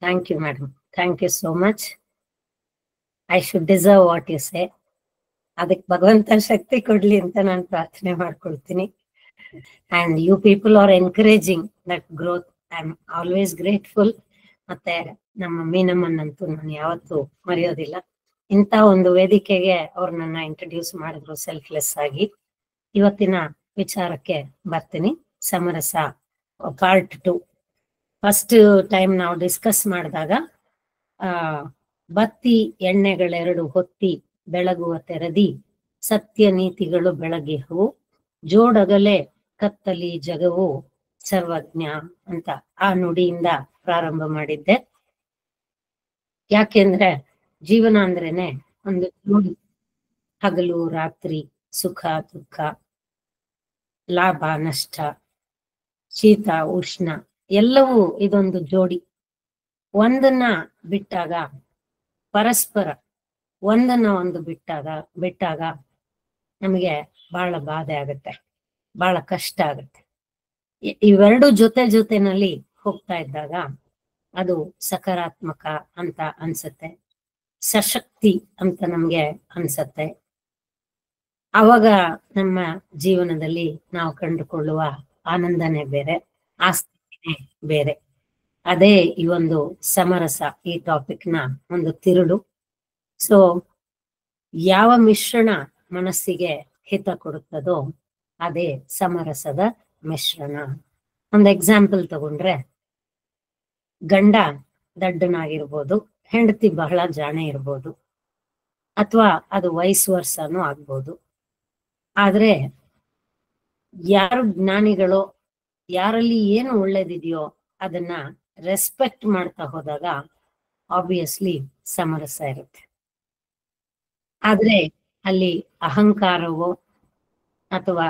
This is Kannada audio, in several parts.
Thank you, madam. Thank you so much. I should deserve what you say. ಅದಕ್ಕೆ ಭಗವಂತ ಶಕ್ತಿ ಕೊಡ್ಲಿ ಅಂತ ನಾನು ಪ್ರಾರ್ಥನೆ ಮಾಡ್ಕೊಳ್ತೀನಿ. And you people are encouraging that growth. I'm always grateful. ಮತ್ತೆ ನಮ್ಮ ಮೀನಮ್ಮನಂತೂ ನಾನು ಯಾವತ್ತೂ ಮರೆಯೋದಿಲ್ಲ. ಇಂಥ ಒಂದು ವೇದಿಕೆಗೆ ಅವ್ರು ನನ್ನ ಇಂಟ್ರೊಡ್ಯೂಸ್ ಮಾಡಿದ್ರು ಸೆಲ್ಫ್ಲೆಸ್ ಆಗಿ. ಇವತ್ತಿನ ವಿಚಾರಕ್ಕೆ ಬರ್ತೀನಿ. ಸಮರಸ ಪಾರ್ಟ್ 2. ಫಸ್ಟ್ ಟೈಮ್ ನಾವು ಡಿಸ್ಕಸ್ ಮಾಡಿದಾಗ ಬತ್ತಿ ಎಣ್ಣೆಗಳೆರಡು ಹೊತ್ತಿ ಬೆಳಗುವ ತೆರದಿ ಸತ್ಯ ನೀತಿಗಳು ಬೆಳಗಿಹವು ಜೋಡಗಲೆ ಕತ್ತಲಿ ಜಗವು ಸರ್ವಜ್ಞ ಅಂತ ಆ ನುಡಿಯಿಂದ ಪ್ರಾರಂಭ ಮಾಡಿದ್ದೆ. ಯಾಕೆಂದ್ರೆ ಜೀವನ ಅಂದ್ರೇನೆ ಒಂದು ನುಡಿ. ಹಗಲು ರಾತ್ರಿ, ಸುಖ ದುಃಖ, ಲಾಭ ನಷ್ಟ, ಶೀತ ಉಷ್ಣ ಎಲ್ಲವೂ ಇದೊಂದು ಜೋಡಿ. ಒಂದನ್ನ ಬಿಟ್ಟಾಗ ಪರಸ್ಪರ ಒಂದನ್ನ ಒಂದು ಬಿಟ್ಟಾಗ ನಮಗೆ ಬಹಳ ಬಾಧೆ ಆಗತ್ತೆ, ಬಹಳ ಕಷ್ಟ ಆಗತ್ತೆ. ಇವೆರಡು ಜೊತೆನಲ್ಲಿ ಹೋಗ್ತಾ ಇದ್ದಾಗ ಅದು ಸಕಾರಾತ್ಮಕ ಅಂತ ಅನ್ಸತ್ತೆ, ಸಶಕ್ತಿ ಅಂತ ನಮ್ಗೆ ಅನ್ಸತ್ತೆ. ಅವಾಗ ನಮ್ಮ ಜೀವನದಲ್ಲಿ ನಾವು ಕಂಡುಕೊಳ್ಳುವ ಆನಂದನೇ ಬೇರೆ, ಆಸ್ತಿನೇ ಬೇರೆ. ಅದೇ ಈ ಒಂದು ಸಮರಸ, ಈ ಟಾಪಿಕ್ ನ ಒಂದು ತಿರುಳು. ಸೊ ಯಾವ ಮಿಶ್ರಣ ಮನಸ್ಸಿಗೆ ಹಿತ ಕೊಡುತ್ತದೋ ಅದೇ ಸಮರಸದ ಮಿಶ್ರಣ. ಒಂದು ಎಕ್ಸಾಂಪಲ್ ತಗೊಂಡ್ರೆ, ಗಂಡ ದಡ್ಡನಾಗಿರ್ಬೋದು, ಹೆಂಡತಿ ಬಹಳ ಜಾಣೆ ಇರ್ಬೋದು, ಅಥವಾ ಅದು ವೈಸ್ ವರ್ಸನೂ ಆಗ್ಬೋದು. ಆದ್ರೆ ಯಾರು ಜ್ಞಾನಿಗಳೋ, ಯಾರಲ್ಲಿ ಏನು ಒಳ್ಳೇದಿದೆಯೋ ಅದನ್ನ ರೆಸ್ಪೆಕ್ಟ್ ಮಾಡ್ತಾ ಹೋದಾಗ ಆಬ್ವಿಯಸ್ಲಿ ಸಮರಸ ಇರುತ್ತೆ. ಆದ್ರೆ ಅಲ್ಲಿ ಅಹಂಕಾರವೋ ಅಥವಾ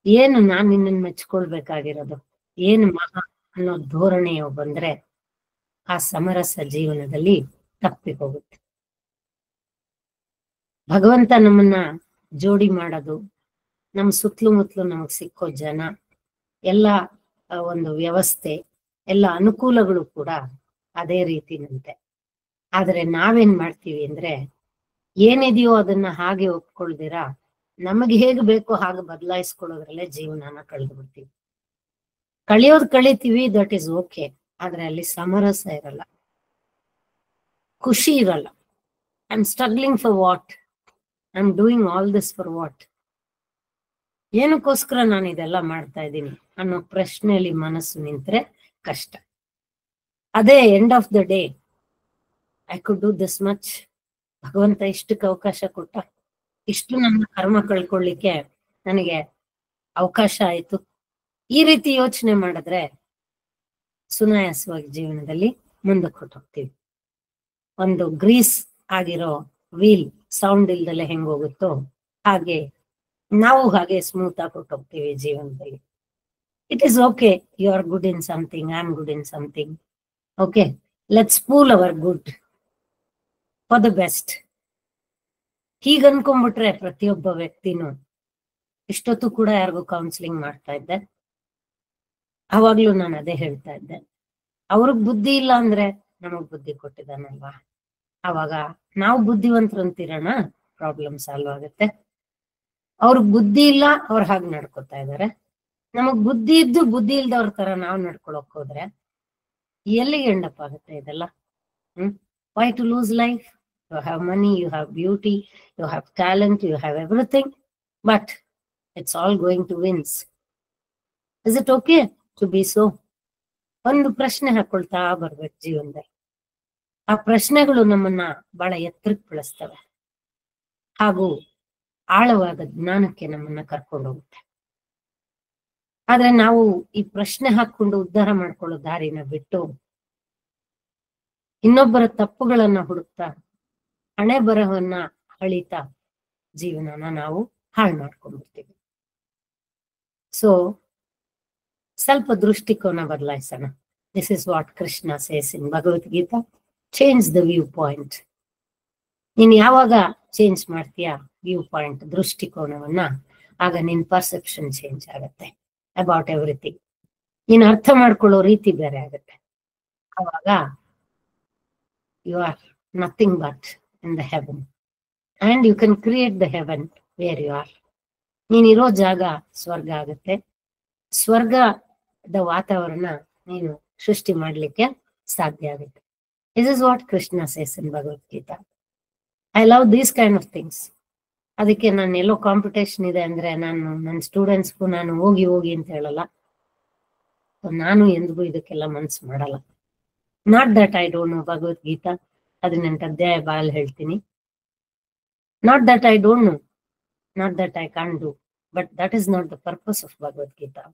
ಏನು ನಾನು ನಿನ್ನನ್ನು ಮೆಚ್ಕೊಳ್ಬೇಕಾಗಿರೋದು, ಏನು ಮಹಾ ಅನ್ನೋ ಧೋರಣೆಯೋ ಬಂದ್ರೆ ಆ ಸಮರಸ ಜೀವನದಲ್ಲಿ ತಪ್ಪಿ ಹೋಗುತ್ತೆ. ಭಗವಂತ ನಮ್ಮನ್ನ ಜೋಡಿ ಮಾಡೋದು, ನಮ್ಮ ಸುತ್ತಲೂ ನಮಗ್ ಸಿಕ್ಕೋ ಜನ, ಎಲ್ಲ ಒಂದು ವ್ಯವಸ್ಥೆ, ಎಲ್ಲ ಅನುಕೂಲಗಳು ಕೂಡ ಅದೇ ರೀತಿನಂತೆ. ಆದ್ರೆ ನಾವೇನ್ ಮಾಡ್ತೀವಿ ಅಂದ್ರೆ, ಏನಿದೆಯೋ ಅದನ್ನ ಹಾಗೆ ಒಪ್ಕೊಳ್ದಿರಾ ನಮಗೆ ಹೇಗೆ ಬೇಕೋ ಹಾಗೆ ಬದಲಾಯಿಸ್ಕೊಳ್ಳೋದ್ರಲ್ಲೇ ಜೀವನನ ಕಳೆದು ಬಿಡ್ತೀವಿ. ಕಳಿತೀವಿ, ದಟ್ ಈಸ್ ಓಕೆ. ಆದ್ರೆ ಅಲ್ಲಿ ಸಮರಸ ಇರಲ್ಲ, ಖುಷಿ ಇರಲ್ಲ. I am struggling for what, I am doing all this for what, ಏನಕ್ಕೋಸ್ಕರ ನಾನು ಇದೆಲ್ಲ ಮಾಡ್ತಾ ಇದ್ದೀನಿ ಅನ್ನೋ ಪ್ರಶ್ನೆಯಲ್ಲಿ ಮನಸ್ಸು ನಿಂತ್ರೆ ಕಷ್ಟ. ಅದೇ end of the day, I could do this much, ಭಗವಂತ ಇಷ್ಟಕ್ಕೆ ಅವಕಾಶ ಕೊಟ್ಟ, ಇಷ್ಟು ನನ್ನ ಕರ್ಮ ಕಳ್ಕೊಳ್ಳಿಕ್ಕೆ ನನಗೆ ಅವಕಾಶ ಆಯ್ತು. ಈ ರೀತಿ ಯೋಚನೆ ಮಾಡಿದ್ರೆ ಸುನಾಯಾಸವಾಗಿ ಜೀವನದಲ್ಲಿ ಮುಂದಕ್ಕೆ ಹೊಟ್ಟೋಗ್ತೀವಿ. ಒಂದು ಗ್ರೀಸ್ ಆಗಿರೋ ವೀಲ್ ಸೌಂಡ್ ಇಲ್ದಲೆ ಹೆಂಗ್ ಹೋಗುತ್ತೋ ಹಾಗೆ ನಾವು ಹಾಗೆ ಸ್ಮೂತ್ ಆಗಿ ಹೊಟ್ಟೋಗ್ತೀವಿ ಜೀವನದಲ್ಲಿ. It is okay, you are good in something, I am good in something. Okay, let's pool our good for the best. ಹೀಗ ಅನ್ಕೊಂಡ್ಬಿಟ್ರೆ ಪ್ರತಿಯೊಬ್ಬ ವ್ಯಕ್ತಿನೂ, ಇಷ್ಟೊತ್ತು ಕೂಡ ಯಾರಿಗೂ ಕೌನ್ಸಿಲಿಂಗ್ ಮಾಡ್ತಾ ಇದ್ದೆ, ಅವಾಗ್ಲೂ ನಾನು ಅದೇ ಹೇಳ್ತಾ ಇದ್ದೆ, ಅವ್ರಿಗೆ ಬುದ್ಧಿ ಇಲ್ಲ ಅಂದ್ರೆ ನಮಗ್ ಬುದ್ಧಿ ಕೊಟ್ಟಿದ್ದಾನಲ್ವಾ, ಅವಾಗ ನಾವು ಬುದ್ಧಿವಂತರು ಅಂತೀರಣ, ಪ್ರಾಬ್ಲಮ್ ಸಾಲ್ವ್ ಆಗುತ್ತೆ. ಅವ್ರಿಗೆ ಬುದ್ಧಿ ಇಲ್ಲ, ಅವ್ರು ಹಾಗೆ ನಡ್ಕೋತಾ ಇದಾರೆ. ನಮಗ್ ಬುದ್ಧಿ ಇದ್ದು ಬುದ್ಧಿ ಇಲ್ದವ್ರ ತರ ನಾವು ನಡ್ಕೊಳಕ್ ಹೋದ್ರೆ ಎಲ್ಲಿಗೆ ಎಂಡಪ್ ಆಗುತ್ತೆ ಇದೆಲ್ಲ? Why to lose life? You have money, you have beauty, you have talent, you have everything, but it's all going to winds. Is it okay to be so? ಒಂದು ಪ್ರಶ್ನೆ ಹಾಕೊಳ್ತಾ ಬರ್ಬೇಕು ಜೀವನದಲ್ಲಿ. ಆ ಪ್ರಶ್ನೆಗಳು ನಮ್ಮನ್ನ ಬಹಳ ಎತ್ತರಕ್ಕೆ ಬೆಳೆಸ್ತವೆ ಹಾಗೂ ಆಳವಾದ ಜ್ಞಾನಕ್ಕೆ ನಮ್ಮನ್ನ ಕರ್ಕೊಂಡು ಹೋಗುತ್ತೆ. ಆದ್ರೆ ನಾವು ಈ ಪ್ರಶ್ನೆ ಹಾಕೊಂಡು ಉದ್ಧಾರ ಮಾಡ್ಕೊಳ್ಳೋ ದಾರಿನ ಬಿಟ್ಟು ಇನ್ನೊಬ್ಬರ ತಪ್ಪುಗಳನ್ನ ಹುಡುಕ್ತಾ, ಹಣೆ ಬರಹವನ್ನ ಹಳಿತಾ ಜೀವನನ ನಾವು ಹಾಳು ಮಾಡ್ಕೊಂಡ್ಬಿಡ್ತೀವಿ. ಸೊ ಸ್ವಲ್ಪ ದೃಷ್ಟಿಕೋನ ಬದಲಾಯಿಸೋಣ. This is what Krishna says in Bhagavad Gita, change the viewpoint. ನೀನ್ ಯಾವಾಗ ಚೇಂಜ್ ಮಾಡ್ತೀಯಾ ವ್ಯೂ ಪಾಯಿಂಟ್, ದೃಷ್ಟಿಕೋನವನ್ನ, ಆಗ ನಿನ್ ಪರ್ಸೆಪ್ಷನ್ ಚೇಂಜ್ ಆಗತ್ತೆ ಅಬೌಟ್ ಎವ್ರಿಥಿಂಗ್. ನೀನ್ ಅರ್ಥ ಮಾಡ್ಕೊಳ್ಳೋ ರೀತಿ ಬೇರೆ ಆಗತ್ತೆ. ಅವಾಗ you are nothing but in the heaven, and you can create the heaven where you are. ನೀನಿರೋ ಜಾಗ ಸ್ವರ್ಗ ಆಗುತ್ತೆ. ಸ್ವರ್ಗದ ವಾತಾವರಣ ನೀನು ಸೃಷ್ಟಿ ಮಾಡ್ಲಿಕ್ಕೆ ಸಾಧ್ಯ ಆಗುತ್ತೆ. This is what Krishna says in Bhagavad Gita. I love these kind of things. ಅದಕ್ಕೆ ನಾನು ಎಲ್ಲೋ ಕಾಂಪಿಟೇಷನ್ ಇದೆ ಅಂದ್ರೆ ನಾನು ನನ್ನ ಸ್ಟೂಡೆಂಟ್ಸ್ಗೂ ನಾನು ಹೋಗಿ ಹೋಗಿ ಅಂತ ಹೇಳಲ್ಲ. ನಾನು ಎಂದಿಗೂ ಇದಕ್ಕೆಲ್ಲ ಮನ್ಸು ಮಾಡಲ್ಲ. Not that I don't know Bhagavad Gita, 18 ಅಧ್ಯಾಯ ಬಾಯಲ್ಲಿ ಹೇಳ್ತೀನಿ. Not that I don't know, not that I can't do, but that is not the purpose of Bhagavad Gita.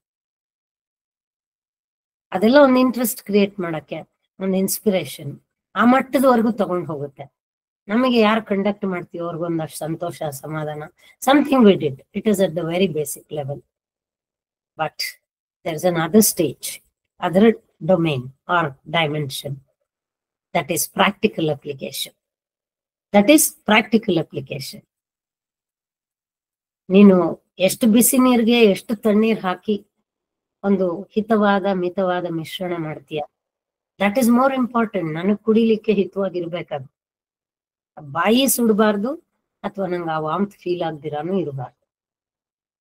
ಅದೆಲ್ಲ ಒಂದು ಇಂಟ್ರೆಸ್ಟ್ ಕ್ರಿಯೇಟ್ ಮಾಡಕ್ಕೆ, ಒಂದು ಇನ್ಸ್ಪಿರೇಷನ್, ಆ ಮಟ್ಟದವರೆಗೂ ತಗೊಂಡು ಹೋಗುತ್ತೆ. ನಮಗೆ ಯಾರು ಕಂಡಕ್ಟ್ ಮಾಡ್ತೀವಿ ಅವ್ರಿಗೊಂದಷ್ಟು ಸಂತೋಷ, ಸಮಾಧಾನ. Something we did, it is at the very basic level. But there is another stage, other domain or dimension, that is practical application. That is practical application. ನೀನು ಎಷ್ಟು ಬಿಸಿ ನೀರಿಗೆ ಎಷ್ಟು ತಣ್ಣೀರ್ ಹಾಕಿ ಒಂದು ಹಿತವಾದ ಮಿತವಾದ ಮಿಶ್ರಣ ಮಾಡ್ತೀಯ, ದಟ್ ಈಸ್ ಮೋರ್ ಇಂಪಾರ್ಟೆಂಟ್. ನನಗ್ ಕುಡಿಲಿಕ್ಕೆ ಹಿತವಾಗಿರ್ಬೇಕದು. ಬಾಯಿ ಸುಡಬಾರ್ದು, ಅಥವಾ ನಂಗೆ ಆ ವಾಮ್ತ್ ಫೀಲ್ ಆಗ್ದಿರಾನು ಇರಬಾರ್ದು.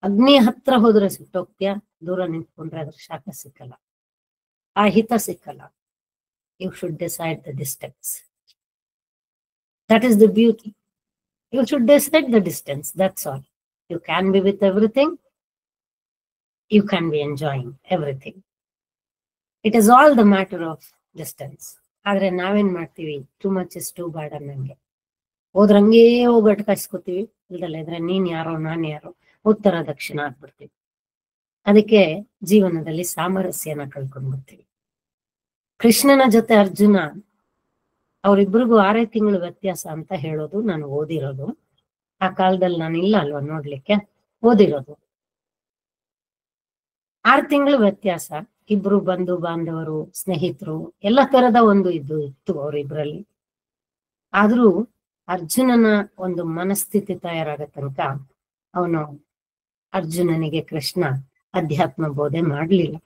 ಅಗ್ನಿ ಹತ್ರ ಹೋದ್ರೆ ಸುಟ್ಟೋಗ್ತೀಯ, ದೂರ ನಿಂತ್ಕೊಂಡ್ರೆ ಅದ್ರ ಶಾಖ ಸಿಕ್ಕಲ್ಲ, ಆ ಹಿತ ಸಿಕ್ಕಲ್ಲ. You should decide the distance. That is the beauty. You should decide the distance, that's all. You can be with everything, you can be enjoying everything. It is all the matter of distance. ಆದ್ರೆ ನಾವೇನ್ ಮಾಡ್ತೀವಿ, too much is too bad ಅನ್ನಂಗೆ ಹೋದ್ರಂಗೇ ಹೋಗಿ ಅಟ್ಕಾಯಿಸ್ಕೋತೀವಿ. ಇಲ್ದಲ್ಲ ಇದ್ರೆ ನೀನ್ ಯಾರೋ ನಾನ್ ಯಾರೋ, ಉತ್ತರ ದಕ್ಷಿಣ ಆಗ್ಬಿಡ್ತೀವಿ. ಅದಕ್ಕೆ ಜೀವನದಲ್ಲಿ ಸಾಮರಸ್ಯನ ಕಳ್ಕೊಂಡ್ಬಿಡ್ತೀವಿ. ಕೃಷ್ಣನ ಜೊತೆ ಅರ್ಜುನ, ಅವರಿಬ್ಬರಿಗೂ 6 ತಿಂಗಳು ವ್ಯತ್ಯಾಸ ಅಂತ ಹೇಳೋದು ನಾನು ಓದಿರೋದು. ಆ ಕಾಲದಲ್ಲಿ ನಾನು ಇಲ್ಲ ಅಲ್ವಾ ನೋಡ್ಲಿಕ್ಕೆ, ಓದಿರೋದು. 6 ತಿಂಗಳು ವ್ಯತ್ಯಾಸ. ಇಬ್ರು ಬಂಧು ಬಾಂಧವರು, ಸ್ನೇಹಿತರು, ಎಲ್ಲ ತರದ ಒಂದು ಇತ್ತು ಅವರಿಬ್ರಲ್ಲಿ. ಆದ್ರೂ ಅರ್ಜುನನ ಒಂದು ಮನಸ್ಥಿತಿ ತಯಾರಾಗ ತನಕ ಅವನು ಅರ್ಜುನನಿಗೆ ಕೃಷ್ಣ ಅಧ್ಯಾತ್ಮ ಬೋಧೆ ಮಾಡ್ಲಿಲ್ಲ.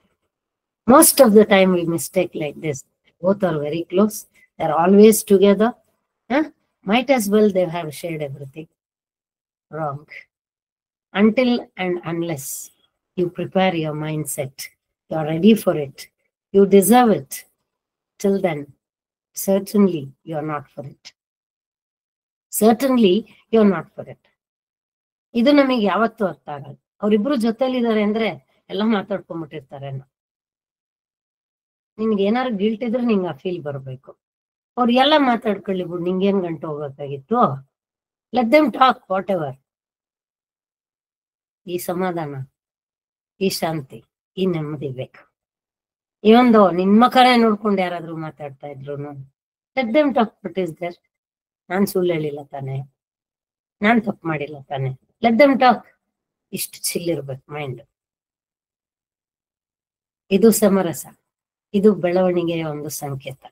Most of the time we mistake like this. Both are very close, they are always together. Might as well they have shared everything. Wrong. Until and unless you prepare your mindset, you are ready for it, you deserve it, till then certainly you are not for it. Certainly you are not for it. ಇದು ನಮಗೆ ಯಾವತ್ತೂ ಅರ್ಥ ಆಗಲ್ಲ. ಅವ್ರಿಬ್ರು ಜೊತೆಲಿದ್ದಾರೆ ಅಂದ್ರೆ ಎಲ್ಲ ಮಾತಾಡ್ಕೊಂಡ್ಬಿಟ್ಟಿರ್ತಾರೆ. ನಿನ್ಗೆ ಏನಾರು ಗಿಲ್ಟ್ ಇದ್ರೆ ನಿಂಗೆ ಆ ಫೀಲ್ ಬರ್ಬೇಕು. ಅವ್ರು ಎಲ್ಲ ಮಾತಾಡ್ಕೊಳ್ಳಿ ಬಿಡು, ನಿಂಗೇನ್ ಗಂಟು ಹೋಗ್ಬೇಕಾಗಿತ್ತು. Let them talk what ever. ಈ ಸಮಾಧಾನ, ಈ ಶಾಂತಿ, ಈ ನೆಮ್ಮದಿ ಬೇಕು. ಇವೊಂದು ನಿನ್ ಮಕ್ಕಳೇ ನೋಡ್ಕೊಂಡು ಯಾರಾದ್ರೂ ಮಾತಾಡ್ತಾ ಇದ್ರು, let them talk. What is there? ನಾನ್ ಸುಳ್ಳು ಹೇಳಿಲ್ಲ ತಾನೆ, ನಾನ್ ತಪ್ಪು ಮಾಡಿಲ್ಲ ತಾನೆ, ಲೆಟ್ ದೆಮ್ ಟಾಕ್. ಇಷ್ಟು ಚಿಲ್ಲಿರ್ಬೇಕು ಮೈಂಡ್. ಇದು ಸಮರಸ, ಇದು ಬೆಳವಣಿಗೆಯ ಒಂದು ಸಂಕೇತ.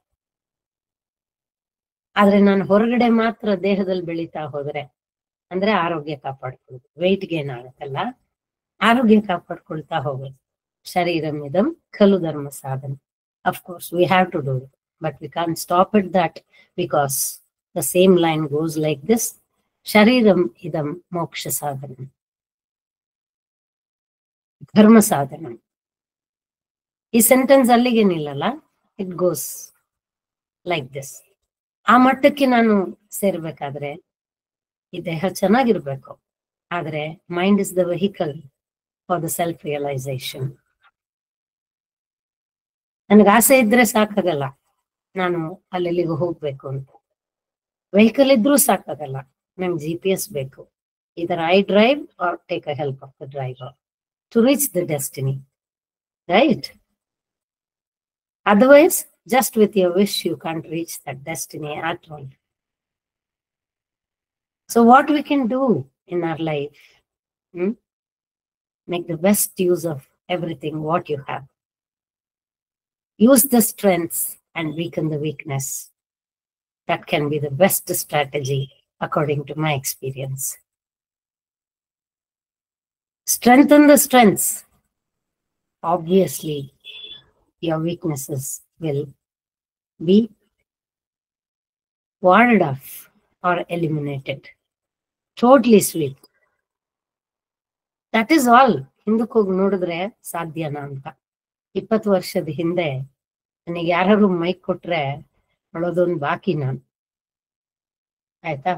ಆದ್ರೆ ನಾನು ಹೊರಗಡೆ ಮಾತ್ರ ದೇಹದಲ್ಲಿ ಬೆಳೀತಾ ಹೋದ್ರೆ, ಅಂದ್ರೆ ಆರೋಗ್ಯ ಕಾಪಾಡ್ಕೊಳ್ಳೋದು, ವೆಯ್ಟ್ ಗೇನ್ ಆಗತ್ತಲ್ಲ, ಆರೋಗ್ಯ ಕಾಪಾಡ್ಕೊಳ್ತಾ ಹೋಗೋದು. ಶರೀರಮಿದಂ ಖಲು ಧರ್ಮ ಸಾಧನ. Of course we have to do it, but we can stop it that, because the same line goes like this: ಶರೀರಂ ಇದಂ ಮೋಕ್ಷ ಸಾಧನ, ಧರ್ಮ ಸಾಧನ. ಈ ಸೆಂಟೆನ್ಸ್ ಅಲ್ಲಿಗೆ ನಿಲ್ಲಲ್ಲ, ಇಟ್ ಗೋಸ್ ಲೈಕ್ ದಿಸ್. ಆ ಮಟ್ಟಕ್ಕೆ ನಾನು ಸೇರ್ಬೇಕಾದ್ರೆ ಈ ದೇಹ ಚೆನ್ನಾಗಿರ್ಬೇಕು. ಆದ್ರೆ mind is the vehicle for the self realisation. ನನಗೆ ಆಸೆ ಇದ್ರೆ ಸಾಕಾಗಲ್ಲ ನಾನು ಅಲ್ಲೆಲ್ಲಿಗೂ ಹೋಗ್ಬೇಕು ಅಂತ. ವೆಹಿಕಲ್ ಇದ್ರೂ ಸಾಕಾಗಲ್ಲ, ನಂಗೆ GPS ಬೇಕು. Either I drive or take a help of the driver to reach the destiny, right? Otherwise, just with your wish, you can't reach that destiny at all. So what we can do in our life, make the best use of everything what you have. Use the strengths and weaken the weakness. That can be the best strategy according to my experience. Strengthen the strengths. Obviously, your weaknesses will be warded off or eliminated. Totally sweet. That is all. ಹಿಂದಕ್ಕೆ ಹೋಗಿ ನೋಡಿದ್ರೆ ಸಾಧ್ಯನಾ ಅಂತ. 20 ವರ್ಷದ ಹಿಂದೆ ನನಗೆ ಯಾರು ಮೈಕ್ ಕೊಟ್ರೆ ಅಳೋದೊಂದು ಬಾಕಿ ನಾನು, ಆಯ್ತಾ?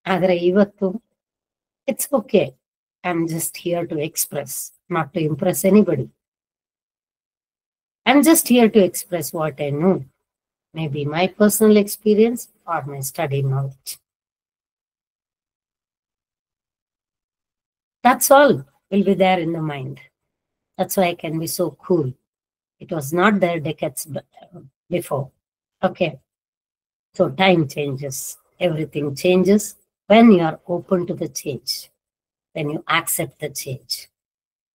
ಆದ್ರೆ ಇವತ್ತು it's okay. I am just here to express, not to impress anybody. I am just here to express what I know, may be my personal experience or my study knowledge. That's all will be there in the mind. That's why I can be so cool. It was not there decades before. Okay. So time changes. Everything changes when you are open to the change, when you accept the change.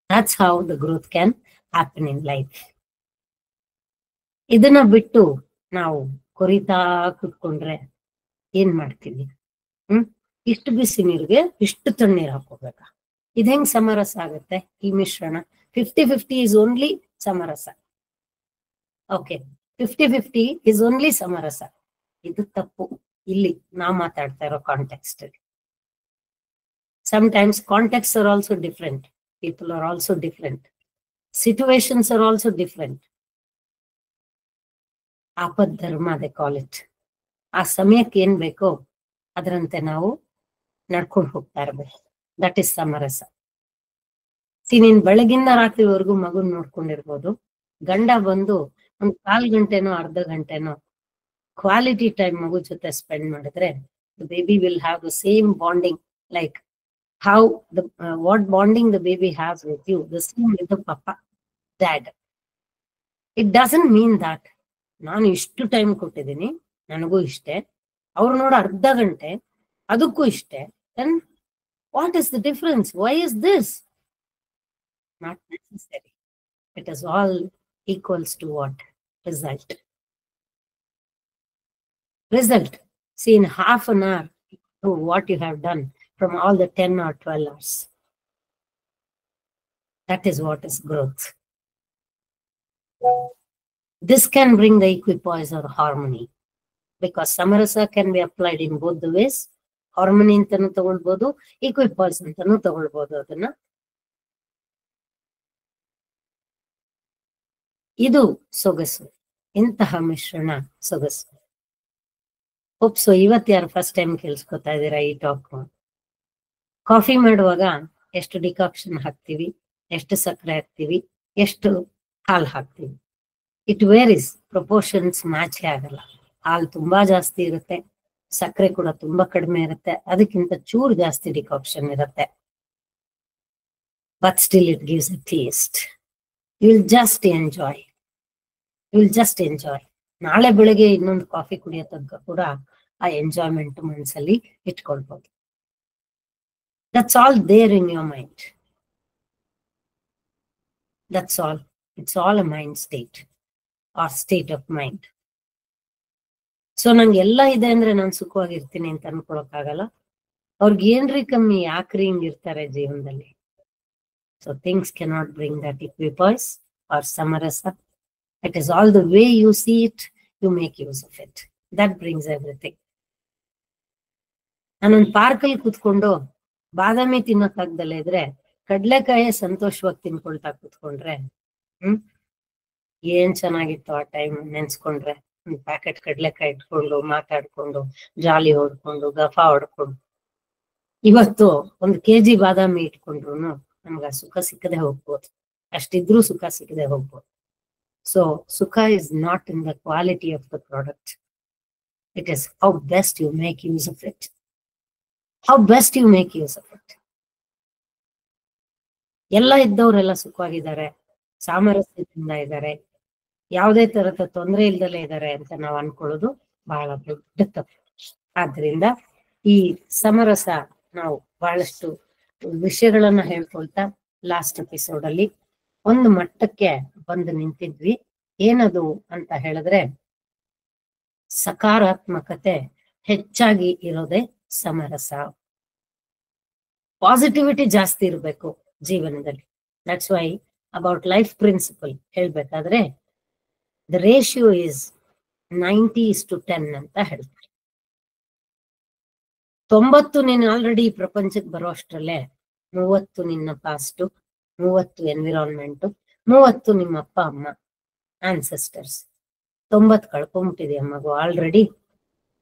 That's how the growth can happen in life. ಇದನ್ನ ಬಿಟ್ಟು ನಾವು ಕೊರಿತಾ ಕುತ್ಕೊಂಡ್ರೆ ಏನ್ ಮಾಡ್ತೀವಿ? ಇಷ್ಟು ಬಿಸಿ ನೀರಿಗೆ ಇಷ್ಟು ತಣ್ಣೀರು ಹಾಕೋಬೇಕಾ? ಇದು ಹೆಂಗ್ ಸಮರಸ ಆಗುತ್ತೆ? ಈ ಮಿಶ್ರಣ 50-50 is only ಸಮರಸ. ಓಕೆ, 50-50 is only ಸಮರಸ. ಇದು ತಪ್ಪು. ಇಲ್ಲಿ ನಾವು ಮಾತಾಡ್ತಾ ಇರೋ ಕಾಂಟೆಕ್ಸ್ಟ್ ಅಲ್ಲಿ sometimes contexts are also different, people are also different, situations are also different. ಆಪದ್ ಧರ್ಮ they call it. ಆ ಸಮಯಕ್ಕೆ ಏನ್ ಬೇಕೋ ಅದರಂತೆ ನಾವು ನಡ್ಕೊಂಡು ಹೋಗ್ತಾ ಇರ್ಬೇಕು. ದಟ್ ಇಸ್ ಸಮರಸ. ನೀನ್ ಬೆಳಗಿಂದ ರಾತ್ರಿವರೆಗೂ ಮಗುನ್ ನೋಡ್ಕೊಂಡಿರ್ಬೋದು, ಗಂಡ ಬಂದು ಒಂದ್ 1/4 ಗಂಟೆನೋ ಅರ್ಧ ಗಂಟೆನೋ ಕ್ವಾಲಿಟಿ ಟೈಮ್ ಮಗು ಜೊತೆ ಸ್ಪೆಂಡ್ ಮಾಡಿದ್ರೆ the baby will have the same bonding, like how the what bonding the baby has with you, the same with the papa, dad. It doesn't mean that ನಾನು ಇಷ್ಟು ಟೈಮ್ ಕೊಟ್ಟಿದ್ದೀನಿ, ನನಗೂ ಇಷ್ಟೇ, ಅವ್ರು ನೋಡ ಅರ್ಧ ಗಂಟೆ ಅದಕ್ಕೂ ಇಷ್ಟೇ. then what is the difference? Why is this? Not necessary. It is all equals to what? Result. See, in half an hour, what you have done from all the 10 or 12 hours. That is what is growth. This can bring the equipoise or harmony, because samarasa can be applied in both the ways. Harmony antanu tagolbodu, equipoise antanu tagolbodu. ಅದನ್ನ ಇದು ಸೊಗಸು. ಇಂತಹ ಮಿಶ್ರಣ ಸೊಗಸು. ಹೋಪ್ಸೋ ಇವತ್ತು ಯಾರು ಫಸ್ಟ್ ಟೈಮ್ ಕೇಳಿಸ್ಕೊತಾ ಇದ್ದೀರಾ ಈ ಟಾಕ್? ಕಾಫಿ ಮಾಡುವಾಗ ಎಷ್ಟು ಡಿಕಾಕ್ಷನ್ ಹಾಕ್ತಿವಿ, ಎಷ್ಟು ಸಕ್ಕರೆ ಹಾಕ್ತಿವಿ, ಎಷ್ಟು ಹಾಲು ಹಾಕ್ತಿವಿ, ಇಟ್ ವೇರೀಸ್. ಪ್ರಪೋರ್ಷನ್ಸ್ ಮ್ಯಾಚ್ ಆಗಲ್ಲ. ಹಾಲು ತುಂಬಾ ಜಾಸ್ತಿ ಇರುತ್ತೆ, ಸಕ್ಕರೆ ಕೂಡ ತುಂಬಾ ಕಡಿಮೆ ಇರುತ್ತೆ, ಅದಕ್ಕಿಂತ ಚೂರು ಜಾಸ್ತಿ ಡಿಕಾಕ್ಷನ್ ಇರುತ್ತೆ. But still it gives a taste. You will just enjoy. ನಾಳೆ ಬೆಳಗ್ಗೆ ಇನ್ನೊಂದು ಕಾಫಿ ಕುಡಿಯೋ ತನಕ ಕೂಡ ಆ ಎಂಜಾಯ್ಮೆಂಟ್ ಮನಸ್ಸಲ್ಲಿ ಇಟ್ಕೊಳ್ಬಹುದು. That's all there in your mind. That's all. It's all a mind state or state of mind. So ನಂಗೆ ಎಲ್ಲ ಇದೆ ಅಂದ್ರೆ ನಾನು ಸುಖವಾಗಿರ್ತೀನಿ ಅಂತ ಅನ್ಕೊಳಕ್ಕಾಗಲ್ಲ. ಅವ್ರಿಗೆ ಏನ್ರಿ ಕಮ್ಮಿ, ಯಾಕ್ರಿ ಹಿಂಗಿರ್ತಾರೆ ಜೀವನದಲ್ಲಿ? So things cannot bring that equipoise or samarasa. It is all the way you see it, you make use of it. That brings everything. ನಾನೊಂದು ಪಾರ್ಕಲ್ಲಿ ಕೂತ್ಕೊಂಡು ಬಾದಾಮಿ ತಿನ್ನೋಕ್ಕಾಗ್ದಲ್ಲೇ ಇದ್ರೆ ಕಡ್ಲೆಕಾಯಿ ಸಂತೋಷವಾಗಿ ತಿನ್ಕೊಳ್ತಾ ಕೂತ್ಕೊಂಡ್ರೆ ಏನ್ ಚೆನ್ನಾಗಿತ್ತು ಆ ಟೈಮ್ ನೆನ್ಸ್ಕೊಂಡ್ರೆ. ಒಂದು ಪ್ಯಾಕೆಟ್ ಕಡ್ಲೆಕಾಯಿ ಇಟ್ಕೊಂಡು ಮಾತಾಡ್ಕೊಂಡು ಜಾಲಿ ಹೊಡ್ಕೊಂಡು ಗಫಾ ಹೊಡ್ಕೊಂಡು, ಇವತ್ತು 1 kg ಬಾದಾಮಿ ಇಟ್ಕೊಂಡ್ರು ನಮ್ಗ ಸುಖ ಸಿಕ್ಕದೆ ಹೋಗ್ಬೋದು. ಅಷ್ಟಿದ್ರೂ ಸುಖ ಸಿಕ್ಕದೆ ಹೋಗ್ಬೋದು. ಸೊ ಸುಖ is not in the quality of the product. It is how best you make use of it. ಎಲ್ಲ ಇದ್ದವರೆಲ್ಲ ಸುಖವಾಗಿದ್ದಾರೆ, ಸಾಮರಸ್ಯದಿಂದ ಇದ್ದಾರೆ, ಯಾವುದೇ ತರದ ತೊಂದರೆ ಇಲ್ದಲೇ ಇದ್ದಾರೆ ಅಂತ ನಾವು ಅನ್ಕೊಳ್ಳೋದು ಬಹಳ ದೊಡ್ಡ ತಪ್ಪು. ಆದ್ರಿಂದ ಈ ಸಮರಸ ನಾವು ಬಹಳಷ್ಟು ವಿಷಯಗಳನ್ನ ಹೇಳ್ಕೊಳ್ತಾ ಲಾಸ್ಟ್ ಎಪಿಸೋಡ್ ಅಲ್ಲಿ ಒಂದು ಮಟ್ಟಕ್ಕೆ ಬಂದು ನಿಂತಿದ್ವಿ. ಏನದು ಅಂತ ಹೇಳಿದ್ರೆ, ಸಕಾರಾತ್ಮಕತೆ ಹೆಚ್ಚಾಗಿ ಇರೋದೇ ಸಮರಸ. ಪಾಸಿಟಿವಿಟಿ ಜಾಸ್ತಿ ಇರಬೇಕು ಜೀವನದಲ್ಲಿ. That's why about life principle ಹೇಳ್ಬೇಕಾದ್ರೆ ದ ರೇಷಿಯೋ ಇಸ್ 90:10 ಅಂತ ಹೇಳ್ತಾರೆ. 90 ನೀನು ಆಲ್ರೆಡಿ ಪ್ರಪಂಚಕ್ಕೆ ಬರೋ ಅಷ್ಟ್ರಲ್ಲೇ 30 ನಿನ್ನ ಪಾಸ್ಟ್, 30 ಎನ್ವಿರಾನ್ಮೆಂಟ್, 30 ನಿಮ್ಮ ಅಪ್ಪ ಅಮ್ಮ ಆನ್ಸೆಸ್ಟರ್ಸ್. 90 ಕಳ್ಕೊಂಬಿಟ್ಟಿದೆ ಮಗು ಆಲ್ರೆಡಿ.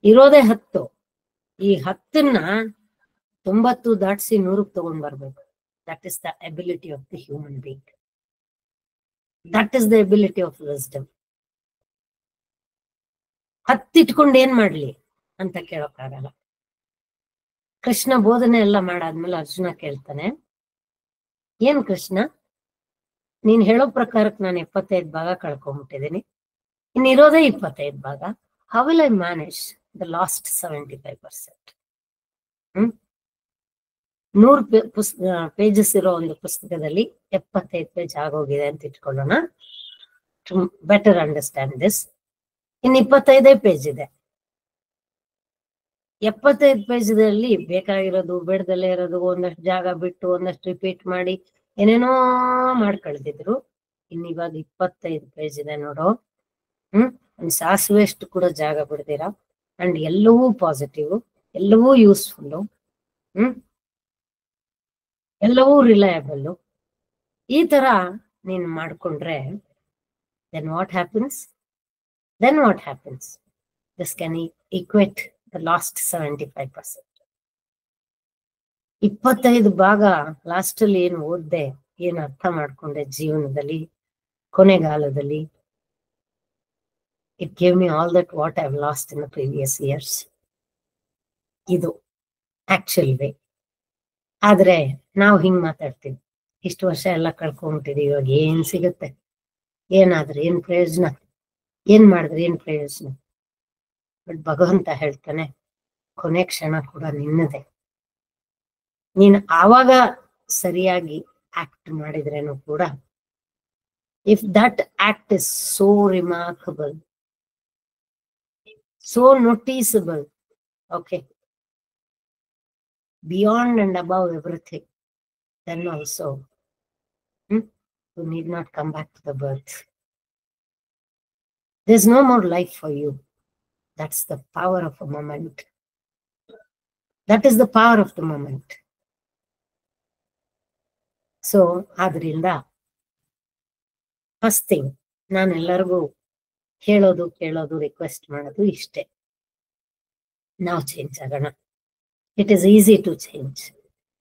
ಇರೋದೇ 10. ಈ 10ನ್ನ 90 ದಾಟಿಸಿ 100ಕ್ಕೆ ತಗೊಂಡ್ ಬರ್ಬೇಕು. That is the ability of the human being. That is the ability of wisdom. 10 ಇಟ್ಕೊಂಡು ಏನ್ ಮಾಡ್ಲಿ ಅಂತ ಕೇಳೋಕ್ಕಾಗಲ್ಲ. ಕೃಷ್ಣ ಬೋಧನೆ ಎಲ್ಲ ಮಾಡಾದ್ಮೇಲೆ ಅರ್ಜುನ ಕೇಳ್ತಾನೆ, ಏನ್ ಕೃಷ್ಣ, ನೀನ್ ಹೇಳೋ ಪ್ರಕಾರಕ್ಕೆ ನಾನು 75 ಭಾಗ ಕಳ್ಕೊಂಡ್ಬಿಟ್ಟಿದ್ದೀನಿ, ಇನ್ನಿರೋದೇ 25 ಭಾಗ. How will I manage the last 75%? 100 pages ಇರೋ ಒಂದು ಪುಸ್ತಕದಲ್ಲಿ 75 ಪೇಜ್ ಆಗೋಗಿದೆ ಅಂತ ಇಟ್ಕೊಳ್ಳೋಣ. ಟು ಬೆಟರ್ ಅಂಡರ್ಸ್ಟ್ಯಾಂಡ್ ದಿಸ್, ಇನ್ನು 25 ಪೇಜ್ ಇದೆ. 75 ಪೇಜಲ್ಲಿ ಬೇಕಾಗಿರೋದು, ಬೇಡದಲ್ಲೇ ಇರೋದು, ಒಂದಷ್ಟು ಜಾಗ ಬಿಟ್ಟು ಒಂದಷ್ಟು ರಿಪೀಟ್ ಮಾಡಿ ಏನೇನೋ ಮಾಡ್ಕೊಳ್ತಿದ್ರು. ಇನ್ನಿವಾಗ 25 ಪೇಜ್ ಇದೆ ನೋಡು. ಒಂದು ಸಾಸಿವೆಷ್ಟು ಕೂಡ ಜಾಗ ಬಿಡ್ತೀರಾ. ಅಂಡ್ ಎಲ್ಲವೂ ಪಾಸಿಟಿವ್, ಎಲ್ಲವೂ ಯೂಸ್ಫುಲ್ಲು, ಎಲ್ಲವೂ ರಿಲಯಬಲ್. ಈ ತರ ನೀನು ಮಾಡ್ಕೊಂಡ್ರೆ then what happens? This can equate the last 75%. 25 ಭಾಗ ಲಾಸ್ಟ್ ಅಲ್ಲಿ ಏನು ಓದ್ದೆ, ಏನು ಅರ್ಥ ಮಾಡ್ಕೊಂಡೆ ಜೀವನದಲ್ಲಿ, ಕೊನೆಗಾಲದಲ್ಲಿ, it gave me all that what I've lost in the previous years. ಇದು ಆಕ್ಚುಲ್ ವೇ. ಆದ್ರೆ ನಾವು ಹಿಂಗ್ ಮಾತಾಡ್ತೀವಿ, ಇಷ್ಟು ವರ್ಷ ಎಲ್ಲ ಕಳ್ಕೊಂಡ್ಬಿಟ್ಟಿದೀವಿ, ಇವಾಗ ಏನ್ ಸಿಗುತ್ತೆ, ಏನಾದ್ರೆ ಏನ್ ಪ್ರಯೋಜನ, ಏನ್ ಮಾಡಿದ್ರೆ ಏನ್ ಪ್ರಯೋಜನ? ಬಟ್ ಭಗವಂತ ಹೇಳ್ತಾನೆ, ಕೊನೆ ಕ್ಷಣ ಕೂಡ ನಿನ್ನದೇ. ನೀನು ಆವಾಗ ಸರಿಯಾಗಿ ಆಕ್ಟ್ ಮಾಡಿದ್ರೇನು ಕೂಡ, if that act is so remarkable, so noticeable, okay, beyond and above everything, then also you need not come back to the birth. There's no more life for you. That's the power of a moment. That is the power of the moment. So ಆದ್ರಿಂದ ಫಸ್ಟ್ ಥಿಂಗ್ ನಾನು ಎಲ್ಲರಿಗೂ ಹೇಳೋದು, ಕೇಳೋದು, ರಿಕ್ವೆಸ್ಟ್ ಮಾಡೋದು ಇಷ್ಟೇ, ನಾವು ಚೇಂಜ್ ಆಗೋಣ. It is easy to change.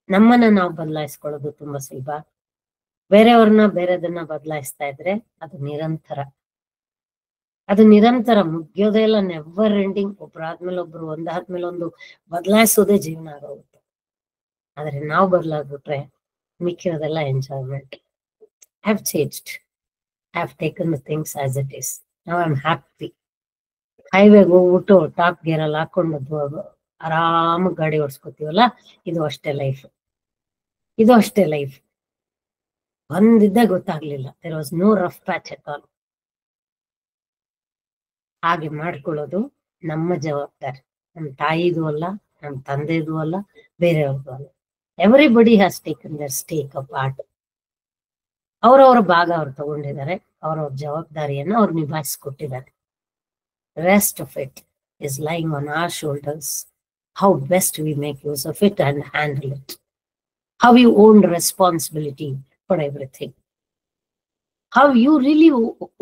ನಮ್ಮನ್ನ ನಾವು ಬದಲಾಯಿಸ್ಕೊಳ್ಳೋದು ತುಂಬಾ ಸುಲಭ. ಬೇರೆಯವ್ರನ್ನ ಬೇರೆದನ್ನ ಬದಲಾಯಿಸ್ತಾ ಇದ್ರೆ ಅದು ನಿರಂತರ, ಮುಗಿಯೋದೇ ಇಲ್ಲ, ನೆವರ್ ಎಂಡಿಂಗ್. ಒಬ್ರಾದ್ಮೇಲೆ ಒಬ್ರು, ಒಂದಾದ್ಮೇಲೆ ಒಂದು ಬದಲಾಯಿಸೋದೇ ಜೀವನ ಆಗೋಗುತ್ತೆ. ಆದ್ರೆ ನಾವು ಬದಲಾಗ್ಬಿಟ್ರೆ ಮಿಕ್ಕಿರೋದೆಲ್ಲ enjoyment. I have changed, I have taken the things as it is. Now I am happy. ಹೈವೇಗೆ ಹೋಗ್ಬಿಟ್ಟು ಟಾಪ್ ಗೇರ್ ಅಲ್ಲಿ ಹಾಕೊಂಡು ಆರಾಮ ಗಾಡಿ ಓಡಿಸ್ಕೊತೀವಲ್ಲ, ಇದು ಅಷ್ಟೇ ಲೈಫ್. ಒಂದಿದ್ದೇ ಗೊತ್ತಾಗ್ಲಿಲ್ಲ, there was no rough patch at all. ಹಾಗೆ ಮಾಡ್ಕೊಳ್ಳೋದು ನಮ್ಮ ಜವಾಬ್ದಾರಿ. ನಮ್ಮ ತಾಯಿದು ಅಲ್ಲ, ನಮ್ಮ ತಂದೆದು ಅಲ್ಲ, ಬೇರೆಯವ್ರದ್ದು ಅಲ್ಲ. Everybody has taken their stake of part. ಅವ್ರವ್ರ ಭಾಗ ಅವ್ರು ತಗೊಂಡಿದ್ದಾರೆ, ಅವ್ರವ್ರ ಜವಾಬ್ದಾರಿಯನ್ನು ಅವ್ರು ನಿಭಾಯಿಸ್ಕೊಟ್ಟಿದ್ದಾರೆ. Rest of it is lying on our shoulders. How best we make use of it and handle it. How you own responsibility for everything. How you really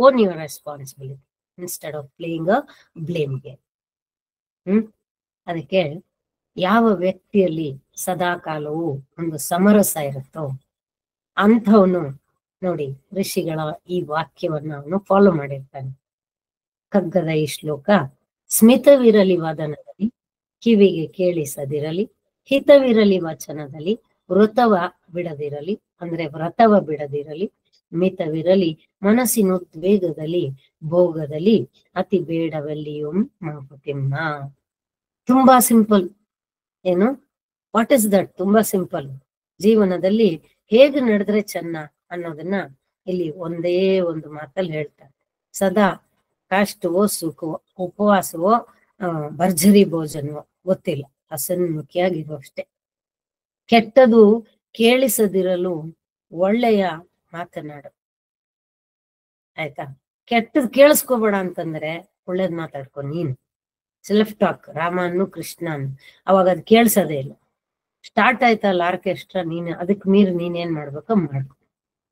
own your responsibility instead of playing a blame game. ಅದಕ್ಕೆ ಯಾವ ವ್ಯಕ್ತಿಯಲ್ಲಿ ಸದಾ ಕಾಲವೂ ಒಂದು ಸಮರಸ ಇರುತ್ತೋ ಅಂಥವನು ನೋಡಿ, ಋಷಿಗಳ ಈ ವಾಕ್ಯವನ್ನ ಅವನು ಫಾಲೋ ಮಾಡಿರ್ತಾನೆ. ಕಗ್ಗದ ಈ ಶ್ಲೋಕ, ಸ್ಮಿತವಿರಲಿ ವದನದಲ್ಲಿ, ಕಿವಿಗೆ ಕೇಳಿಸದಿರಲಿ, ಹಿತವಿರಲಿ ವಚನದಲ್ಲಿ, ವ್ರತವ ಬಿಡದಿರಲಿ, ಮಿತವಿರಲಿ ಮನಸ್ಸಿನ ಉದ್ವೇಗದಲ್ಲಿ, ಭೋಗದಲ್ಲಿ, ಅತಿ ಬೇಡವಲ್ಲಿಯೂ ಮಂಕುತಿಮ್ಮ. ತುಂಬಾ ಸಿಂಪಲ್. ಏನು, ವಾಟ್ ಇಸ್ ದಟ್? ತುಂಬಾ ಸಿಂಪಲ್. ಜೀವನದಲ್ಲಿ ಹೇಗೆ ನಡೆದ್ರೆ ಚೆನ್ನ ಅನ್ನೋದನ್ನ ಇಲ್ಲಿ ಒಂದೇ ಒಂದು ಮಾತಲ್ಲಿ ಹೇಳ್ತಾರೆ. ಸದಾ ಕಾಷ್ಟವೋ, ಸುಖವೋ, ಉಪವಾಸವೋ, ಭರ್ಜರಿ ಭೋಜನವೋ ಗೊತ್ತಿಲ್ಲ, ಹಸನ್ಮುಖಿಯಾಗಿರೋ ಅಷ್ಟೇ. ಕೆಟ್ಟದು ಕೇಳಿಸದಿರಲು ಒಳ್ಳೆಯ ಮಾತನಾಡು. ಆಯ್ತಾ? ಕೆಟ್ಟದ್ ಕೇಳಿಸ್ಕೋಬೇಡ ಅಂತಂದ್ರೆ ಒಳ್ಳೇದ್ ಮಾತಾಡ್ಕೊ ನೀನು. ಸೆಲ್ಫ್ ಟಾಕ್, ರಾಮನ್ನು ಕೃಷ್ಣನ್, ಅವಾಗ ಅದ್ ಕೇಳ್ಸೋದೇ ಇಲ್ಲ. ಸ್ಟಾರ್ಟ್ ಆಯ್ತಲ್ಲ ಆರ್ಕೆಸ್ಟ್ರಾ, ನೀನು ಅದಕ್ಕೆ ಮೀರಿ ನೀನೇನ್ ಮಾಡ್ಬೇಕೋ ಮಾಡ್ಕೊ.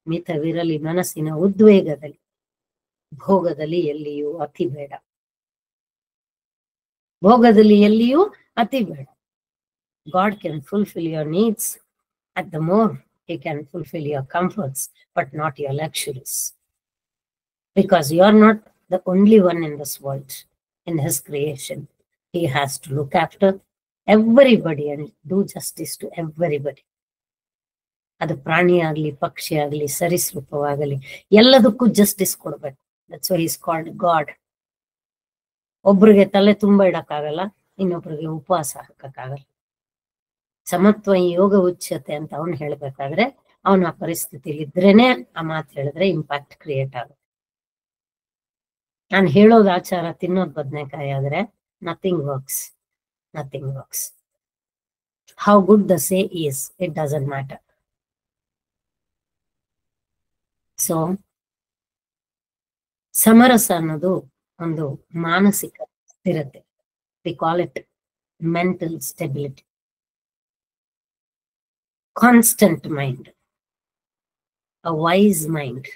ಮಿತವಿರಲಿ ಮನಸ್ಸಿನ ಉದ್ವೇಗದಲ್ಲಿ, ಭೋಗದಲ್ಲಿ ಎಲ್ಲಿಯೂ ಅತಿ ಬೇಡ. ಭೋಗದಲ್ಲಿ ಎಲ್ಲಿಯೂ ಅತಿ ಬೇಡ. God can fulfill your needs. At the more, He can fulfill your comforts, but not your luxuries. Because you are not the only one in this world, in His creation. He has to look after everybody and do justice to everybody. ಅದು ಪ್ರಾಣಿ ಆಗ್ಲಿ, ಪಕ್ಷಿ ಆಗ್ಲಿ, ಸರೀಸೃಪವಾಗಲಿ, ಎಲ್ಲದಕ್ಕೂ ಜಸ್ಟಿಸ್ ಕೊಡ್ಬೇಕು. That's why He is called God. ಒಬ್ರಿಗೆ ತಲೆ ತುಂಬಾ ಇಡಕ್ಕಾಗಲ್ಲ, ಇನ್ನೊಬ್ರಿಗೆ ಉಪವಾಸ ಹಾಕಕ್ಕಾಗಲ್ಲ. ಸಮತ್ವ ಯೋಗ ಉಚ್ಯತೆ ಅಂತ ಅವನು ಹೇಳ್ಬೇಕಾದ್ರೆ ಅವನ ಆ ಪರಿಸ್ಥಿತಿಲಿ ಇದ್ರೇನೆ ಆ ಮಾತು ಹೇಳಿದ್ರೆ ಇಂಪ್ಯಾಕ್ಟ್ ಕ್ರಿಯೇಟ್ ಆಗುತ್ತೆ. ನಾನು ಹೇಳೋದು ಆಚಾರ, ತಿನ್ನೋದು ಬದನೆಕಾಯಿ ಆದ್ರೆ nothing works. Nothing works. How good the say is, it doesn't matter. So ಸಮರಸ ಅನ್ನೋದು ಒಂದು ಮಾನಸಿಕ ಸ್ಥಿರತೆ. We call it mental stability. Constant mind, a wise mind.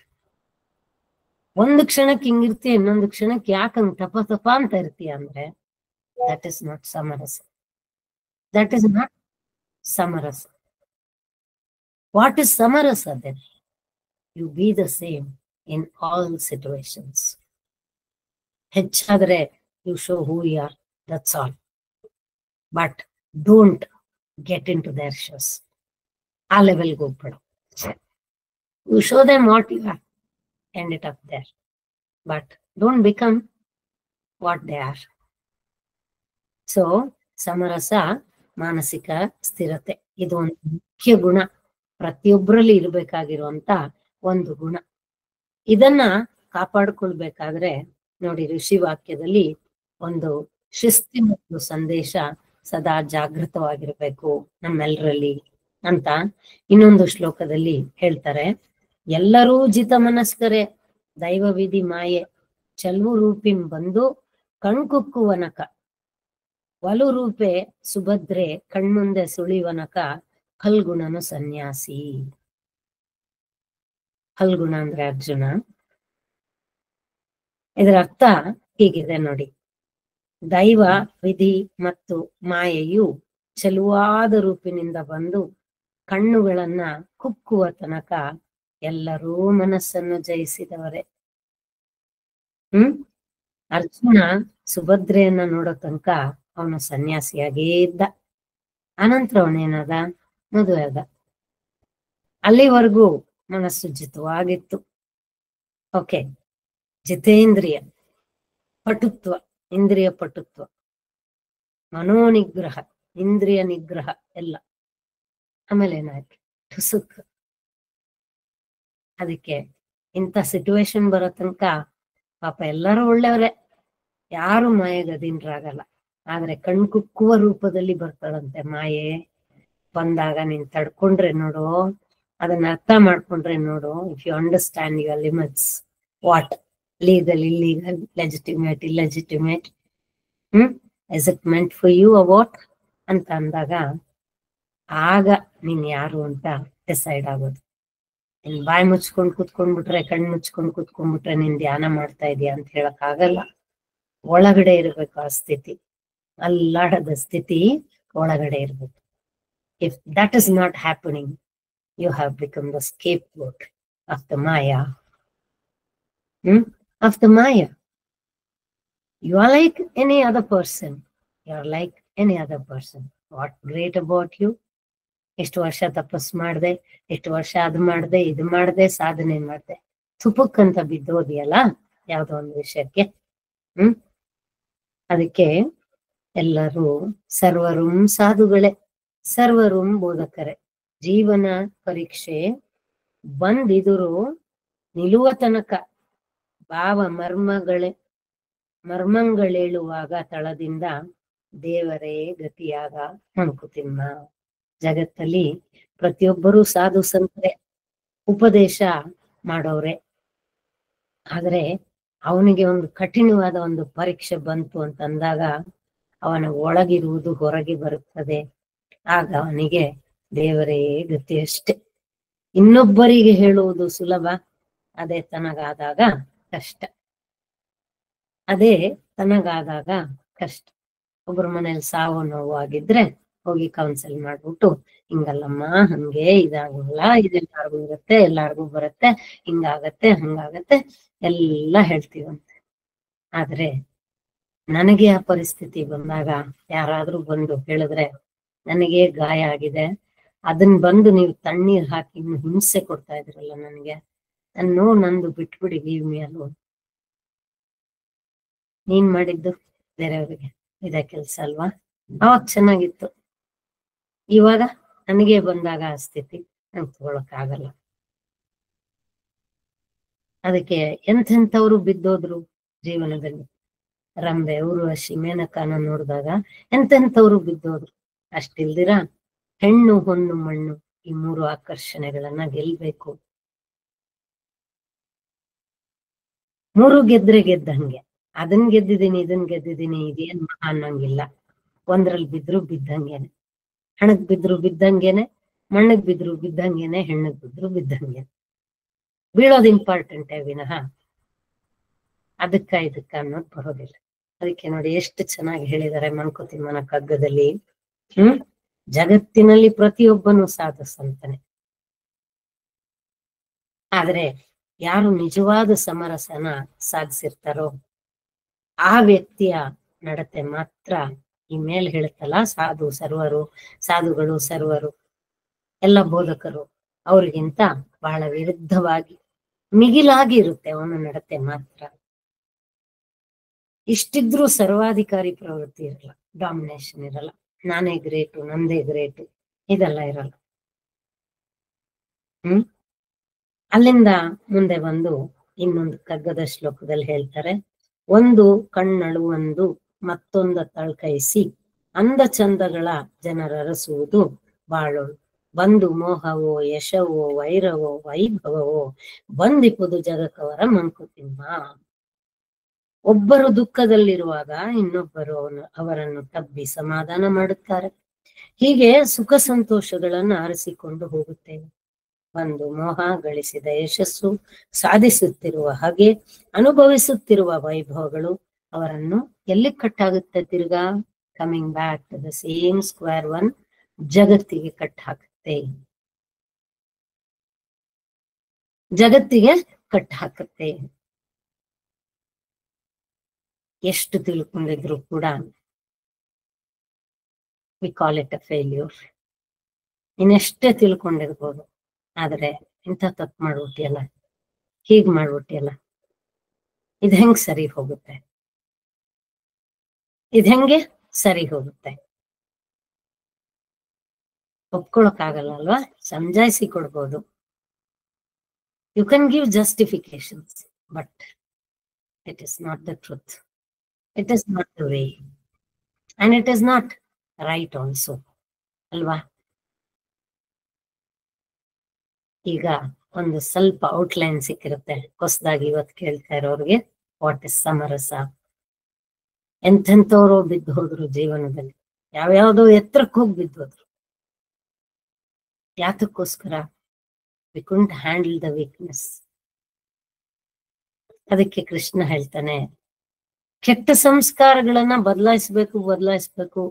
ಒಂದು ಕ್ಷಣಕ್ಕೆ ಹಿಂಗಿರ್ತೀಯ, ಇನ್ನೊಂದು ಕ್ಷಣಕ್ಕೆ ಯಾಕಂಗ್ ತಪ ತಪ ಅಂತ ಇರ್ತೀಯ ಅಂದ್ರೆ ದಟ್ ಇಸ್ ನಾಟ್ ಸಮರಸ. ದಟ್ ಇಸ್ ನಾಟ್ ಸಮರಸ. ವಾಟ್ ಇಸ್ ಸಮರಸ then? You be the same in all situations. ಹೆಚ್ಚಾದ್ರೆ you show who you are, that's all. But don't get into their shows. ಆ ಲೆವೆಲ್ಗೆ ಹೋಗ್ಬೇಡ. You show them what you are, end it up there, but don't become what they are. So ಸಮರಸ ಮಾನಸಿಕ ಸ್ಥಿರತೆ, ಇದು ಒಂದು ಮುಖ್ಯ ಗುಣ, ಪ್ರತಿಯೊಬ್ಬರಲ್ಲಿ ಇರಬೇಕಾಗಿರುವಂತ ಒಂದು ಗುಣ. ಇದನ್ನ ಕಾಪಾಡ್ಕೊಳ್ಬೇಕಾದ್ರೆ ನೋಡಿ, ಋಷಿ ವಾಕ್ಯದಲ್ಲಿ ಒಂದು ಶಿಸ್ತಿನ ಒಂದು ಸಂದೇಶ, ಸದಾ ಜಾಗೃತವಾಗಿರ್ಬೇಕು ನಮ್ಮೆಲ್ಲರಲ್ಲಿ ಅಂತ ಇನ್ನೊಂದು ಶ್ಲೋಕದಲ್ಲಿ ಹೇಳ್ತಾರೆ. ಎಲ್ಲರೂ ಜಿತ ಮನಸ್ಕರೆ, ದೈವ ವಿಧಿ ಮಾಯೆ, ಚಲ್ವು ರೂಪಿಂ ಬಂದು ಕಣ್ಕುಕ್ಕುವನಕ, ಒಲು ರೂಪೆ ಸುಭದ್ರೆ ಕಣ್ಮುಂದೆ ಸುಳಿವನಕ, ಫಲ್ಗುಣನು ಸನ್ಯಾಸಿ. ಫಲ್ಗುಣ ಅಂದ್ರೆ ಅರ್ಜುನ. ಇದರ ಅರ್ಥ ಹೀಗಿದೆ ನೋಡಿ. ದೈವ ವಿಧಿ ಮತ್ತು ಮಾಯೆಯು ಚೆಲುವಾದ ರೂಪಿನಿಂದ ಬಂದು ಕಣ್ಣುಗಳನ್ನ ಕುಕ್ಕುವ ತನಕ ಎಲ್ಲರೂ ಮನಸ್ಸನ್ನು ಜಯಿಸಿದವರೇ. ಅರ್ಜುನ ಸುಭದ್ರೆಯನ್ನ ನೋಡೋ ತನಕ ಅವನು ಸನ್ಯಾಸಿಯಾಗೇ ಇದ್ದ. ಅನಂತರ ಅವನೇನಾದ? ಮದುವೆ ಆದ. ಅಲ್ಲಿವರೆಗೂ ಮನಸ್ಸು ಜಿತವಾಗಿತ್ತು. ಓಕೆ, ಜಿತೇಂದ್ರಿಯ ಪಟುತ್ವ, ಇಂದ್ರಿಯ ಪಟುತ್ವ, ಮನೋನಿಗ್ರಹ, ಇಂದ್ರಿಯ ನಿಗ್ರಹ ಎಲ್ಲ. ಆಮೇಲೆ ಏನಾಯ್ತು? ಠುಸುಕ್. ಅದಕ್ಕೆ ಇಂಥ ಸಿಚುವೇಶನ್ ಬರೋ ತನಕ ಪಾಪ ಎಲ್ಲರೂ ಒಳ್ಳೆಯವ್ರೆ, ಯಾರು ಮಾಯೆಗೆ ಅಧೀನರಾಗಲ್ಲ. ಆದ್ರೆ ಕಣ್ಕುಕ್ಕುವ ರೂಪದಲ್ಲಿ ಬರ್ತಾಳಂತೆ ಮಾಯೆ. ಬಂದಾಗ ನೀನ್ ತಡ್ಕೊಂಡ್ರೆ ನೋಡು, ಅದನ್ನ ಅರ್ಥ ಮಾಡ್ಕೊಂಡ್ರೆ ನೋಡು, if you understand your limits, what legal, illegal, legitimate, illegitimate, is it meant for you or what ಅಂತ ಅಂದಾಗ ಆಗ ನೀನ್ ಯಾರು ಅಂತ ಡಿಸೈಡ್ ಆಗೋದು. ನೀನ್ ಬಾಯಿ ಮುಚ್ಕೊಂಡ್ ಕೂತ್ಕೊಂಡ್ಬಿಟ್ರೆ, ಕಣ್ಣು ಮುಚ್ಕೊಂಡ್ ಕೂತ್ಕೊಂಡ್ಬಿಟ್ರೆ ನೀನ್ ಧ್ಯಾನ ಮಾಡ್ತಾ ಇದೀಯ ಅಂತ ಹೇಳಕ್ ಆಗಲ್ಲ. ಒಳಗಡೆ ಇರ್ಬೇಕು ಆ ಸ್ಥಿತಿ, ಅಲ್ಲಾಡದ ಸ್ಥಿತಿ ಒಳಗಡೆ ಇರ್ಬೇಕು. If that is not happening, you have become the scapegoat of the maya. Of the maya. You are like any other person. You are like any other person. What great about you? ಎಷ್ಟು ವರ್ಷ ತಪಸ್ ಮಾಡ್ದೆ, ಎಷ್ಟು ವರ್ಷ ಅದು ಮಾಡ್ದೆ, ಇದು ಮಾಡ್ದೆ, ಸಾಧನೆ ಮಾಡ್ದೆ, ತುಪಕ್ಕಂತ ಬಿದ್ದೋದಿಯಲ್ಲ ಯಾವ್ದೋ ಒಂದು ವಿಷಯಕ್ಕೆ. ಅದಕ್ಕೆ ಎಲ್ಲರೂ ಸರ್ವರುಂ ಸಾಧುಗಳೇ, ಸರ್ವರುಂ ಬೋಧಕರೇ. ಜೀವನ ಪರೀಕ್ಷೆ ಬಂದಿದುರು ನಿಲ್ಲುವ ತನಕ ಭಾವ ಮರ್ಮಂಗಳೇಳುವಾಗ ತಳದಿಂದ ದೇವರೇ ಗತಿಯಾಗ ಮಂಕುತಿಮ್ಮ. ಜಗತ್ತಲ್ಲಿ ಪ್ರತಿಯೊಬ್ಬರೂ ಸಾಧು ಸಂತರೇ, ಉಪದೇಶ ಮಾಡೋರೆ. ಆದ್ರೆ ಅವನಿಗೆ ಒಂದು ಕಠಿಣವಾದ ಒಂದು ಪರೀಕ್ಷೆ ಬಂತು ಅಂತ ಅಂದಾಗ ಅವನ ಒಳಗಿರುವುದು ಹೊರಗೆ ಬರುತ್ತದೆ. ಆಗ ಅವನಿಗೆ ದೇವರೇ ಗತಿ ಅಷ್ಟೆ. ಇನ್ನೊಬ್ಬರಿಗೆ ಹೇಳುವುದು ಸುಲಭ, ಅದೇ ತನಗಾದಾಗ ಕಷ್ಟ. ಅದೇ ತನಗಾದಾಗ ಕಷ್ಟ. ಒಬ್ಬರ ಮನೇಲಿ ಸಾವು ನೋವು ಆಗಿದ್ರೆ ಹೋಗಿ ಕೌನ್ಸಿಲ್ ಮಾಡ್ಬಿಟ್ಟು, ಹಿಂಗಲ್ಲಮ್ಮ, ಹಂಗೆ ಇದಾಗಲ್ಲ, ಇದೆಲ್ಲಾರ್ಗು ಇರುತ್ತೆ, ಎಲ್ಲಾರ್ಗು ಬರುತ್ತೆ, ಹಿಂಗಾಗತ್ತೆ ಹಂಗಾಗತ್ತೆ ಎಲ್ಲ ಹೇಳ್ತೀವಂತೆ. ಆದ್ರೆ ನನಗೆ ಆ ಪರಿಸ್ಥಿತಿ ಬಂದಾಗ ಯಾರಾದ್ರೂ ಬಂದು ಹೇಳಿದ್ರೆ, ನನಗೆ ಗಾಯ ಆಗಿದೆ, ಅದನ್ನ ಬಂದು ನೀವು ತಣ್ಣೀರ್ ಹಾಕಿ ಇನ್ನು ಹಿಂಸೆ ಕೊಡ್ತಾ ಇದ್ರಲ್ಲ ನನಗೆ, ನಂದು ಬಿಟ್ಬಿಡಿ, ಲೀವ್ ಮೀ ಅಲೋನ್. ನೀನ್ ಮಾಡಿದ್ದು ಬೇರೆಯವ್ರಿಗೆ ಇದೇ ಕೆಲ್ಸ ಅಲ್ವಾ? ಅವಾಗ ಚೆನ್ನಾಗಿತ್ತು. ಇವಾಗ ನನಗೆ ಬಂದಾಗ ಆ ಸ್ಥಿತಿ ನಂಗೆ ತಗೊಳಕ್ ಆಗಲ್ಲ. ಅದಕ್ಕೆ ಎಂಥೆಂಥವ್ರು ಬಿದ್ದೋದ್ರು ಜೀವನದಲ್ಲಿ. ರಂಬೆ, ಊರ್ವಶಿ, ಮೇನಕಾನ ನೋಡಿದಾಗ ಎಂತೆಂಥವ್ರು ಬಿದ್ದೋದ್ರು. ಅಷ್ಟಿಲ್ದಿರ ಹೆಣ್ಣು ಹೊನ್ನು ಮಣ್ಣು ಈ 3 ಆಕರ್ಷಣೆಗಳನ್ನ ಗೆಲ್ಬೇಕು. 3 ಗೆದ್ರೆ ಗೆದ್ದಂಗೆ. ಅದನ್ ಗೆದ್ದಿದ್ದೀನಿ, ಇದನ್ ಗೆದ್ದಿದ್ದೀನಿ, ಇದೇನ್ ಮಹಾ ಅನ್ನಂಗಿಲ್ಲ. ಒಂದ್ರಲ್ಲಿ ಬಿದ್ರು ಬಿದ್ದಂಗೆನೆ. ಹಣಕ್ ಬಿದ್ರು ಬಿದ್ದಂಗೆನೆ, ಮಣ್ಣಗ್ ಬಿದ್ರು ಬಿದ್ದಂಗೆನೆ, ಹೆಣ್ಣಗ್ ಬಿದ್ರು ಬಿದ್ದಂಗೆನೆ. ಬೀಳೋದು ಇಂಪಾರ್ಟೆಂಟೇ ವಿನಃ ಅದಕ್ಕ ಇದಕ್ಕ ಅನ್ನೋದು ಬರೋದಿಲ್ಲ. ಅದಕ್ಕೆ ನೋಡಿ ಎಷ್ಟು ಚೆನ್ನಾಗಿ ಹೇಳಿದ್ದಾರೆ ಮಂಕುತಿಮ್ಮನ ಕಗ್ಗದಲ್ಲಿ. ಜಗತ್ತಿನಲ್ಲಿ ಪ್ರತಿಯೊಬ್ಬನು ಸಾಧಸಂತಾನೆ, ಆದ್ರೆ ಯಾರು ನಿಜವಾದ ಸಮರಸನ ಸಾಧಿಸಿರ್ತಾರೋ ಆ ವ್ಯಕ್ತಿಯ ನಡತೆ ಮಾತ್ರ ಈ ಮೇಲ್ ಹೇಳುತ್ತಲ್ಲ, ಸಾಧುಗಳು ಸರ್ವರು ಎಲ್ಲ ಬೋಧಕರು ಅವ್ರಿಗಿಂತ ಬಹಳ ವಿರುದ್ಧವಾಗಿ ಮಿಗಿಲಾಗಿ ಇರುತ್ತೆ ಅವನ ನಡತೆ ಮಾತ್ರ. ಇಷ್ಟಿದ್ರೂ ಸರ್ವಾಧಿಕಾರಿ ಪ್ರವೃತ್ತಿ ಇರಲ್ಲ, ಡಾಮಿನೇಷನ್ ಇರಲ್ಲ, ನಾನೇ ಗ್ರೇಟು, ನಂದೇ ಗ್ರೇಟು, ಇದೆಲ್ಲ ಇರಲ್ಲ. ಅಲ್ಲಿಂದ ಮುಂದೆ ಬಂದು ಇನ್ನೊಂದು ಕಗ್ಗದ ಶ್ಲೋಕದಲ್ಲಿ ಹೇಳ್ತಾರೆ, ಒಂದು ಕಣ್ಣಳುವಂದು ಮತ್ತೊಂದ ತಳ್ಕೈಸಿ ಅಂದ ಚಂದಗಳ ಜನರರಸುವುದು ಬಾಳೋಳು, ಬಂದು ಮೋಹವೋ ಯಶವೋ ವೈರವೋ ವೈಭವವೋ ಬಂದಿಪುದು ಜಗಕ್ಕವರ ಮಂಕುತಿಮ್ಮ. ಒಬ್ಬರು ದುಃಖದಲ್ಲಿರುವಾಗ ಇನ್ನೊಬ್ಬರು ಅವರನ್ನು ತಬ್ಬಿ ಸಮಾಧಾನ ಮಾಡುತ್ತಾರೆ. ಹೀಗೆ ಸುಖ ಸಂತೋಷಗಳನ್ನು ಆರಿಸಿಕೊಂಡು ಹೋಗುತ್ತೇವೆ. ಒಂದು ಮೋಹ, ಗಳಿಸಿದ ಯಶಸ್ಸು, ಸಾಧಿಸುತ್ತಿರುವ ಹಾಗೆ ಅನುಭವಿಸುತ್ತಿರುವ ವೈಭವಗಳು ಅವರನ್ನು ಎಲ್ಲಿ ಕಟ್ಟಾಗುತ್ತೆ? ತಿರ್ಗಾ coming back to the same square one, ಜಗತ್ತಿಗೆ ಕಟ್ಟಾಕುತ್ತೆ. ಎಷ್ಟು ತಿಳ್ಕೊಂಡಿದ್ರು ಕೂಡ we call it a failure. ಇನ್ನೆಷ್ಟೇ ತಿಳ್ಕೊಂಡಿರ್ಬೋದು, ಆದ್ರೆ ಇಂಥ ತಪ್ಪು ಮಾಡ್ಬಿಟ್ಟಿಯಲ್ಲ, ಹೀಗ್ ಮಾಡ್ಬಿಟ್ಟಿಯಲ್ಲ, ಇದ್ ಹೆಂಗ್ ಸರಿ ಹೋಗುತ್ತೆ? ಇದ್ ಹೆಂಗೆ ಸರಿ ಹೋಗುತ್ತೆ? ಒಪ್ಕೊಳಕ್ ಆಗಲ್ಲ ಅಲ್ವಾ? ಸಮಜಾಯಿಸಿ ಕೊಡ್ಬೋದು. You can give justifications, but it is not the truth. It is not the way, and it is not right also ಅಲ್ವಾ? ಈಗ ಒಂದು ಸ್ವಲ್ಪ ಔಟ್ಲೈನ್ ಸಿಕ್ಕಿರುತ್ತೆ ಹೊಸದಾಗಿ ಇವತ್ತು ಕೇಳ್ತಾ ಇರೋರಿಗೆ. What is ಸಮರಸ? ಎಂಥೆಂಥವ್ರು ಬಿದ್ದು ಹೋದ್ರು ಜೀವನದಲ್ಲಿ, ಯಾವ್ಯಾವ್ದೋ ಎತ್ತರಕ್ಕೆ ಹೋಗಿ ಬಿದ್ದೋದ್ರು. ಯಾತಕ್ಕೋಸ್ಕರ? We can't handle the weakness. ಅದಕ್ಕೆ ಕೃಷ್ಣ ಹೇಳ್ತಾನೆ, ಕೆಟ್ಟ ಸಂಸ್ಕಾರಗಳನ್ನ ಬದಲಾಯಿಸ್ಬೇಕು.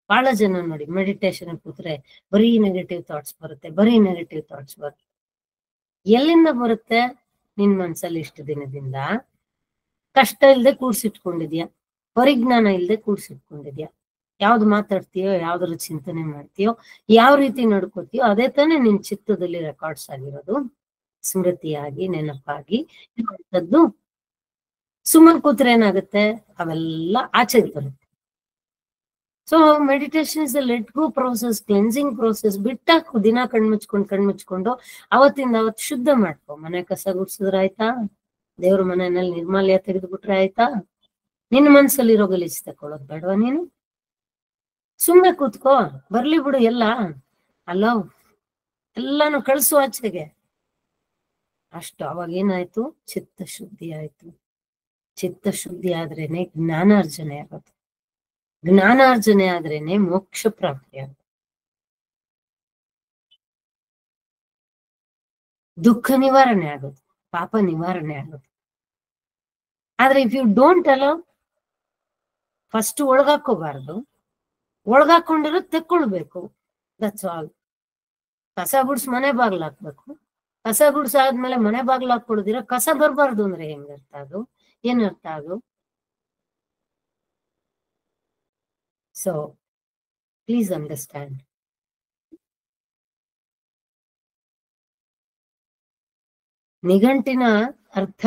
ಬಹಳ ಜನ ನೋಡಿ ಮೆಡಿಟೇಷನ್ ಕೂತ್ರೆ ಬರೀ ನೆಗೆಟಿವ್ ಥಾಟ್ಸ್ ಬರುತ್ತೆ. ಎಲ್ಲಿಂದ ಬರುತ್ತೆ? ನಿನ್ ಮನ್ಸಲ್ಲಿ ಇಷ್ಟು ದಿನದಿಂದ ಕಷ್ಟ ಇಲ್ದೆ ಕೂಡ್ಸಿಟ್ಕೊಂಡಿದ್ಯಾ, ಪರಿಜ್ಞಾನ ಇಲ್ದೆ ಕೂಡ್ಸಿಟ್ಕೊಂಡಿದ್ಯಾ. ಯಾವ್ದು ಮಾತಾಡ್ತೀಯೋ, ಯಾವ್ದ್ರ ಚಿಂತನೆ ಮಾಡ್ತೀಯೋ, ಯಾವ ರೀತಿ ನಡ್ಕೋತೀಯೋ ಅದೇ ತಾನೇ ನಿನ್ ಚಿತ್ತದಲ್ಲಿ ರೆಕಾರ್ಡ್ಸ್ ಆಗಿರೋದು, ಸ್ಮೃತಿಯಾಗಿ ನೆನಪಾಗಿ ಇರುವಂತದ್ದು. ಸುಮ್ಮನೆ ಕೂತ್ರೆ ಏನಾಗುತ್ತೆ? ಅವೆಲ್ಲ ಆಚೆಗೆ ಬರುತ್ತೆ. So meditation is a let go process, cleansing process. ಬಿಟ್ಟಾಕು, ದಿನ ಕಣ್ಮುಚ್ಕೊಂಡು ಅವತ್ತಿಂದ ಅವತ್ತು ಶುದ್ಧ ಮಾಡ್ಕೊ. ಮನೆ ಕಸ ಗುಡ್ಸಿದ್ರೆ ಆಯ್ತಾ? ದೇವ್ರ ಮನೆಯಲ್ಲಿ ನಿರ್ಮಾಲ್ಯ ತೆಗೆದುಬಿಟ್ರೆ ಆಯ್ತಾ? ನಿನ್ನ ಮನ್ಸಲ್ಲಿರೋ ಗಲೀಜ್ ತಕೊಳ್ಳೋದು ಬೇಡವಾ? ನೀನು ಸುಮ್ಮನೆ ಕೂತ್ಕೋ, ಬರ್ಲಿ ಬಿಡು ಎಲ್ಲ, ಅಲ್ಲೋ ಎಲ್ಲಾನು ಕಳ್ಸು ಆಚೆಗೆ. ಅಷ್ಟು ಅವಾಗ ಏನಾಯ್ತು? ಚಿತ್ತ ಶುದ್ಧಿ ಆಯ್ತು. ಚಿತ್ತಶುದ್ಧಿ ಆದ್ರೇನೆ ಜ್ಞಾನಾರ್ಜನೆ ಆಗೋದು. ಜ್ಞಾನಾರ್ಜನೆ ಆದ್ರೇನೆ ಮೋಕ್ಷ ಪ್ರಾಪ್ತಿ ಆಗೋದು. ದುಃಖ ನಿವಾರಣೆ ಆಗೋದು, ಪಾಪ ನಿವಾರಣೆ ಆಗೋದು. ಆದ್ರೆ if you don't allow, first ಒಳಗಾಕೋಬಾರ್ದು, ಒಳಗಾಕೊಂಡಿರೋ ತೆಕ್ಕೊಳ್ಬೇಕು. That's all. ಕಸ ಗುಡ್ಸ್ ಮನೆ ಬಾಗ್ಲು ಹಾಕ್ಬೇಕು. ಕಸ ಗುಡ್ಸ್ ಆದ್ಮೇಲೆ ಮನೆ ಬಾಗ್ಲು ಹಾಕೊಳ್ದಿರ ಕಸ ಬರ್ಬಾರ್ದು ಅಂದ್ರೆ ಹೆಂಗರ್ಥ ಅದು? ಏನರ್ಥ ಅದು? So please understand. ನಿಘಂಟಿನ ಅರ್ಥ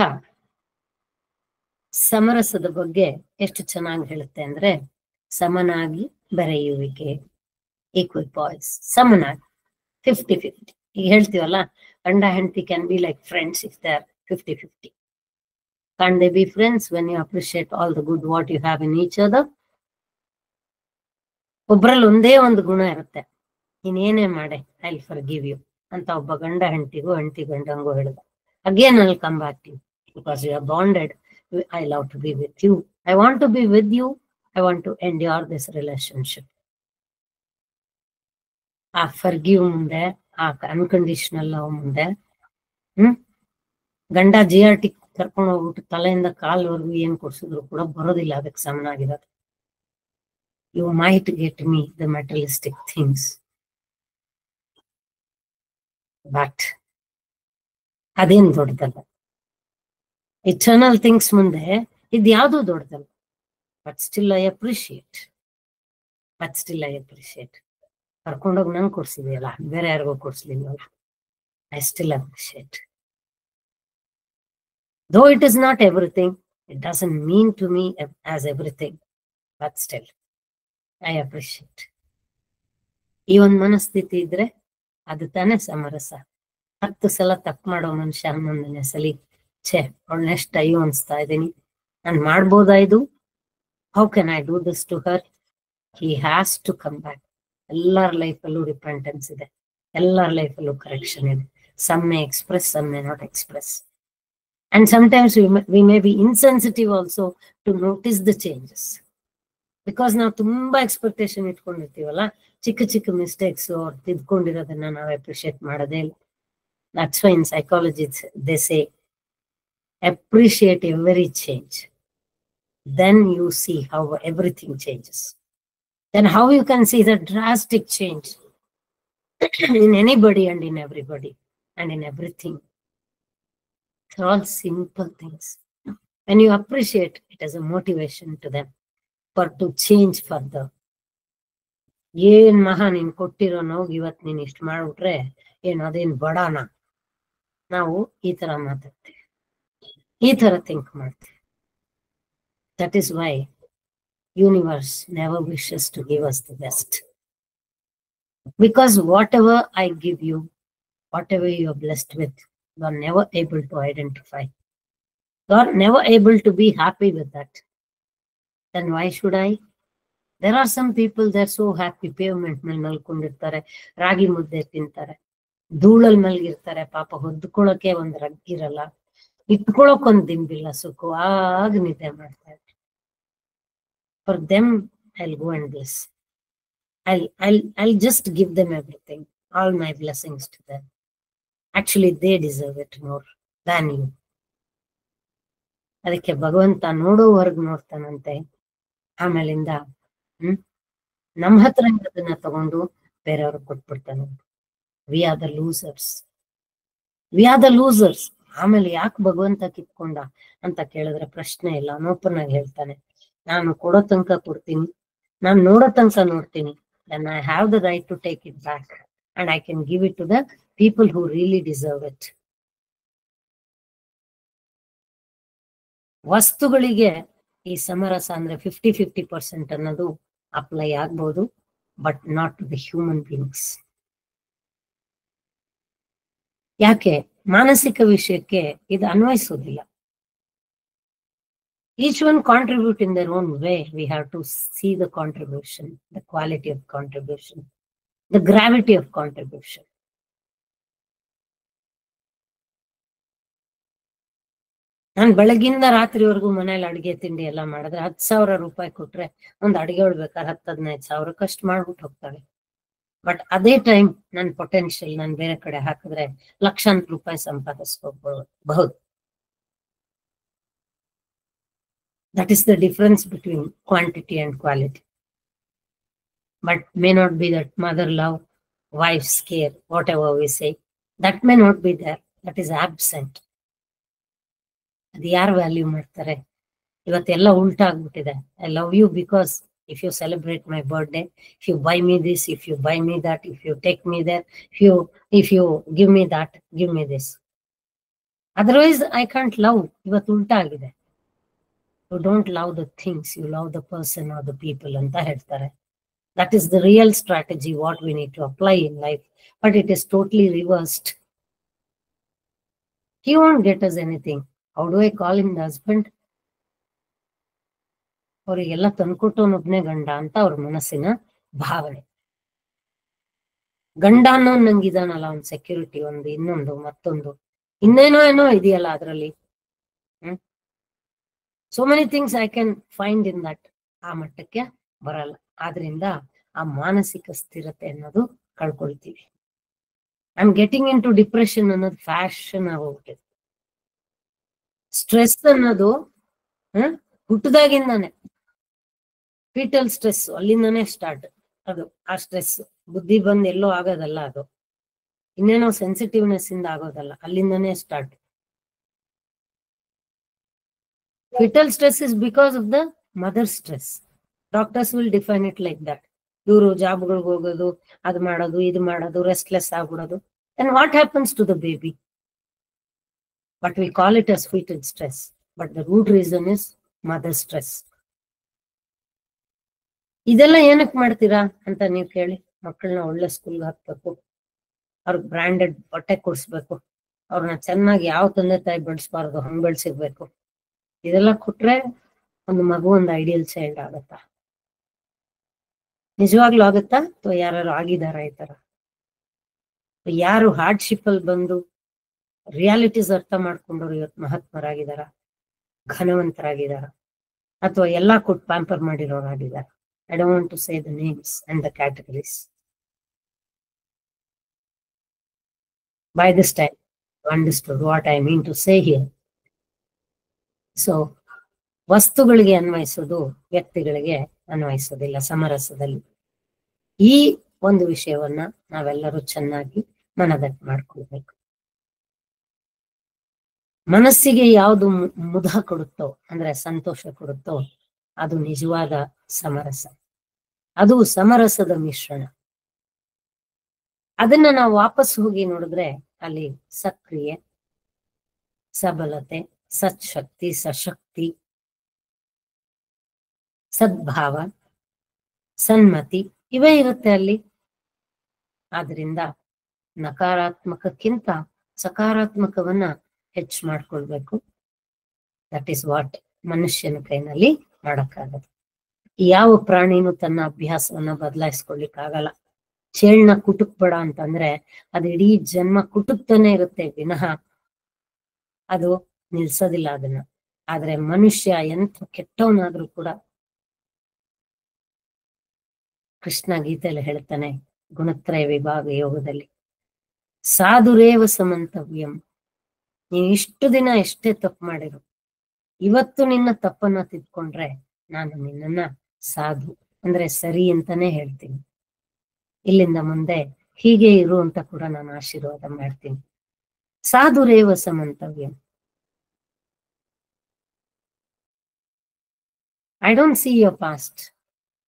ಸಮರಸದ ಬಗ್ಗೆ ಎಷ್ಟು ಚೆನ್ನಾಗಿ ಹೇಳುತ್ತೆ ಅಂದ್ರೆ, ಸಮನಾಗಿ ಬೆರೆಯುವಿಕೆ, ಈಕ್ವಲ್ ಪಾಯ್ಸ್, ಸಮನಾಗಿ 50-50. ಈಗ ಹೇಳ್ತೀವಲ್ಲ, ಗಂಡ ಹೆಂಡತಿ can be like friends if they are 50-50. Can they be friends when you appreciate all the good what you have in each other? ಒಬ್ರಲ್ಲಿ ಒಂದೇ ಒಂದು ಗುಣ ಇರುತ್ತೆ, ನೀನೇನೇ ಮಾಡೆ ಐ ವಿಲ್ ಫರ್ಗಿವ್ ಯು ಅಂತ ಒಬ್ಬ ಗಂಡ ಹೆಂಡತಿಗೂ, ಹೆಂಡತಿ ಗಂಡಂಗೂ ಹೇಳಿದ. Again I will come back to you because you are bonded. I love to be with you. I want to be with you. I want to endure this relationship. ಆ ಫರ್ಗಿವ್ ಮುಂದೆ, ಆ ಅನ್ಕಂಡೀಷನಲ್ ಲವ್ ಮುಂದೆ ಗಂಡ GRT ಕರ್ಕೊಂಡು ಹೋಗ್ಬಿಟ್ಟು ತಲೆಯಿಂದ ಕಾಲ್ವರೆಗೂ ಏನ್ ಕೊಡ್ಸಿದ್ರು ಕೂಡ ಬರೋದಿಲ್ಲ ಅದಕ್ಕೆ ಸಮನಾಗಿರೋದು. You might get me the materialistic things, but ಅದೇನ್ ದೊಡ್ಡದಲ್ಲ. ಇಟರ್ನಲ್ ಥಿಂಗ್ಸ್ ಮುಂದೆ ಇದ್ಯಾವುದೂ ದೊಡ್ಡದಲ್ಲ. But still I appreciate. ಕರ್ಕೊಂಡೋಗಿ ನಂಗೆ ಕೊಡ್ಸಿದೆಯಲ್ಲ, ಬೇರೆ ಯಾರಿಗೋ ಕೊಡ್ಸ್ಲಿಲ್ಲ, I still appreciate. Though it is not everything, it doesn't mean to me as everything, but still I appreciate. ಈ ಒಂದು ಮನಸ್ಥಿತಿ ಇದ್ರೆ ಅದು ತಾನೇ ಸಮರಸ. 10 ಸಲ ತಪ್ಪು ಮಾಡೋ ಮನುಷ್ಯ 11ನೇ ಸಲಿ ಅವಳನ್ನೆಷ್ಟು ಅಯ್ಯೋ ಅನ್ಸ್ತಾ ಇದ್ದೀನಿ, ನಾನು ಮಾಡ್ಬೋದಾ ಇದು, how can I do this to her? He has to come back. ಎಲ್ಲರ ಲೈಫಲ್ಲೂ ರಿಪೆಂಟೆನ್ಸ್ ಇದೆ, ಎಲ್ಲರ ಲೈಫಲ್ಲೂ ಕರೆಕ್ಷನ್ ಇದೆ. Some may express, some may not express. And sometimes we may be insensitive also to notice the changes. Because ನಾವು ತುಂಬಾ ಎಕ್ಸ್ಪೆಕ್ಟೇಷನ್ ಇಟ್ಕೊಂಡಿರ್ತೀವಲ್ಲ, ಚಿಕ್ಕ ಚಿಕ್ಕ ಮಿಸ್ಟೇಕ್ಸ್ ಅವ್ರು ತಿದ್ಕೊಂಡಿರೋದನ್ನ ನಾವು ಅಪ್ರಿಶಿಯೇಟ್ ಮಾಡೋದೇ ಇಲ್ಲ. That's why in psychology they say appreciate every change. Then you see how everything changes. Then how you can see the drastic change in anybody and in everybody and in everything. They're all simple things. When you appreciate, it as a motivation to them for to change further. ಏನ್ ಮಹಾ ನೀನ್ ಕೊಟ್ಟಿರೋ ನೋವು ಇವತ್ ನೀನ್ ಇಷ್ಟ ಮಾಡ್ಬಿಟ್ರೆ ಏನ್ ಅದೇನ್ ಬಡಾನ? ನಾವು ಈ ತರ ಮಾತಾಡ್ತೀವಿ, ಈ ತರ ಥಿಂಕ್ ಮಾಡ್ತೀವಿ. That is why universe never wishes to give us the best. Because whatever I give you, whatever you are blessed with, you are never able to identify. You are never able to be happy with that. Then why should I? There are some people, they're so happy, pavement ಮೇಲೆ ಮಲ್ಕೊಂಡಿರ್ತಾರೆ, ರಾಗಿ ಮುದ್ದೆ ತಿಂತಾರೆ, ಧೂಳಲ್ ಮಲ್ಗಿರ್ತಾರೆ, ಪಾಪ ಹೊದ್ಕೊಳಕ್ಕೆ ಒಂದ್ ರಗ್ಗಿರಲ್ಲ, ಇಟ್ಕೊಳಕ್ ಒಂದ್ ದಿಂಬಿಲ್ಲ, ಸುಖವಾಗಿ ನಿದ್ದೆ ಮಾಡ್ತಾರೆ. For them, I'll go and bless. I'll just give them everything, all my blessings to them. Actually, they deserve it more than you. ಅದಕ್ಕೆ ಭಗವಂತ ನೋಡೋವರೆಗೂ ನೋಡ್ತಾನಂತೆ. ಆಮೇಲಿಂದ ನಮ್ಮ ಹತ್ರ ಅದನ್ನ ತಗೊಂಡು ಬೇರೆಯವ್ರಿಗೆ ಕೊಟ್ಬಿಡ್ತಾನೆ. We are the losers. ಆಮೇಲೆ ಯಾಕೆ ಭಗವಂತ ಕಿತ್ಕೊಂಡ ಅಂತ ಕೇಳಿದ್ರೆ ಪ್ರಶ್ನೆ ಇಲ್ಲ, ಓಪನ್ ಆಗಿ ಹೇಳ್ತಾನೆ, ನಾನು ಕೊಡೋ ತನಕ ಕೊಡ್ತೀನಿ, ನಾನು ನೋಡೋ ತನಕ ನೋಡ್ತೀನಿ. then I have the right to take it back and I can give it to the people who really deserve it. ವಸ್ತುಗಳಿಗೆ ಈ ಸಮರಸ ಅಂದ್ರೆ 50-50% ಅನ್ನೋದು ಅಪ್ಲೈ ಆಗ್ಬಹುದು, but not to the human beings. ಯಾಕೆ? ಮಾನಸಿಕ ವಿಷಯಕ್ಕೆ ಇದು ಅನ್ವಯಿಸೋದಿಲ್ಲ. Each one contribute in their own way. We have to see the contribution, the quality of contribution, the gravity of contribution. ನಾನು ಬೆಳಗಿಂದ ರಾತ್ರಿವರೆಗೂ ಮನೇಲಿ ಅಡಿಗೆ ತಿಂಡಿ ಎಲ್ಲ ಮಾಡಿದ್ರೆ 10,000 ರೂಪಾಯಿ ಕೊಟ್ರೆ ಒಂದು ಅಡಿಗೆ ಬೇಕಾದ್ರೆ 10-15 ಸಾವಿರಕ್ಕಷ್ಟು ಮಾಡ್ಬಿಟ್ಟು ಹೋಗ್ತಾಳೆ. ಬಟ್ ಅದೇ ಟೈಮ್ ನನ್ನ ಪೊಟೆನ್ಶಿಯಲ್ ನಾನು ಬೇರೆ ಕಡೆ ಹಾಕಿದ್ರೆ ಲಕ್ಷಾಂತರ ರೂಪಾಯಿ ಸಂಪಾದಿಸ್ಕೋಬಹುದು. That is the difference between quantity and quality. But may not be that mother love, wife's care, whatever we say, that may not be there. That is absent. ಅದು ಯಾರು ವ್ಯಾಲ್ಯೂ ಮಾಡ್ತಾರೆ? ಇವತ್ತೆಲ್ಲ ಉಲ್ಟಾ ಆಗ್ಬಿಟ್ಟಿದೆ. I love you because if you celebrate my birthday, if you buy me this, if you buy me that, if you take me there, if you give me that, give me this. Otherwise I can't love. ಇವತ್ತು ಉಲ್ಟಾ ಆಗಿದೆ. You don't love the things, you love the person or the people ಅಂತ ಹೇಳ್ತಾರೆ. That is the real strategy what we need to apply in life, but it is totally reversed. He won't get us anything. How do I call him the husband? ಅವರಿಗೆಲ್ಲ ತಂದ್ಕೊಟ್ಟವನೊಬ್ನೇ ಗಂಡ ಅಂತ ಅವ್ರ ಮನಸ್ಸಿನ ಭಾವನೆ. ಗಂಡ ಅನ್ನೋ ನಂಗಿದಾನಲ್ಲ, ಒಂದು ಸೆಕ್ಯೂರಿಟಿ, ಒಂದು ಇನ್ನೊಂದು ಮತ್ತೊಂದು ಇನ್ನೇನೋ ಇದೆಯಲ್ಲ ಅದರಲ್ಲಿ. So many things I can find in that. ಆ ಮಟ್ಟಕ್ಕೆ ಬರಲ್ಲ. ಆದ್ರಿಂದ ಆ ಮಾನಸಿಕ ಸ್ಥಿರತೆ ಅನ್ನೋದು ಕಳ್ಕೊಳ್ತೀವಿ. I am getting into depression ಅನ್ನೋದು ಫ್ಯಾಷನ್ ಆಗೋಗ್ಬಿಟ್ಟಿದೆ. ಸ್ಟ್ರೆಸ್ ಅನ್ನೋದು ಹುಟ್ಟದಾಗಿಂದಾನೆ, ಫೀಟಲ್ ಸ್ಟ್ರೆಸ್ ಅಲ್ಲಿಂದಾನೇ ಸ್ಟಾರ್ಟ್. ಅದು ಆ ಸ್ಟ್ರೆಸ್ ಬುದ್ಧಿ ಬಂದ್ ಎಲ್ಲೋ ಆಗೋದಲ್ಲ, ಅದು ಇನ್ನೇನೋ ಸೆನ್ಸಿಟಿವ್ನೆಸ್ ಇಂದ ಆಗೋದಲ್ಲ, ಅಲ್ಲಿಂದಾನೇ start. Fetal stress is because of the mother stress. Doctors will define it like that. ಇವರು ಜಾಬ್ಗಳಿಗೆ ಹೋಗೋದು, ಅದು ಮಾಡೋದು, ಇದು ಮಾಡೋದು, ರೆಸ್ಟ್ಲೆಸ್ ಆಗ್ಬಿಡೋದು. And what happens to the baby? But we call it as fetal stress, but the root reason is mother stress. ಇದೆಲ್ಲ ಏನಕ್ಕೆ ಮಾಡ್ತೀರಾ ಅಂತ ನೀವು ಕೇಳಿ. ಮಕ್ಕಳನ್ನ ಒಳ್ಳೆ ಸ್ಕೂಲ್ಗೆ ಹಾಕ್ಬೇಕು, ಅವ್ರಿಗೆ ಬ್ರ್ಯಾಂಡೆಡ್ ಬಟ್ಟೆ ಕೊಡಿಸ್ಬೇಕು, ಅವ್ರನ್ನ ಚೆನ್ನಾಗಿ ಯಾವ ತಂದೆ ತಾಯಿ ಬೆಳೆಸ್ಬಾರ್ದು ಹಂಗ್ ಬೆಳೆಸಿರ್ಬೇಕು. ಇದೆಲ್ಲ ಕೊಟ್ರೆ ಒಂದು ಮಗು ಒಂದು ಐಡಿಯಲ್ ಚೈಲ್ಡ್ ಆಗತ್ತಾ? ನಿಜವಾಗ್ಲೂ ಆಗುತ್ತಾ? ಅಥವಾ ಯಾರು ಆಗಿದಾರ ಈ ತರ? ಯಾರು ಹಾರ್ಡ್ಶಿಪ್ ಅಲ್ಲಿ ಬಂದು ರಿಯಾಲಿಟೀಸ್ ಅರ್ಥ ಮಾಡ್ಕೊಂಡವ್ರು ಇವತ್ತು ಮಹಾತ್ಮರಾಗಿದಾರ, ಘನವಂತರಾಗಿದಾರ, ಅಥವಾ ಎಲ್ಲಾ ಕೊಟ್ಟು pamper ಮಾಡಿರೋರಾಗಿದಾರ? I don't want to say the names and the categories. By this time, you understood what I mean to say here. So, ವಸ್ತುಗಳಿಗೆ ಅನ್ವಯಿಸೋದು ವ್ಯಕ್ತಿಗಳಿಗೆ ಅನ್ವಯಿಸೋದಿಲ್ಲ ಸಮರಸದಲ್ಲಿ. ಈ ಒಂದು ವಿಷಯವನ್ನ ನಾವೆಲ್ಲರೂ ಚೆನ್ನಾಗಿ ಮನದಟ್ಟು ಮಾಡ್ಕೊಳ್ಬೇಕು. ಮನಸ್ಸಿಗೆ ಯಾವುದು ಮುದ ಕೊಡುತ್ತೋ, ಅಂದ್ರೆ ಸಂತೋಷ ಕೊಡುತ್ತೋ, ಅದು ನಿಜವಾದ ಸಮರಸ. ಅದು ಸಮರಸದ ಮಿಶ್ರಣ. ಅದನ್ನ ನಾವು ವಾಪಸ್ ಹೋಗಿ ನೋಡಿದ್ರೆ ಅಲ್ಲಿ ಸಕ್ರಿಯೆ, ಸಬಲತೆ, ಸಚ್ಶಕ್ತಿ, ಸಶಕ್ತಿ, ಸದ್ಭಾವ, ಸನ್ಮತಿ ಇವೇ ಇರುತ್ತೆ ಅಲ್ಲಿ. ಆದ್ರಿಂದ ನಕಾರಾತ್ಮಕಕ್ಕಿಂತ ಸಕಾರಾತ್ಮಕವನ್ನ ಹೆಚ್ಚು ಮಾಡ್ಕೊಳ್ಬೇಕು. ದಟ್ ಈಸ್ ವಾಟ್ ಮನುಷ್ಯನ ಕೈನಲ್ಲಿ ಮಾಡಕ್ಕಾಗದು. ಯಾವ ಪ್ರಾಣಿನೂ ತನ್ನ ಅಭ್ಯಾಸವನ್ನ ಬದಲಾಯಿಸ್ಕೊಳ್ಲಿಕ್ಕಾಗಲ್ಲ. ಚೇಳ್ನ ಕುಟುಕ್ಬೇಡ ಅಂತಂದ್ರೆ ಅದು ಇಡೀ ಜನ್ಮ ಕುಟುಕ್ತಾನೆ ಇರುತ್ತೆ ವಿನಃ ಅದು ನಿಲ್ಸೋದಿಲ್ಲ ಅದನ್ನ. ಆದ್ರೆ ಮನುಷ್ಯ ಎಂಥ ಕೆಟ್ಟವನಾದ್ರೂ ಕೂಡ, ಕೃಷ್ಣ ಗೀತೆಯಲ್ಲಿ ಹೇಳ್ತಾನೆ ಗುಣತ್ರಯ ವಿಭಾಗ ಯೋಗದಲ್ಲಿ, ಸಾಧುರೇವ ಸಮಂತವ್ಯಂ. ನೀನ್ ಇಷ್ಟು ದಿನ ಎಷ್ಟೇ ತಪ್ಪು ಮಾಡಿರು, ಇವತ್ತು ನಿನ್ನ ತಪ್ಪನ್ನ ತಿದ್ಕೊಂಡ್ರೆ ನಾನು ನಿನ್ನನ್ನ ಸಾಧು ಅಂದ್ರೆ ಸರಿ ಅಂತಾನೆ ಹೇಳ್ತೀನಿ. ಇಲ್ಲಿಂದ ಮುಂದೆ ಹೀಗೆ ಇರು ಅಂತ ಕೂಡ ನಾನು ಆಶೀರ್ವಾದ ಮಾಡ್ತೀನಿ. ಸಾಧುರೇವ ಸಮಂತವ್ಯಂ. I don't see your past,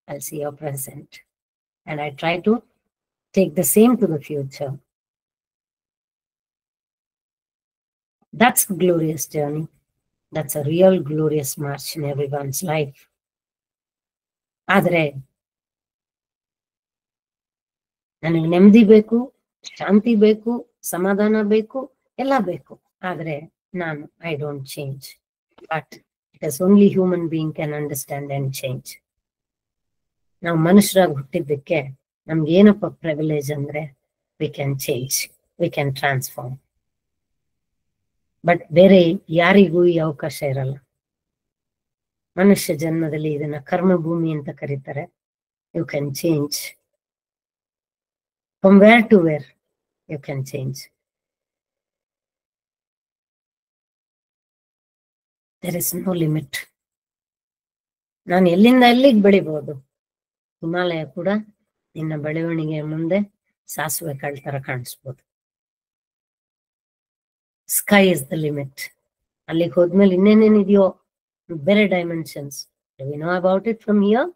I'll see your present, and I try to take the same to the future. That's a glorious journey. That's a real glorious march in everyone's life. ಆದ್ರೆ ನನಗೆ ನೆಮ್ಮದಿ ಬೇಕು, ಶಾಂತಿ ಬೇಕು, ಸಮಾಧಾನ ಬೇಕು, ಎಲ್ಲ ಬೇಕು. ಆದ್ರೆ ನಾನು I don't change. But it is only human being can understand and change. ನಾವು ಮನುಷ್ಯರಾಗಿ ಹುಟ್ಟಿದ್ದಕ್ಕೆ ನಮ್ಗೆ ಏನಪ್ಪ ಪ್ರಿವಿಲೇಜ್ ಅಂದ್ರೆ we can change, we can transform. But ಬೇರೆ ಯಾರಿಗೂ ಈ ಅವಕಾಶ ಇರಲ್ಲ. ಮನುಷ್ಯ ಜನ್ಮದಲ್ಲಿ ಇದನ್ನ ಕರ್ಮಭೂಮಿ ಅಂತ ಕರೀತಾರೆ. You can change from where to where, you can change. There is no limit. ನಾನು ಎಲ್ಲಿಂದ ಎಲ್ಲಿಗೆ ಬೆಳಿಬಹುದು. ಹಿಮಾಲಯ ಕೂಡ ನಿನ್ನ ಬೆಳವಣಿಗೆ ಮುಂದೆ ಸಾಸುವೆ ಕಾಳು ತರ ಕಾಣಿಸ್ಬೋದು. Sky is the limit. ಅಲ್ಲಿಗೆ ಹೋದ್ಮೇಲೆ ಇನ್ನೇನೇನಿದೆಯೋ ಬೇರೆ dimensions, we know about it from here.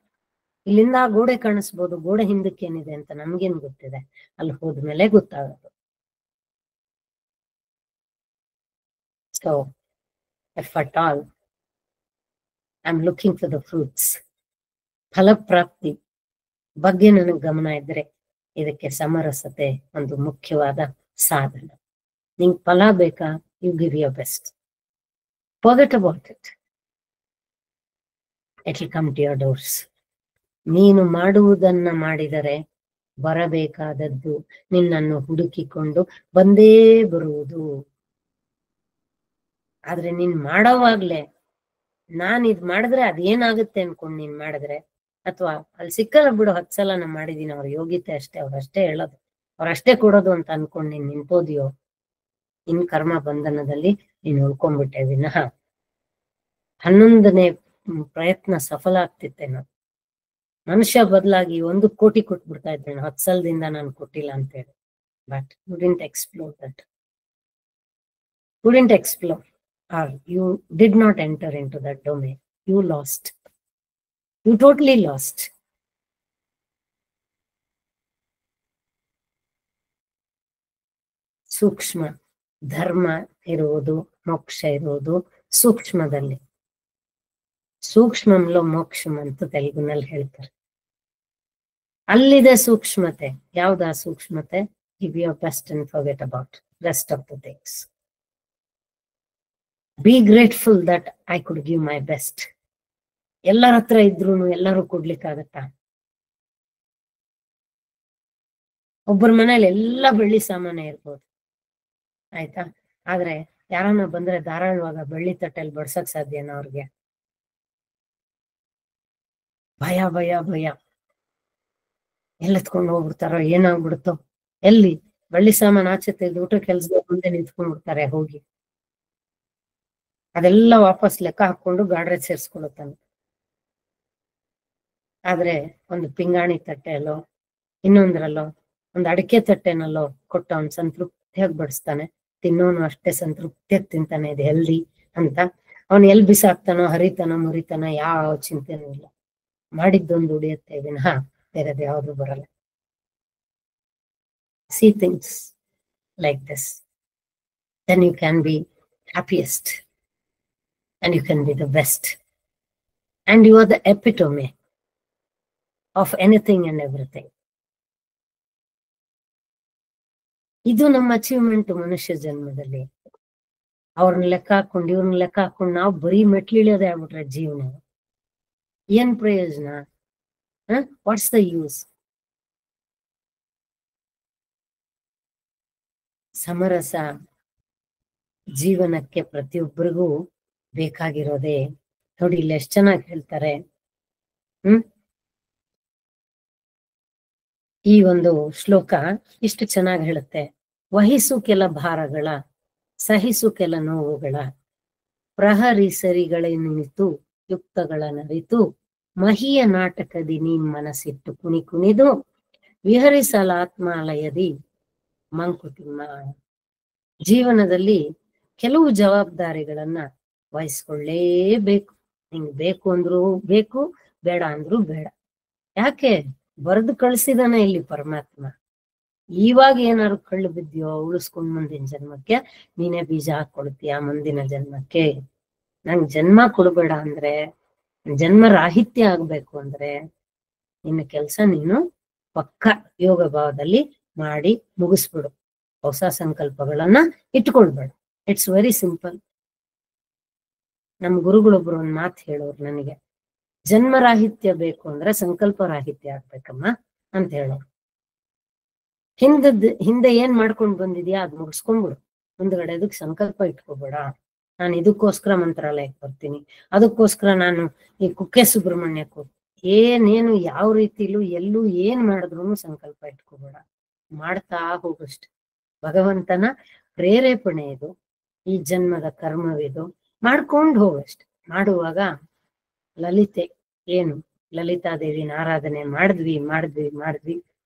ಇಲ್ಲಿಂದ ಆ ಗೋಡೆ ಕಾಣಿಸ್ಬೋದು, ಗೋಡೆ ಹಿಂದಕ್ಕೆ ಏನಿದೆ ಅಂತ ನಮ್ಗೇನ್ ಗೊತ್ತಿದೆ, ಅಲ್ಲಿ ಹೋದ್ಮೇಲೆ ಗೊತ್ತಾಗೋದು. So if at all I'm looking for the fruits, ಫಲಪ್ರಾಪ್ತಿ ಬಗ್ಗೆ ನನಗೆ ಗಮನ ಇದ್ರೆ ಇದಕ್ಕೆ ಸಮರಸತೆ ಒಂದು ಮುಖ್ಯವಾದ ಸಾಧನ. ನಿಂಗೆ ಫಲ ಬೇಕಾ, you give your best, forget about it, it will come to your doors. ನೀನು ಮಾಡುವುದನ್ನ ಮಾಡಿದರೆ ಬರಬೇಕಾದದ್ದು ನಿನ್ನನ್ನು ಹುಡುಕಿಕೊಂಡು ಬಂದೇ ಬರುವುದು. ಆದ್ರೆ ನೀನ್ ಮಾಡೋವಾಗ್ಲೇ ನಾನ್ ಇದ್ ಮಾಡಿದ್ರೆ ಅದೇನಾಗುತ್ತೆ ಅನ್ಕೊಂಡ್ ನೀನ್ ಮಾಡಿದ್ರೆ, ಅಥವಾ ಅಲ್ಲಿ ಸಿಕ್ಕಲ್ಲ ಬಿಡು 10 ಸಲ ನಾ ಮಾಡಿದೀನಿ, ಅವ್ರ ಯೋಗ್ಯತೆ ಅಷ್ಟೇ, ಅವ್ರಷ್ಟೇ ಹೇಳೋದು, ಅವ್ರಷ್ಟೇ ಕೊಡೋದು ಅಂತ ಅನ್ಕೊಂಡ್ ನೀನ್ ನಿಂತೋದಿಯೋ, ಇನ್ ಕರ್ಮ ಬಂಧನದಲ್ಲಿ ನೀನ್ ಉಳ್ಕೊಂಡ್ಬಿಟ್ಟೆ ವಿನಃ 11ನೇ ಪ್ರಯತ್ನ ಸಫಲ ಆಗ್ತಿತ್ತೇನೋ. ಮನುಷ್ಯ ಬದಲಾಗಿ 1 ಕೋಟಿ ಕೊಟ್ಬಿಡ್ತಾ ಇದ್ದೇನೆ 10 ಸಲದಿಂದ ನಾನು ಕೊಟ್ಟಿಲ್ಲ ಅಂತ ಹೇಳಿ. But you didn't explore that, you didn't explore, or you did not enter into that domain. You lost. You totally lost. ಸೂಕ್ಷ್ಮ ಧರ್ಮ ಇರುವುದು, ಮೋಕ್ಷ ಇರುವುದು ಸೂಕ್ಷ್ಮದಲ್ಲಿ. ಸೂಕ್ಷ್ಮಂలో ಮೋಕ್ಷಂ ಅಂತ ತೆಲುಗಿನಲ್ಲಿ ಹೇಳ್ತಾರೆ. ಅಲ್ಲಿದೆ ಸೂಕ್ಷ್ಮತೆ. ಯಾವ್ದಾ ಸೂಕ್ಷ್ಮತೆ? Give your best and forget about rest of the things. Be grateful that I could give my best. ಎಲ್ಲರ ಹತ್ರ ಇದ್ರು ಎಲ್ಲರೂ ಕೊಡ್ಲಿಕ್ಕಾಗತ್ತಾ? ಒಬ್ಬರ ಮನೇಲಿ ಎಲ್ಲ ಬೆಳ್ಳಿ ಸಾಮಾನ್ಯ ಇರ್ಬೋದು, ಆಯ್ತಾ, ಆದ್ರೆ ಯಾರನ್ನ ಬಂದ್ರೆ ಧಾರಾಳವಾಗ ಬೆಳ್ಳಿ ತಟ್ಟೆಯಲ್ಲಿ ಬಡ್ಸಕ್ ಸಾಧ್ಯನಾ ಅವ್ರಿಗೆ? ಭಯ ಭಯ ಭಯ, ಎಲ್ಲತ್ಕೊಂಡು ಹೋಗ್ಬಿಡ್ತಾರೋ, ಏನಾಗ್ಬಿಡುತ್ತೋ, ಎಲ್ಲಿ ಬೆಳ್ಳಿ ಸಾಮಾನು ಆಚೆ ತೆಗೆದು ಊಟ ಕೆಲ್ಸದ ಮುಂದೆ ನಿಂತ್ಕೊಂಡ್ಬಿಡ್ತಾರೆ ಹೋಗಿ. ಅದೆಲ್ಲ ವಾಪಸ್ ಲೆಕ್ಕ ಹಾಕೊಂಡು ಗಾಡ್ರೆ ಸೇರ್ಸ್ಕೊಳುತ್ತಾನೆ. ಆದ್ರೆ ಒಂದು ಪಿಂಗಾಣಿ ತಟ್ಟೆಯಲ್ಲೋ ಇನ್ನೊಂದ್ರಲ್ಲೋ ಒಂದು ಅಡಿಕೆ ತಟ್ಟೆನಲ್ಲೋ ಕೊಟ್ಟು ಅವ್ನು ಸಂತೃಪ್ತಿಯಾಗಿ ಬಡಿಸ್ತಾನೆ. ತಿನ್ನೋನು ಅಷ್ಟೇ ಸಂತೃಪ್ತಿಯಾಗಿ ತಿಂತಾನೆ, ಇದು ಹೆಲ್ದಿ ಅಂತ. ಅವನು ಎಲ್ಲಿ ಬಿಸಾಕ್ತಾನೋ, ಹರಿತಾನೋ ಮುರಿತಾನೋ, ಯಾವ ಚಿಂತೆನೂ ಇಲ್ಲ. ಮಾಡಿದ್ದೊಂದು ಉಳಿಯುತ್ತೆ ವಿನಃ ಬೇರೆದು ಯಾವುದು ಬರಲ್ಲ. See things like this, then you can be happiest and you can be the best, and you are the epitome of anything and everything. ಇದು ನಮ್ಮ ಅಚೀವ್ಮೆಂಟ್ ಮನುಷ್ಯ ಜನ್ಮದಲ್ಲಿ. ಅವ್ರನ್ನ ಲೆಕ್ಕ ಹಾಕೊಂಡು ಇವ್ರನ್ನ ಲೆಕ್ಕ ಹಾಕೊಂಡು ನಾವು ಬರೀ ಮೆಟ್ಲಿಳಿಯೋದೇ ಆಗ್ಬಿಟ್ರೆ ಜೀವನ ಏನ್ ಪ್ರಯೋಜನ? What's the use? ಸಮರಸ ಜೀವನಕ್ಕೆ ಪ್ರತಿಯೊಬ್ಬರಿಗೂ ಬೇಕಾಗಿರೋದೇ. ನೋಡಿ ಇಲ್ಲಿ ಎಷ್ಟು ಚೆನ್ನಾಗಿ ಹೇಳ್ತಾರೆ. ಈ ಒಂದು ಶ್ಲೋಕ ಇಷ್ಟು ಚೆನ್ನಾಗಿ ಹೇಳುತ್ತೆ. ವಹಿಸು ಕೆಲ ಭಾರಗಳ, ಸಹಿಸು ಕೆಲ ನೋವುಗಳ, ಪ್ರಹರಿಸರಿಗಳೇನಿತು ಯುಕ್ತಗಳನ್ನರಿತು, ಮಹಿಯ ನಾಟಕದಿ ನೀನ್ ಮನಸ್ಸಿಟ್ಟು ಕುಣಿ ಕುಣಿದು, ವಿಹರಿಸಲಾತ್ಮಾಲಯದಿ ಮಂಕುತಿಮ್ಮ. ಜೀವನದಲ್ಲಿ ಕೆಲವು ಜವಾಬ್ದಾರಿಗಳನ್ನ ವಹಿಸ್ಕೊಳ್ಳೇಬೇಕು. ನಿಂಗೆ ಬೇಕು ಅಂದ್ರೂ ಬೇಕು, ಬೇಡ ಅಂದ್ರೂ ಬೇಡ. ಯಾಕೆ? ಬರೆದು ಕಳ್ಸಿದಾನೆ ಇಲ್ಲಿ ಪರಮಾತ್ಮ. ಇವಾಗ ಏನಾದ್ರು ಕಳ್ಳು ಬಿದ್ದಿಯೋ ಉಳಿಸ್ಕೊಂಡ್ ಮುಂದಿನ ಜನ್ಮಕ್ಕೆ ನೀನೇ ಬೀಜ ಹಾಕೊಳ್ತೀಯ ಮುಂದಿನ ಜನ್ಮಕ್ಕೆ. ನಂಗೆ ಜನ್ಮ ಕೊಡ್ಬೇಡ ಅಂದ್ರೆ, ಜನ್ಮ ರಾಹಿತ್ಯ ಆಗ್ಬೇಕು ಅಂದ್ರೆ ನಿನ್ನ ಕೆಲ್ಸ ನೀನು ಪಕ್ಕ ಯೋಗ ಭಾವದಲ್ಲಿ ಮಾಡಿ ಮುಗಿಸ್ಬಿಡು. ಹೊಸ ಸಂಕಲ್ಪಗಳನ್ನ ಇಟ್ಕೊಳ್ಬೇಡ. It's very simple. ನಮ್ ಗುರುಗಳೊಬ್ರು ಒಂದ್ ಮಾತು ಹೇಳೋರು ನನಗೆ, ಜನ್ಮ ರಾಹಿತ್ಯ ಬೇಕು ಅಂದ್ರೆ ಸಂಕಲ್ಪ ರಾಹಿತ್ಯ ಆಗ್ಬೇಕಮ್ಮ ಅಂತ ಹೇಳೋರು. ಹಿಂದೆ ಏನ್ ಮಾಡ್ಕೊಂಡ್ ಬಂದಿದ್ಯಾ ಅದ್ ಮುಗಿಸ್ಕೊಂಡ್ಬಿಡು. ಮುಂದ್ಗಡೆ ಅದಕ್ಕೆ ಸಂಕಲ್ಪ ಇಟ್ಕೋಬೇಡ. ನಾನು ಇದಕ್ಕೋಸ್ಕರ ಮಂತ್ರಾಲಯಕ್ಕೆ ಬರ್ತೀನಿ, ಅದಕ್ಕೋಸ್ಕರ ನಾನು ಈ ಕುಕ್ಕೆ ಸುಬ್ರಹ್ಮಣ್ಯಕ್ಕೆ ಏನೇನು ಯಾವ ರೀತಿಲೂ ಎಲ್ಲೂ ಏನ್ ಮಾಡಿದ್ರು ಸಂಕಲ್ಪ ಇಟ್ಕೋಬೇಡ. ಮಾಡ್ತಾ ಹೋಗಷ್ಟೆ. ಭಗವಂತನ ಪ್ರೇರೇಪಣೆ ಇದು, ಈ ಜನ್ಮದ ಕರ್ಮವಿದು, ಮಾಡ್ಕೊಂಡು ಹೋಗಷ್ಟೆ. ಮಾಡುವಾಗ ಲಲಿತೆ ಏನು ಲಲಿತಾದೇವಿನ ಆರಾಧನೆ ಮಾಡಿದ್ವಿ.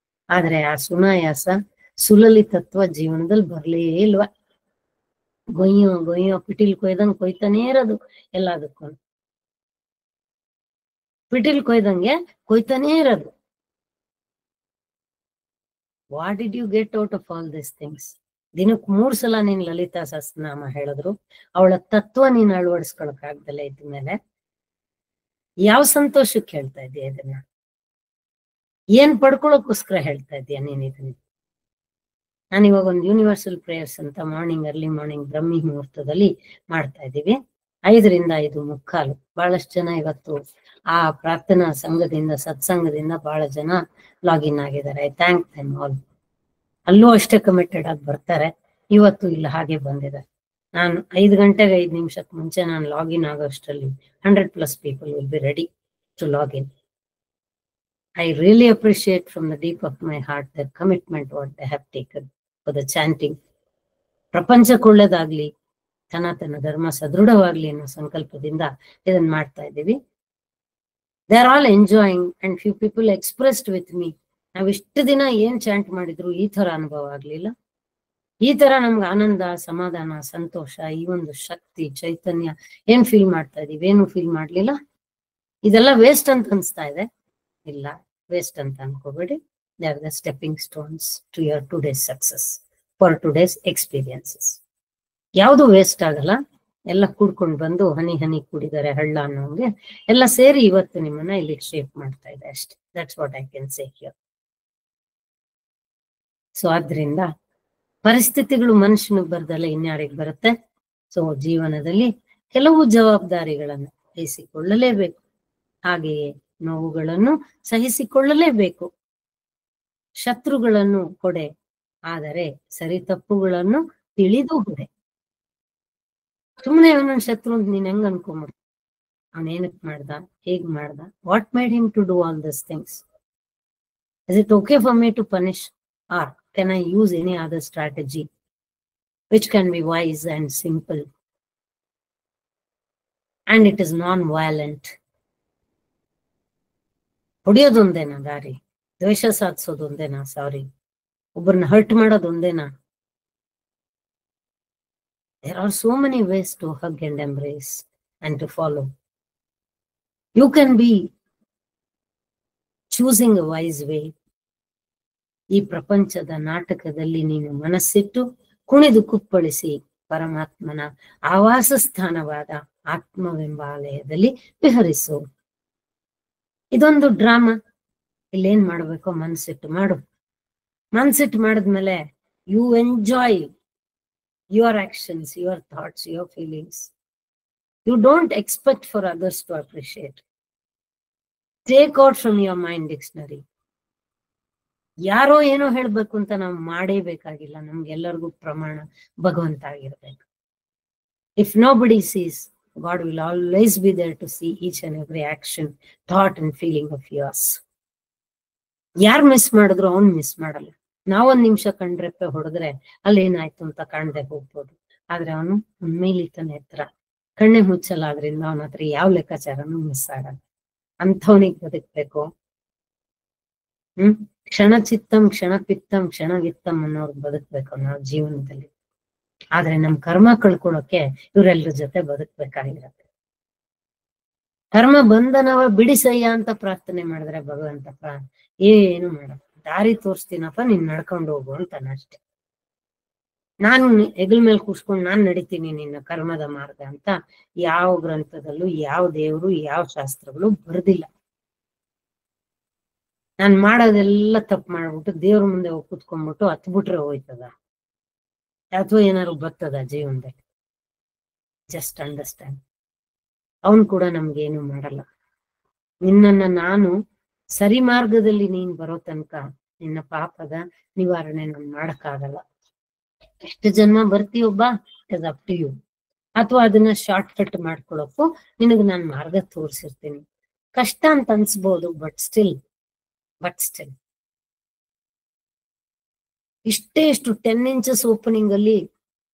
ಆದ್ರೆ ಆ ಸುನಾಯಾಸ ಸುಲಲಿತತ್ವ ಜೀವನದಲ್ಲಿ ಬರ್ಲೇ ಇಲ್ವಾ. ಗೊಯ್ಯೋ ಪಿಟೀಲ್ ಕೊಯ್ದಂಗ್ ಕೊಯ್ತಾನೇ ಇರೋದು. ಎಲ್ಲದಕ್ಕೂ ಪಿಟೀಲ್ ಕೊಯ್ದಂಗೆ ಕೊಯ್ತಾನೇ ಇರೋದು. What did you get out of all this things? ದಿನಕ್ಕೆ 3 ಸಲ ನೀನ್ ಲಲಿತಾ ಸಹಸ್ರನಾಮ ಹೇಳಿದ್ರು ಅವಳ ತತ್ವ ನೀನ್ ಅಳವಡಿಸ್ಕೊಳಕ್ ಆಗ್ದಲ್ಲ ಇದ್ಮೇಲೆ ಯಾವ ಸಂತೋಷಕ್ಕೆ ಹೇಳ್ತಾ ಇದೀಯ ಇದನ್ನ? ಏನ್ ಪಡ್ಕೊಳಕ್ಕೋಸ್ಕರ ಹೇಳ್ತಾ ಇದೀಯ ನೀನ್ ಇದನ್ನ? ನಾನು ಇವಾಗ ಒಂದು ಯೂನಿವರ್ಸಲ್ ಪ್ರೇಯರ್ಸ್ ಅಂತ ಅರ್ಲಿ ಮಾರ್ನಿಂಗ್ ಬ್ರಹ್ಮಿ ಮುಹೂರ್ತದಲ್ಲಿ ಮಾಡ್ತಾ ಇದ್ದೀವಿ. 5ರಿಂದ 5:45. ಬಹಳಷ್ಟು ಜನ ಇವತ್ತು ಆ ಪ್ರಾರ್ಥನಾ ಸಂಘದಿಂದ ಸತ್ಸಂಗದಿಂದ ಬಹಳ ಜನ ಲಾಗಿನ್ ಆಗಿದ್ದಾರೆ. I thank them all. ಅಲ್ಲೂ ಅಷ್ಟೇ ಕಮಿಟೆಡ್ ಆಗಿ ಬರ್ತಾರೆ. ಇವತ್ತು ಇಲ್ಲಿ ಹಾಗೆ ಬಂದಿದೆ. ನಾನು 5 ಗಂಟೆಗೆ 5 ನಿಮಿಷಕ್ಕೆ ಮುಂಚೆ ನಾನು ಲಾಗಿನ್ ಆಗೋಷ್ಟರಲ್ಲಿ 100+ people will be ready to login. I really appreciate from the deep of my heart their commitment what they have taken for the chanting. ಪ್ರಪಂಚಕ್ಕೆ ಒಳ್ಳೇದಾಗ್ಲಿ, ಸನಾತನ ಧರ್ಮ ಸದೃಢವಾಗ್ಲಿ ಅನ್ನೋ ಸಂಕಲ್ಪದಿಂದ ಇದನ್ನ ಮಾಡ್ತಾ ಇದ್ದೀವಿ. They are all enjoying and few people expressed with me, ನಾವ್ ಇಷ್ಟು ದಿನ ಏನ್ ಚಾಂಟ್ ಮಾಡಿದ್ರು ಈ ತರ ಅನುಭವ ಆಗ್ಲಿಲ್ಲ. ಈ ತರ ನಮ್ಗೆ ಆನಂದ, ಸಮಾಧಾನ, ಸಂತೋಷ, ಈ ಒಂದು ಶಕ್ತಿ, ಚೈತನ್ಯ ಏನ್ ಫೀಲ್ ಮಾಡ್ತಾ ಇದೀವಿ, ಏನು ಫೀಲ್ ಮಾಡ್ಲಿಲ್ಲ. ಇದೆಲ್ಲ ವೇಸ್ಟ್ ಅಂತ ಅನ್ಸ್ತಾ ಇದೆ. ಇಲ್ಲ, ವೇಸ್ಟ್ ಅಂತ ಅನ್ಕೋಬೇಡಿ. They are the stepping stones to your today's success, for today's experiences. ಯಾವುದು ವೇಸ್ಟ್ ಆಗಲ್ಲ. ಎಲ್ಲ ಕೂಡ್ಕೊಂಡು ಬಂದು ಹನಿ ಹನಿ ಕೂಡಿದ್ದಾರೆ ಹಳ್ಳ ಅನ್ನೋಂಗೆ ಎಲ್ಲ ಸೇರಿ ಇವತ್ತು ನಿಮ್ಮನ್ನ ಇಲ್ಲಿ ಶೇಪ್ ಮಾಡ್ತಾ ಇದೆ ಅಷ್ಟೇ. That's what I can say here. So ಆದ್ರಿಂದ ಪರಿಸ್ಥಿತಿಗಳು ಮನುಷ್ಯನಿಗೆ ಬರ್ದಲ್ಲ ಇನ್ಯಾರಿಗೆ ಬರುತ್ತೆ. ಸೊ ಜೀವನದಲ್ಲಿ ಕೆಲವು ಜವಾಬ್ದಾರಿಗಳನ್ನು ವಹಿಸಿಕೊಳ್ಳಲೇಬೇಕು. ಹಾಗೆಯೇ ನೋವುಗಳನ್ನು ಸಹಿಸಿಕೊಳ್ಳಲೇಬೇಕು. ಶತ್ರುಗಳನ್ನು ಕೊಡೆ, ಆದರೆ ಸರಿ ತಪ್ಪುಗಳನ್ನು ತಿಳಿದು ಹೊಡೆ. ಸುಮ್ಮನೆ ಅವನನ್ನ ಶತ್ರು ಅಂತ ನೀನ್ ಹೆಂಗ್ ಅನ್ಕೊಂಬಿಡ್? ಅವನೇನಕ್ ಮಾಡ್ದ, ಹೇಗ್ ಮಾಡ್ದ, what made him to do all this things? Is it okay for me to punish, or can I use any other strategy which can be wise and simple and it is non-violent? ಹೊಡಿಯೋದೊಂದೇನಾ ದಾರಿ? ದ್ವೇಷ ಸಾಧಿಸೋದೊಂದೇನಾ? ಸಾರಿ, ಒಬ್ಬರನ್ನ hurt ಮಾಡೋದೊಂದೇನಾ? There are so many ways to hug and embrace and to follow. You can be choosing a wise way. ಈ ಪ್ರಪಂಚದ ನಾಟಕದಲ್ಲಿ ನೀನು ಮನಸ್ಸಿಟ್ಟು ಕುಣಿದು ಕುಪ್ಪಳಿಸಿ ಪರಮಾತ್ಮನ ಆವಾಸ ಸ್ಥಾನವಾದ ಆತ್ಮವೆಂಬ ಆಲಯದಲ್ಲಿ ವಿಹರಿಸು. ಇದೊಂದು ಡ್ರಾಮಾ. ಇಲ್ಲೇನ್ ಮಾಡ್ಬೇಕೋ ಮನ್ಸಿಟ್ಟು ಮಾಡು. ಮನ್ಸಿಟ್ಟು ಮಾಡಿದ್ಮೇಲೆ you enjoy your actions, your thoughts, your feelings. You don't expect for others to appreciate. Take out from your mind dictionary. ಯಾರೋ ಏನೋ ಹೇಳ್ಬೇಕು ಅಂತ ನಾವು ಮಾಡೇಬೇಕಾಗಿಲ್ಲ. ನಮ್ಗೆಲ್ಲರಿಗೂ ಪ್ರಮಾಣ ಭಗವಂತ ಆಗಿರ್ಬೇಕು. ಇಫ್ ನೋ ಬಡಿ seize, God will always be there to see each and every action, thought and feeling of yours. ಯಾರು ಮಿಸ್ ಮಾಡಿದ್ರು ಅವ್ನು ಮಿಸ್ ಮಾಡಲ್ಲ. ನಾವೊಂದ್ ನಿಮಿಷ ಕಣ್ರೆಪ್ಪೆ ಹೊಡೆದ್ರೆ ಅಲ್ಲೇನಾಯ್ತು ಅಂತ ಕಾಣದೆ ಹೋಗ್ಬೋದು. ಆದ್ರೆ ಅವನು ಉನ್ಮೇಲಿತನ ಎತ್ತರ, ಕಣ್ಣೆ ಮುಚ್ಚಲ್ಲ. ಆದ್ರಿಂದ ಅವನ ಹತ್ರ ಯಾವ ಲೆಕ್ಕಾಚಾರನು ಮಿಸ್ ಆಗಲ್ಲ. ಅಂಥವನಿಗೆ ಬದುಕ್ಬೇಕು. ಕ್ಷಣ ಚಿತ್ತಂ ಕ್ಷಣ ಪಿತ್ತಂ ಕ್ಷಣ ವಿತ್ತಂ ಅನ್ನೋರ್ಗ್ ಬದುಕ್ಬೇಕು ನಾವು ಜೀವನದಲ್ಲಿ. ಆದ್ರೆ ನಮ್ ಕರ್ಮ ಕಳ್ಕೊಳಕ್ಕೆ ಇವ್ರೆಲ್ರ ಜೊತೆ ಬದುಕ್ಬೇಕಾಗಿರತ್ತೆ. ಕರ್ಮ ಬಂಧನವ ಬಿಡಿಸಯ್ಯ ಅಂತ ಪ್ರಾರ್ಥನೆ ಮಾಡಿದ್ರೆ ಭಗವಂತಪ್ಪ ಏನು ಮಾಡಲ್ಲ. ದಾರಿ ತೋರಿಸ್ತೀನಪ್ಪ, ನೀನ್ ನಡ್ಕೊಂಡು ಹೋಗು ಅಂತಾನ ಅಷ್ಟೆ. ನಾನು ಹೆಗಲ ಮೇಲೆ ಕೂರ್ಸ್ಕೊಂಡು ನಾನ್ ನಡಿತೀನಿ ನಿನ್ನ ಕರ್ಮದ ಮಾರ್ಗ ಅಂತ ಯಾವ ಗ್ರಂಥದಲ್ಲೂ ಯಾವ ದೇವರು ಯಾವ ಶಾಸ್ತ್ರಗಳು ಬರೆದಿಲ್ಲ. ನಾನ್ ಮಾಡೋದೆಲ್ಲ ತಪ್ಪು ಮಾಡ್ಬಿಟ್ಟು ದೇವ್ರ ಮುಂದೆ ಹೋಗಿ ಕುತ್ಕೊಂಡ್ಬಿಟ್ಟು ಹತ್ಬಿಟ್ರೆ ಹೋಯ್ತದ ಅಥವಾ ಏನಾದ್ರು ಬರ್ತದ ಜೀವನದಲ್ಲಿ? Just understand. ಅವನ್ ಕೂಡ ನಮ್ಗೇನು ಮಾಡಲ್ಲ. ನಿನ್ನನ್ನ ನಾನು ಸರಿ ಮಾರ್ಗದಲ್ಲಿ ನೀನ್ ಬರೋ ತನಕ ನಿನ್ನ ಪಾಪದ ನಿವಾರಣೆ ನಾನು ಮಾಡಕ್ಕಾಗಲ್ಲ. ಎಷ್ಟು ಜನ್ಮ ಬರ್ತೀಯೊಬ್ಬ, it is up to you. ಅಥವಾ ಅದನ್ನ ಶಾರ್ಟ್ ಕಟ್ ಮಾಡ್ಕೊಳಕ್ಕೂ ನಿನಗ್ ನಾನ್ ಮಾರ್ಗ ತೋರಿಸಿರ್ತೀನಿ. ಕಷ್ಟ ಅಂತ ಅನ್ಸ್ಬೋದು, ಬಟ್ ಸ್ಟಿಲ್ ಇಷ್ಟು 10 ಇಂಚಸ್ ಓಪನಿಂಗ್ ಅಲ್ಲಿ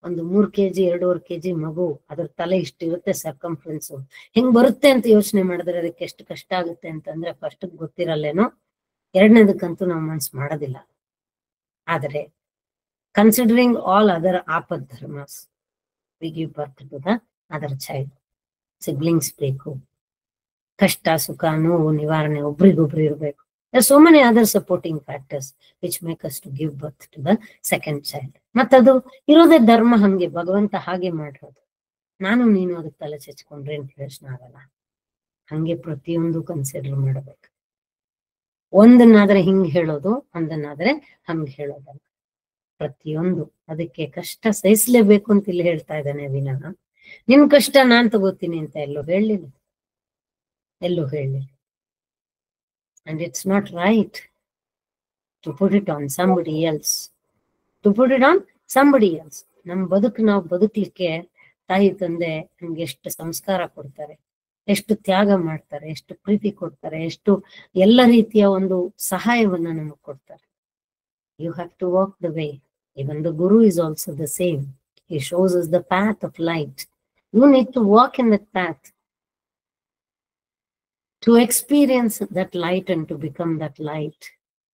ಒಂದು 3 kg 2.5 kg ಮಗು, ಅದ್ರ ತಲೆ ಇಷ್ಟಿರುತ್ತೆ ಸರ್ಕಂಫರೆನ್ಸ್. ಹೆಂಗ್ ಬರುತ್ತೆ ಅಂತ ಯೋಚನೆ ಮಾಡಿದ್ರೆ ಅದಕ್ಕೆ ಎಷ್ಟು ಕಷ್ಟ ಆಗುತ್ತೆ ಅಂತಂದ್ರೆ ಫಸ್ಟ್ ಗೊತ್ತಿರಲ್ಲೇನೋ, ಎರಡನೇದಕ್ಕಂತೂ ನಾವು ಮನ್ಸು ಮಾಡೋದಿಲ್ಲ. ಆದರೆ considering all other apad dharmas, we give birth to the other child. Siblings ಬೇಕು, ಕಷ್ಟ ಸುಖ ನೋವು ನಿವಾರಣೆ ಒಬ್ರಿಗೊಬ್ರು ಇರಬೇಕು. There are so many other supporting factors which make us to give birth to the second child. ಮತ್ತದು ಇರೋದೇ ಧರ್ಮ, ಹಂಗೆ ಭಗವಂತ ಹಾಗೆ ಮಾಡಿರೋದು. ನಾನು ನೀನು ಅದಕ್ಕೆ ತಲೆ ಚೆಚ್ಕೊಂಡ್ರೆ ಏನ್ ಪ್ರಯೋಜನ ಆಗಲ್ಲ. ಹಂಗೆ ಪ್ರತಿಯೊಂದು ಕನ್ಸಿಡರ್ ಮಾಡಬೇಕು. ಒಂದನ್ನಾದ್ರೆ ಹಿಂಗ್ ಹೇಳೋದು, ಒಂದನ್ನಾದ್ರೆ ಹಂಗ್ ಹೇಳೋದಲ್ಲ. ಪ್ರತಿಯೊಂದು ಅದಕ್ಕೆ ಕಷ್ಟ ಸಹಿಸ್ಲೇಬೇಕು ಅಂತ ಇಲ್ಲಿ ಹೇಳ್ತಾ ಇದ್ದಾನೆ ವಿನಃ ನಿನ್ ಕಷ್ಟ ನಾನ್ ತಗೋತೀನಿ ಅಂತ ಎಲ್ಲೂ ಹೇಳಲಿಲ್ಲ. And it's not right to put it on somebody else. ನಮ್ ಬದುಕು ನಾವು ಬದುಕ್ಲಿಕ್ಕೆ ತಾಯಿ ತಂದೆ ನಮ್ಗೆ ಎಷ್ಟು ಸಂಸ್ಕಾರ ಕೊಡ್ತಾರೆ, ಎಷ್ಟು ತ್ಯಾಗ ಮಾಡ್ತಾರೆ, ಎಷ್ಟು ಪ್ರೀತಿ ಕೊಡ್ತಾರೆ, ಎಷ್ಟು ಎಲ್ಲ ರೀತಿಯ ಒಂದು ಸಹಾಯವನ್ನ ನಮಗ್ ಕೊಡ್ತಾರೆ. You have to walk the way. Even the Guru is also the same. He shows us the path of light. You need to walk in that path, to experience that light and to become that light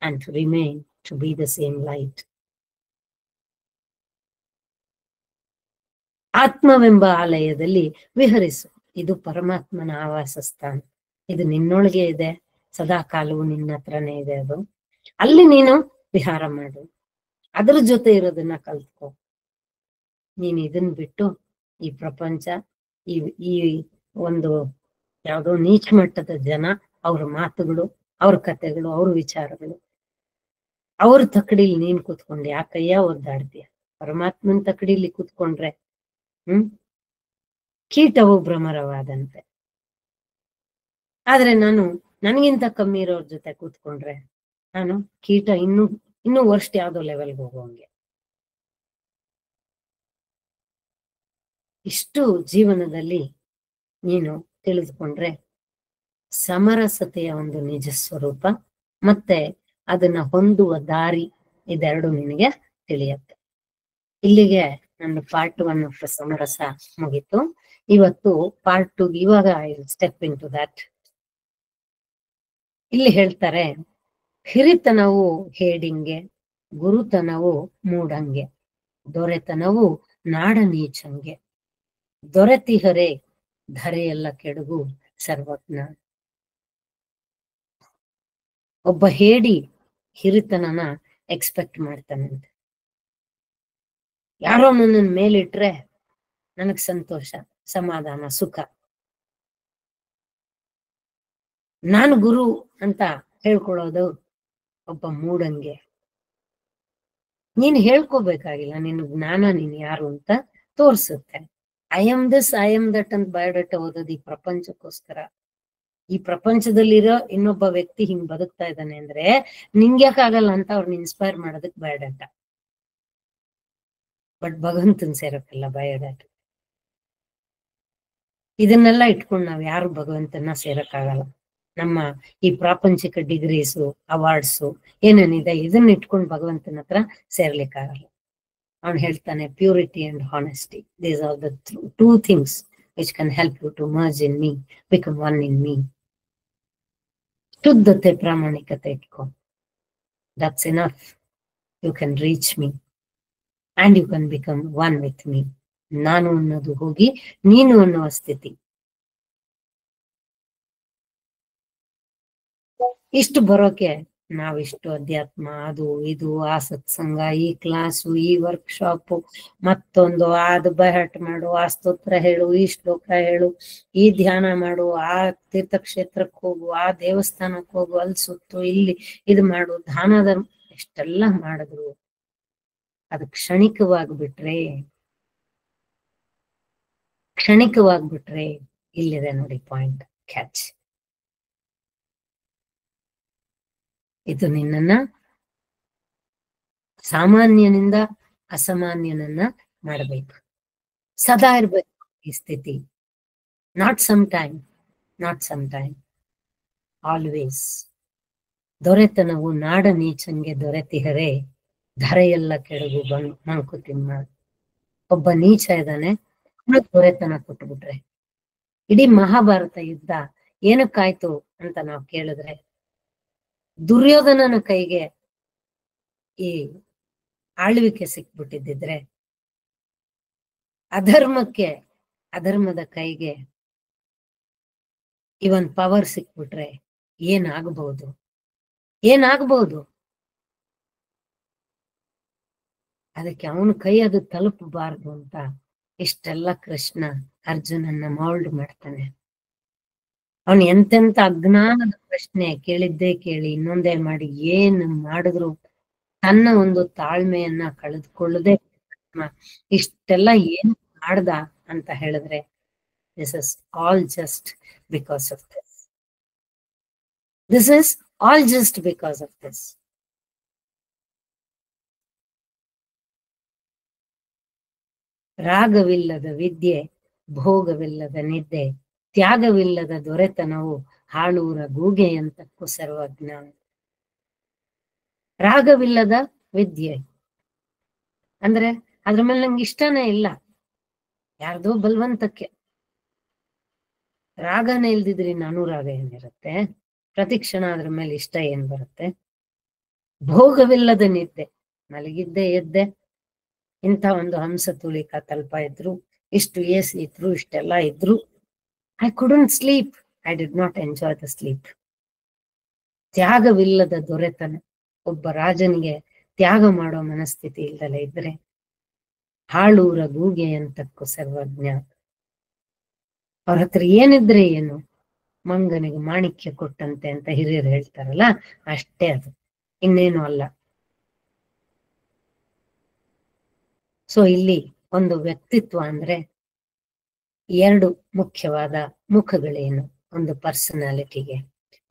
and to remain to be the same light. ಆತ್ಮವೆಂಬ ಆಲಯದಲ್ಲಿ ವಿಹರಿಸು. ಇದು ಪರಮಾತ್ಮನ ಆವಾಸ ಸ್ಥಾನ. ಇದು ನಿನ್ನೊಳಗೆ ಇದೆ, ಸದಾ ಕಾಲವು ನಿನ್ನ ಹತ್ರನೇ ಇದೆ. ಅದು ಅಲ್ಲಿ ನೀನು ವಿಹಾರ ಮಾಡು, ಅದ್ರ ಜೊತೆ ಇರೋದನ್ನ ಕಲ್ತ್ಕೋ. ನೀನ್ ಇದನ್ ಬಿಟ್ಟು ಈ ಪ್ರಪಂಚ, ಈ ಒಂದು ಯಾವುದೋ ನೀಚ ಮಟ್ಟದ ಜನ, ಅವ್ರ ಮಾತುಗಳು, ಅವ್ರ ಕಥೆಗಳು, ಅವ್ರ ವಿಚಾರಗಳು, ಅವ್ರ ತಕಡಿಲಿ ನೀನ್ ಕೂತ್ಕೊಂಡು ಯಾಕಯ್ಯ ಒದ್ದಾಡ್ತೀಯ? ಪರಮಾತ್ಮನ್ ತಕಡಿಲಿ ಕೂತ್ಕೊಂಡ್ರೆ ಕೀಟವು ಭ್ರಮರವಾದಂತೆ. ಆದ್ರೆ ನನ್ಗಿಂತ ಕಮ್ಮಿ ಇರೋರ್ ಜೊತೆ ಕೂತ್ಕೊಂಡ್ರೆ ನಾನು ಕೀಟ ಇನ್ನೂ ವರ್ಷ ಯಾವ್ದೋ ಲೆವೆಲ್ಗೆ ಹೋಗೋಂಗೆ. ಇಷ್ಟು ಜೀವನದಲ್ಲಿ ನೀನು ತಿಳಿದುಕೊಂಡ್ರೆ ಸಮರಸತೆಯ ಒಂದು ನಿಜ ಸ್ವರೂಪ ಮತ್ತೆ ಅದನ್ನ ಹೊಂದುವ ದಾರಿ, ಇದೆರಡು ನಿನಗೆ ತಿಳಿಯತ್ತೆ. ಇಲ್ಲಿಗೆ ನನ್ನ ಪಾರ್ಟ್ 1 ಆಫ್ ಸಮರಸ ಮುಗಿತು. ಇವತ್ತು ಪಾರ್ಟ್ 2, ಇವಾಗ I will step in to that. ಇಲ್ಲಿ ಹೇಳ್ತಾರೆ, ಹಿರಿತನವು ಹೇಡಿಂಗೆ, ಗುರುತನವು ಮೂಡಂಗೆ, ದೊರೆತನವು ನಾಡ ನೀಚಂಗೆ, ದೊರೆತಿಹರೆ ಧರೆಯೆಲ್ಲ ಕೆಡುಗು ಸರ್ವಜ್ಞ. ಒಬ್ಬ ಹೇಡಿ ಹಿರಿತನನ ಎಕ್ಸ್ಪೆಕ್ಟ್ ಮಾಡ್ತಾನಂತೆ. ಯಾರೋ ನನ್ನ ಮೇಲಿಟ್ರೆ ನನಗ್ ಸಂತೋಷ, ಸಮಾಧಾನ, ಸುಖ. ನಾನು ಗುರು ಅಂತ ಹೇಳ್ಕೊಳ್ಳೋದು ಒಬ್ಬ ಮೂಡಂಗೆ. ನೀನ್ ಹೇಳ್ಕೋಬೇಕಾಗಿಲ್ಲ, ನಿನ್ ಜ್ಞಾನ ನೀನ್ ಯಾರು ಅಂತ ತೋರ್ಸುತ್ತೆ. I am this, I am that ಅಂತ ಬಯೋಡಾಟಾ ಓದೋದು ಈ ಪ್ರಪಂಚಕ್ಕೋಸ್ಕರ. ಈ ಪ್ರಪಂಚದಲ್ಲಿರೋ ಇನ್ನೊಬ್ಬ ವ್ಯಕ್ತಿ ಹಿಂಗ್ ಬದುಕ್ತಾ ಇದ್ದಾನೆ ಅಂದ್ರೆ ನಿಂಗ್ಯಾಕಾಗಲ್ಲ ಅಂತ ಅವ್ರನ್ನ ಇನ್ಸ್ಪೈರ್ ಮಾಡೋದಕ್ ಬಯೋಡಾಟಾ. ಬಟ್ ಭಗವಂತನ್ ಸೇರಕ್ಕಲ್ಲ ಬಯೋಡಾಟಾ. ಇದನ್ನೆಲ್ಲ ಇಟ್ಕೊಂಡು ನಾವ್ ಯಾರು ಭಗವಂತನ ಸೇರಕ್ಕಾಗಲ್ಲ. ನಮ್ಮ ಈ ಪ್ರಾಪಂಚಿಕ ಡಿಗ್ರೀಸು, ಅವಾರ್ಡ್ಸು ಏನೇನಿದೆ ಇದನ್ನ ಇಟ್ಕೊಂಡು ಭಗವಂತನ ಹತ್ರ ಸೇರ್ಲಿಕ್ಕಾಗಲ್ಲ. ಅವನು ಹೇಳ್ತಾನೆ, purity and honesty, these are the two things which can help you to merge in me, become one in me. ಶುದ್ಧತೆ, ಪ್ರಾಮಾಣಿಕತೆ ಇಟ್ಕೊ. That's enough. You can reach me and you can become one with me. ನಾನು ಅನ್ನೋದು ಹೋಗಿ ನೀನು ಅನ್ನುವ ಸ್ಥಿತಿ. ಇಷ್ಟು ಬರೋಕೆ ನಾವಿಷ್ಟು ಅಧ್ಯಾತ್ಮ, ಅದು ಇದು, ಆ ಸತ್ಸಂಗ, ಈ ಕ್ಲಾಸು, ಈ ವರ್ಕ್ಶಾಪು, ಮತ್ತೊಂದು, ಅದು ಬಯಟ್ ಮಾಡು, ಆ ಸ್ತೋತ್ರ ಹೇಳು, ಈ ಶ್ಲೋಕ ಹೇಳು, ಈ ಧ್ಯಾನ ಮಾಡು, ಆ ತೀರ್ಥಕ್ಷೇತ್ರಕ್ಕೆ ಹೋಗು, ಆ ದೇವಸ್ಥಾನಕ್ಕೆ ಹೋಗು, ಅಲ್ಲಿ ಸುತ್ತು, ಇಲ್ಲಿ ಇದು ಮಾಡು, ದಾನದ ಇಷ್ಟೆಲ್ಲ ಮಾಡಿದ್ರು ಅದು ಕ್ಷಣಿಕವಾಗ್ಬಿಟ್ರೆ ಇಲ್ಲಿದೆ ನೋಡಿ ಪಾಯಿಂಟ್, ಕ್ಯಾಚ್. ಇದು ನಿನ್ನನ್ನ ಸಾಮಾನ್ಯನಿಂದ ಅಸಾಮಾನ್ಯನನ್ನ ಮಾಡಬೇಕು. ಸದಾ ಇರ್ಬೇಕು ಈ ಸ್ಥಿತಿ. Not some time, always. ದೊರೆತನವು ನಾಡ ನೀಚಂಗೆ ದೊರೆತಿಹರೆ ಧರೆಯೆಲ್ಲ ಕೆಡಗು ಮಂಕುತಿಮ್ಮ. ಒಬ್ಬ ನೀಚ ಇದ್ದಾನೆ, ದೊರೆತನ ಕೊಟ್ಬಿಟ್ರೆ. ಇಡೀ ಮಹಾಭಾರತ ಯುದ್ಧ ಏನಕ್ಕಾಯ್ತು ಅಂತ ನಾವು ಕೇಳಿದ್ರೆ, ದುರ್ಯೋಧನನ ಕೈಗೆ ಈ ಆಳ್ವಿಕೆ ಸಿಕ್ಬಿಟ್ಟಿದ್ದಿದ್ರೆ, ಅಧರ್ಮದ ಕೈಗೆ ಇವನ್ ಪವರ್ ಸಿಕ್ಬಿಟ್ರೆ ಏನಾಗಬಹುದು. ಅದಕ್ಕೆ ಅವನ ಕೈ ಅದು ತಲುಪಬಾರ್ದು ಅಂತ ಇಷ್ಟೆಲ್ಲ ಕೃಷ್ಣ ಅರ್ಜುನನ್ನ ಮೌಲ್ಡ್ ಮಾಡ್ತಾನೆ. ಅವನ್ ಎಂತೆಂತ ಅಜ್ಞಾನದ ಪ್ರಶ್ನೆ ಕೇಳಿದ್ದೇ ಕೇಳಿ ಇನ್ನೊಂದೇ ಮಾಡಿ ಏನ್ ಮಾಡಿದ್ರು ತನ್ನ ಒಂದು ತಾಳ್ಮೆಯನ್ನ ಕಳೆದುಕೊಳ್ಳದೆ ಇಷ್ಟೆಲ್ಲ ಏನ್ ಮಾಡ್ದ ಅಂತ ಹೇಳಿದ್ರೆ, this is all just because of this. ರಾಗವಿಲ್ಲದ ವಿದ್ಯೆ, ಭೋಗವಿಲ್ಲದ ನಿದ್ದೆ, ತ್ಯಾಗವಿಲ್ಲದ ದೊರೆತನವು ಹಾಳೂರ ಗೂಗೆಯಂತಕ್ಕೂ ಸರ್ವಜ್ಞ. ರಾಗವಿಲ್ಲದ ವಿದ್ಯೆ ಅಂದ್ರೆ ಅದ್ರ ಮೇಲೆ ನಂಗೆ ಇಷ್ಟನೇ ಇಲ್ಲ, ಯಾರ್ದೋ ಬಲವಂತಕ್ಕೆ. ರಾಗನೇ ಇಲ್ದಿದ್ರಿ ನಾನು ರಾಗ ಏನಿರುತ್ತೆ, ಪ್ರತಿಕ್ಷಣ ಅದ್ರ ಮೇಲೆ ಇಷ್ಟ ಏನ್ ಬರುತ್ತೆ. ಭೋಗವಿಲ್ಲದ ನಿದ್ದೆ, ಮಲಗಿದ್ದೆ ಎದ್ದೆ, ಇಂಥ ಒಂದು ಹಂಸ ತುಳಿಕ ತಲ್ಪ ಇದ್ರು, ಇಷ್ಟು ಎಸಿ ಇದ್ರು, ಇಷ್ಟೆಲ್ಲ ಇದ್ರು, I couldn't sleep, I did not enjoy the sleep. ತ್ಯಾಗವಿಲ್ಲದ ದೊರೆತನ, ಒಬ್ಬ ರಾಜನಿಗೆ ತ್ಯಾಗ ಮಾಡೋ ಮನಸ್ಥಿತಿ ಇಲ್ದಲೇ ಇದ್ರೆ ಹಾಳೂರ ಗೂಗೆಯಂತಕ್ಕೂ ಸರ್ವಜ್ಞ. ಅವ್ರ ಹತ್ರ ಏನಿದ್ರೆ ಏನು, ಮಂಗನಿಗೆ ಮಾಣಿಕ್ಯ ಕೊಟ್ಟಂತೆ ಅಂತ ಹಿರಿಯರು ಹೇಳ್ತಾರಲ್ಲ, ಅಷ್ಟೇ ಅದು, ಇನ್ನೇನು ಅಲ್ಲ. ಸೊ ಇಲ್ಲಿ ಒಂದು ವ್ಯಕ್ತಿತ್ವ ಅಂದ್ರೆ ಎರಡು ಮುಖ್ಯವಾದ ಮುಖಗಳೇನು ಒಂದು ಪರ್ಸನಾಲಿಟಿಗೆ.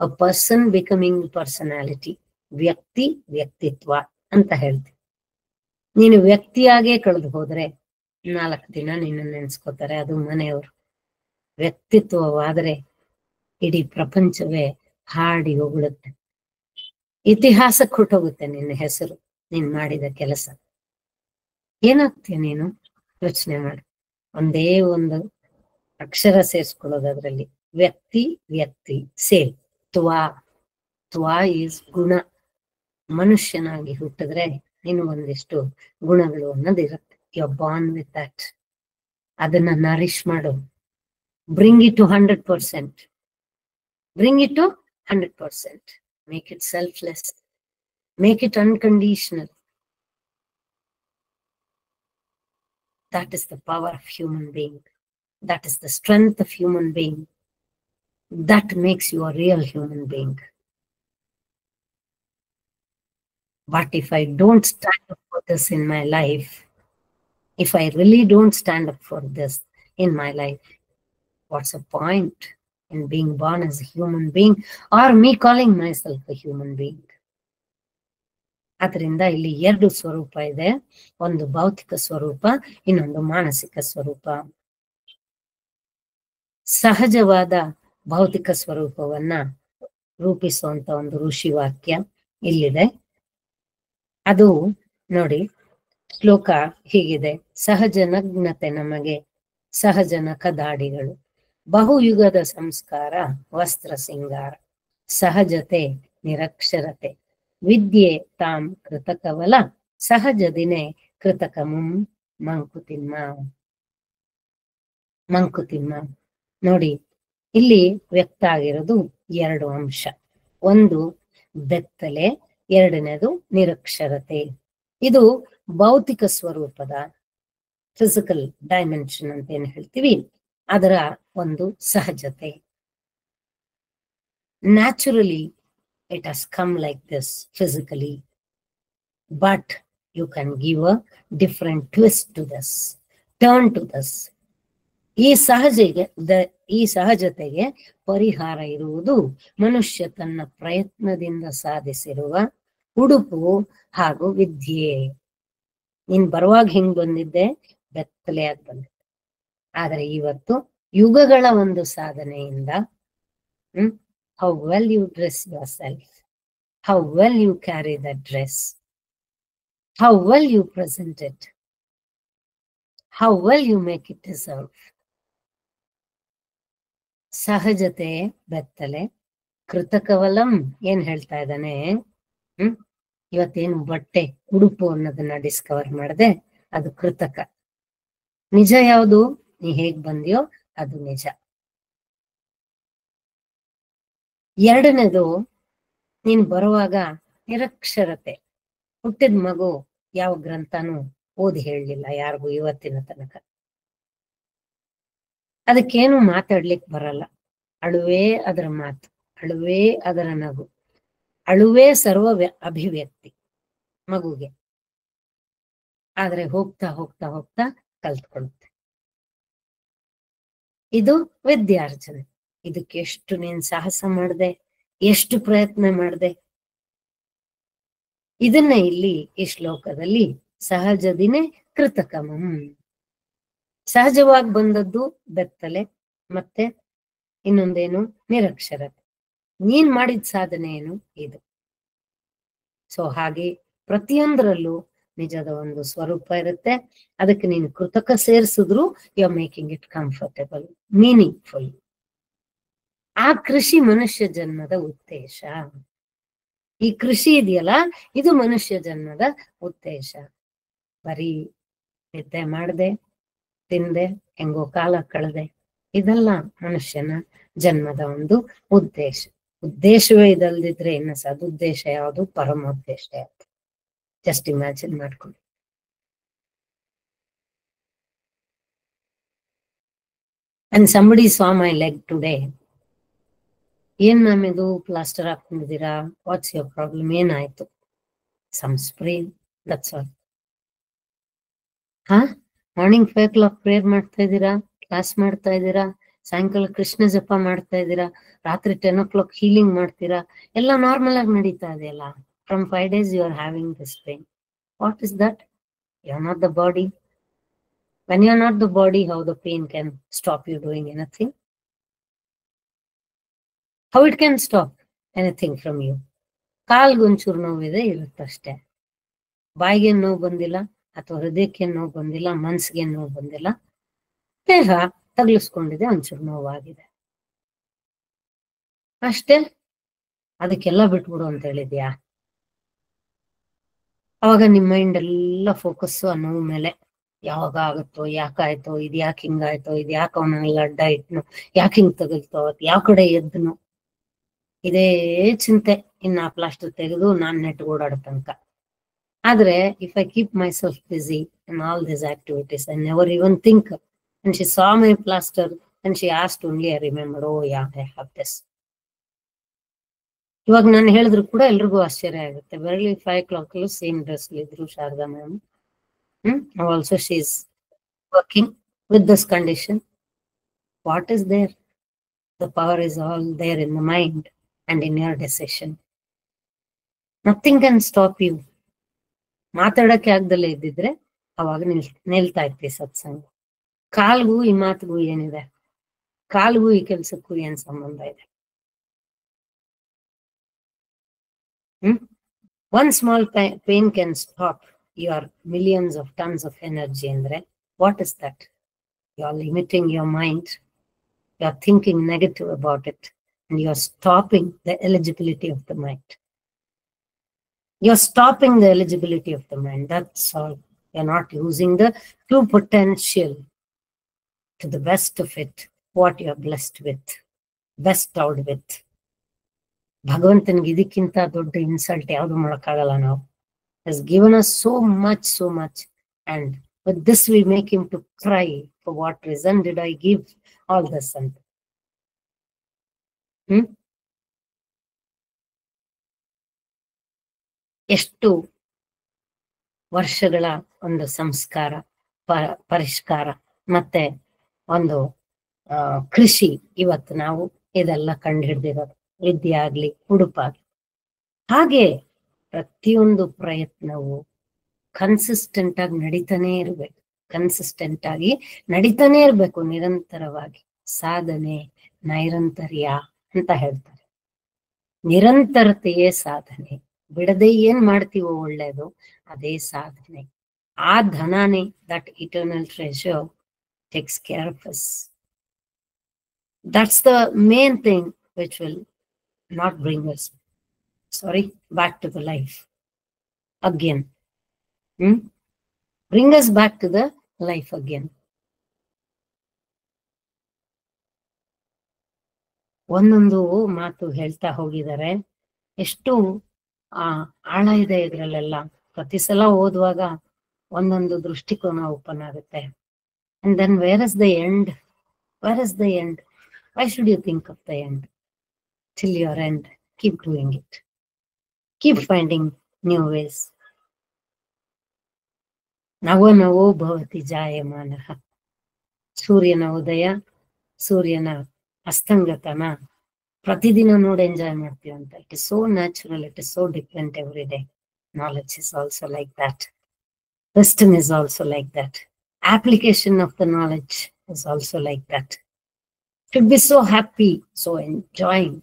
ಅ ಪರ್ಸನ್ ಬಿಕಮಿಂಗ್ ಪರ್ಸನಾಲಿಟಿ, ವ್ಯಕ್ತಿತ್ವ ಅಂತ ಹೇಳ್ತೀವಿ. ನೀನು ವ್ಯಕ್ತಿಯಾಗೇ ಕಳೆದು ಹೋದ್ರೆ 4 ದಿನ ನಿನ್ನ ನೆನ್ಸ್ಕೋತಾರೆ, ಅದು ಮನೆಯವರು. ವ್ಯಕ್ತಿತ್ವವಾದ್ರೆ ಇಡೀ ಪ್ರಪಂಚವೇ ಹಾಡಿ ಹೋಗುತ್ತೆ, ಇತಿಹಾಸಕ್ಕೆ ಹೊಟ್ಟೋಗುತ್ತೆ ನಿನ್ನ ಹೆಸರು, ನೀನ್ ಮಾಡಿದ ಕೆಲಸ. ಏನಾಗ್ತೀಯ ನೀನು ಯೋಚನೆ ಮಾಡಿ. ಒಂದೇ ಒಂದು ಅಕ್ಷರ ಸೇರಿಸ್ಕೊಳ್ಳೋದು ಅದರಲ್ಲಿ, ವ್ಯಕ್ತಿ ಸೇವ್. ತ್ವಾ ಈಸ್ ಗುಣ. ಮನುಷ್ಯನಾಗಿ ಹುಟ್ಟಿದ್ರೆ ನೀನು ಒಂದಿಷ್ಟು ಗುಣಗಳು ಅನ್ನೋದಿರುತ್ತೆ. You are born with that. ಅದನ್ನ ನರಿಶ್ ಮಾಡು. Bring it to 100%. Make it selfless, make it unconditional. That is the power of human being. That is the strength of human being. That makes you a real human being. But if I don't stand up for this in my life, if I really don't stand up for this in my life, what's the point in being born as a human being or me calling myself a human being? ಅದರಿಂದ ಇಲ್ಲಿ 2 ಸ್ವರೂಪ ಇದೆ, ಒಂದು ಭೌತಿಕ ಸ್ವರೂಪ, ಇನ್ನೊಂದು ಮಾನಸಿಕ ಸ್ವರೂಪ. ಸಹಜವಾದ ಭೌತಿಕ ಸ್ವರೂಪವನ್ನ ರೂಪಿಸುವಂತ ಒಂದು ಋಷಿ ವಾಕ್ಯ ಇಲ್ಲಿದೆ. ಅದು ನೋಡಿ, ಶ್ಲೋಕ ಹೀಗಿದೆ: ಸಹಜ ನಗ್ನತೆ ನಮಗೆ ಸಹಜ ನಖದಾಡಿಗಳು, ಬಹುಯುಗದ ಸಂಸ್ಕಾರ ವಸ್ತ್ರ ಸಿಂಗಾರ, ಸಹಜತೆ ನಿರಕ್ಷರತೆ, ವಿದ್ಯೆ ತಾಂ ಕೃತಕವಲ, ಸಹಜದಿನೇ ಕೃತಕಮುಂ ಮಂಕುತಿಮ್ಮ. ನೋಡಿ, ಇಲ್ಲಿ ವ್ಯಕ್ತ ಆಗಿರೋದು 2 ಅಂಶ. ಒಂದು ಬೆತ್ತಲೆ, ಎರಡನೇದು ನಿರಕ್ಷರತೆ. ಇದು ಭೌತಿಕ ಸ್ವರೂಪದ ಫಿಸಿಕಲ್ ಡೈಮೆನ್ಷನ್ ಅಂತ ಏನ್ ಹೇಳ್ತೀವಿ, ಅದರ ಒಂದು ಸಹಜತೆ. Naturally it has come like this physically, but you can give a different twist to this, turn to this. ಈ ಸಹಜತೆಗೆ ಪರಿಹಾರ ಇರುವುದು ಮನುಷ್ಯ ತನ್ನ ಪ್ರಯತ್ನದಿಂದ ಸಾಧಿಸಿರುವ ಉಡುಪು ಹಾಗೂ ವಿದ್ಯೆ. ನೀನ್ ಬರುವಾಗ ಹಿಂಗ್ ಬಂದಿದ್ದೆ, ಬೆತ್ತಲೆಯಾಗಿ ಬಂದಿದ್ದೆ. ಆದ್ರೆ ಇವತ್ತು ಯುಗಗಳ ಒಂದು ಸಾಧನೆಯಿಂದ how well you dress yourself, how well you carry that dress, how well you present it, how well you make it deserve. ಸಹಜತೆ ಬೆತ್ತಲೆ, ಕೃತಕವಲಂ ಏನ್ ಹೇಳ್ತಾ ಇದ್ದಾನೆ, ಇವತ್ತೇನು ಬಟ್ಟೆ ಉಡುಪು ಅನ್ನೋದನ್ನ ಡಿಸ್ಕವರ್ ಮಾಡದೆ ಅದು ಕೃತಕ. ನಿಜ ಯಾವುದು? ನೀ ಹೇಗ್ ಬಂದ್ಯೋ ಅದು ನಿಜ. ಎರಡನೇದು, ನೀನ್ ಬರುವಾಗ ನಿರಕ್ಷರತೆ. ಹುಟ್ಟಿದ ಮಗು ಯಾವ ಗ್ರಂಥನೂ ಓದಿ ಹೇಳಲಿಲ್ಲ ಯಾರಿಗೂ ಇವತ್ತಿನ ತನಕ. ಅದಕ್ಕೇನು ಮಾತಾಡ್ಲಿಕ್ಕೆ ಬರಲ್ಲ. ಅಳುವೇ ಅದರ ಮಾತು, ಅಳುವೇ ಅದರ ನಗು, ಅಳುವೇ ಸರ್ವ ಅಭಿವ್ಯಕ್ತಿ ಮಗುಗೆ. ಆದ್ರೆ ಹೋಗ್ತಾ ಹೋಗ್ತಾ ಹೋಗ್ತಾ ಕಲ್ತ್ಕೊಳುತ್ತೆ. ಇದು ವಿದ್ಯಾರ್ಜನೆ. ಇದಕ್ಕೆ ಎಷ್ಟು ನೀನ್ ಸಾಹಸ ಮಾಡ್ದೆ, ಎಷ್ಟು ಪ್ರಯತ್ನ ಮಾಡ್ದೆ. ಇದನ್ನ ಇಲ್ಲಿ ಈ ಶ್ಲೋಕದಲ್ಲಿ ಸಹಜದಿನೇ ಕೃತಕಮಂ, ಸಹಜವಾಗಿ ಬಂದದ್ದು ಬೆತ್ತಲೆ, ಮತ್ತೆ ಇನ್ನೊಂದೇನು ನಿರಕ್ಷರತೆ. ನೀನ್ ಮಾಡಿದ ಸಾಧನೆ ಏನು? ಇದು. ಸೊ ಹಾಗೆ ಪ್ರತಿಯೊಂದರಲ್ಲೂ ನಿಜದ ಒಂದು ಸ್ವರೂಪ ಇರುತ್ತೆ. ಅದಕ್ಕೆ ನೀನು ಕೃತಕ ಸೇರಿಸಿದ್ರು you are making it comfortable, meaningful. ಆ ಕೃಷಿ ಮನುಷ್ಯ ಜನ್ಮದ ಉದ್ದೇಶ. ಈ ಕೃಷಿ ಇದೆಯಲ್ಲ, ಇದು ಮನುಷ್ಯ ಜನ್ಮದ ಉದ್ದೇಶ. ಬರೀ ನಿದ್ದೆ ಮಾಡ್ದೆ, ತಿಂದೆ, ಹೆಂಗೋ ಕಾಲ ಕಳೆದೆ, ಇದೆಲ್ಲ ಮನುಷ್ಯನ ಜನ್ಮದ ಒಂದು ಉದ್ದೇಶ. ಉದ್ದೇಶವೇ ಇದಲ್ದಿದ್ರೆ ಇನ್ನು ಸದುದ್ದೇಶ ಯಾವುದು? ಪರಮೋದ್ದೇಶ ಯಾವುದು? ಜಸ್ಟ್ ಇಮ್ಯಾಜಿನ್ ಮಾಡ್ಕೊಂಡು. And somebody saw my leg today. ಏನ್ ಮ್ಯಾಮ್ ಇದು ಪ್ಲಾಸ್ಟರ್ ಹಾಕೊಂಡಿದ್ದೀರಾ? What's your problem? ಏನಾಯ್ತು? Some sprain, that's all. Morning 5 o'clock prayer ಮಾಡ್ತಾ ಇದ್ದೀರಾ, ಕ್ಲಾಸ್ ಮಾಡ್ತಾ ಇದ್ದೀರಾ, ಸಾಯಂಕಾಲ ಕೃಷ್ಣ ಜಪ ಮಾಡ್ತಾ ಇದ್ದೀರಾ, ರಾತ್ರಿ 10 o'clock ಹೀಲಿಂಗ್ ಮಾಡ್ತೀರಾ, ಎಲ್ಲ ನಾರ್ಮಲ್ ಆಗಿ ನಡೀತಾ ಇದೆಯಲ್ಲ. From 5 days you are having this pain. What is that? You are not the body. When you are not the body, how the pain can stop you doing anything? How it can stop anything from you? ಕಾಲ್ಗೊಂಚೂರು ನೋವಿದೆ ಇರುತ್ತಷ್ಟೇ. ಬಾಯಿಗೆ ನೋವು ಬಂದಿಲ್ಲ, ಅಥವಾ ಹೃದಯಕ್ಕೆ ನೋವು ಬಂದಿಲ್ಲ, ಮನ್ಸಿಗೆ ನೋವು ಬಂದಿಲ್ಲ, ದೇಹ ತಗ್ಲಿಸ್ಕೊಂಡಿದೆ, ಒಂಚೂರು ನೋವಾಗಿದೆ ಅಷ್ಟೇ. ಅದಕ್ಕೆಲ್ಲ ಬಿಟ್ಬಿಡು ಅಂತ ಹೇಳಿದ್ಯಾ? ಅವಾಗ ನಿಮ್ಮ ಮೈಂಡ್ ಎಲ್ಲ ಫೋಕಸ್ ಆ ನೋವು ಮೇಲೆ. ಯಾವಾಗ ಆಗುತ್ತೋ, ಯಾಕಾಯ್ತೋ, ಇದು ಯಾಕೆ ಹಿಂಗಾಯ್ತೋ, ಇದು ಯಾಕೆ ಅವನಲ್ಲಿ ಅಡ್ಡ ಇಟ್ನು, ಯಾಕೆ ಹಿಂಗ್ ತಗಲ್ತೋ, ಯಾವ ಕಡೆ ಎದ್ನು, ಇದೇ ಚಿಂತೆ. ಇನ್ನ ಆ ಪ್ಲಾಸ್ಟರ್ ತೆಗೆದು ನಾನ್ ನೆಟ್ಗೆ ಓಡಾಡೋ ತನಕ. ಆದ್ರೆ if I keep myself busy in all these activities, I never even think. And she saw my plaster and she asked only, I remembered, oh yeah, I have this. ಇವಾಗ ನಾನು ಹೇಳಿದ್ರು ಕೂಡ ಎಲ್ರಿಗೂ ಆಶ್ಚರ್ಯ ಆಗುತ್ತೆ. ಬರಲಿ 5 o'clock ಸೇಮ್ ಡ್ರೆಸ್ ಇದ್ರು Sharada ma'am. Also she is working with this condition. What is there? The power is all there in the mind and in your decision. Nothing can stop you. ಮಾತಾಡಕ್ಕೆ ಆಗ್ದಲ್ಲೇ ಇದ್ದಿದ್ರೆ ಅವಾಗ ನಿಲ್ತಾ ಇರ್ತಿ ಸತ್ಸಂಗ. ಕಾಲ್ಗೂ ಈ ಮಾತಿಗೂ ಏನಿದೆ? ಕಾಲ್ಗೂ ಈ ಕೆಲ್ಸಕ್ಕೂ ಏನ್ ಸಂಬಂಧ ಇದೆ? One small pain can stop your millions of tons of energy. ಅಂದ್ರೆ what is that? You are limiting your mind, you are thinking negative about it, and you are stopping the eligibility of the mind. You are stopping the eligibility of the mind. That's all. You are not using the true potential to the best of it, what you are blessed with, bestowed with. ಭಗವಂತನಿಗೆ ಇದಕ್ಕಿಂತ ದೊಡ್ಡ ಇನ್ಸಲ್ಟ್ ಯಾವುದು ಮಾಡೋಕ್ಕಾಗಲ್ಲ. ನಾವು has given us so much, and with this we make him to cry. For what reason did I give all this? ಅಂತ ಎಷ್ಟು ವರ್ಷಗಳ ಒಂದು ಸಂಸ್ಕಾರ, ಪರಿಷ್ಕಾರ, ಮತ್ತೆ ಒಂದು ಕೃಷಿ ಇವತ್ತು ನಾವು ಇದೆಲ್ಲ ಕಂಡು ಹಿಡ್ದಿರೋದು. ವಿದ್ಯೆ ಆಗ್ಲಿ, ಉಡುಪಾಗ್ಲಿ. ಹಾಗೆ ಪ್ರತಿಯೊಂದು ಪ್ರಯತ್ನವು ಕನ್ಸಿಸ್ಟೆಂಟ್ ಆಗಿ ನಡೀತಾನೆ ಇರ್ಬೇಕು, ಕನ್ಸಿಸ್ಟೆಂಟ್ ಆಗಿ ನಡೀತಾನೆ ಇರ್ಬೇಕು, ನಿರಂತರವಾಗಿ. ಸಾಧನೆ ನೈರಂತರ್ಯ ಅಂತ ಹೇಳ್ತಾರೆ. ನಿರಂತರತೆಯೇ ಸಾಧನೆ. ಬಿಡದೆ ಏನ್ ಮಾಡ್ತೀವೋ ಒಳ್ಳೇದು, ಅದೇ ಸಾಧನೆ. ಆ ಧನಾನೇ, that eternal treasure takes care of us. That's the main thing which will not bring us, back to the life again. Bring us back to the life again. ಒಂದೊಂದು ಮಾತು ಹೇಳ್ತಾ ಹೋಗಿದ್ದಾರೆ, ಎಷ್ಟು ಆಳ ಇದೆ ಇದ್ರಲ್ಲೆಲ್ಲ. ಪ್ರತಿ ಸಲ ಓದುವಾಗ ಒಂದೊಂದು ದೃಷ್ಟಿಕೋನ ಓಪನ್ ಆಗುತ್ತೆ. And then where is the end? Where is the end? Why should you think of the end? Till your end, keep doing it. Keep finding new ways. ನವೋ ನವೋ ಭವತಿ ಜಾಯಮಾನಃ. ಸೂರ್ಯನ ಉದಯ, ಸೂರ್ಯನ ಅಸ್ತಂಗತನ ಪ್ರತಿದಿನ ನೋಡಿ ಎಂಜಾಯ್ ಮಾಡ್ತೀವಂತ. It is so natural, it is so different every day. Knowledge is also like that. Wisdom is also like that. Application of the knowledge is also like that. Should be so happy, so enjoying.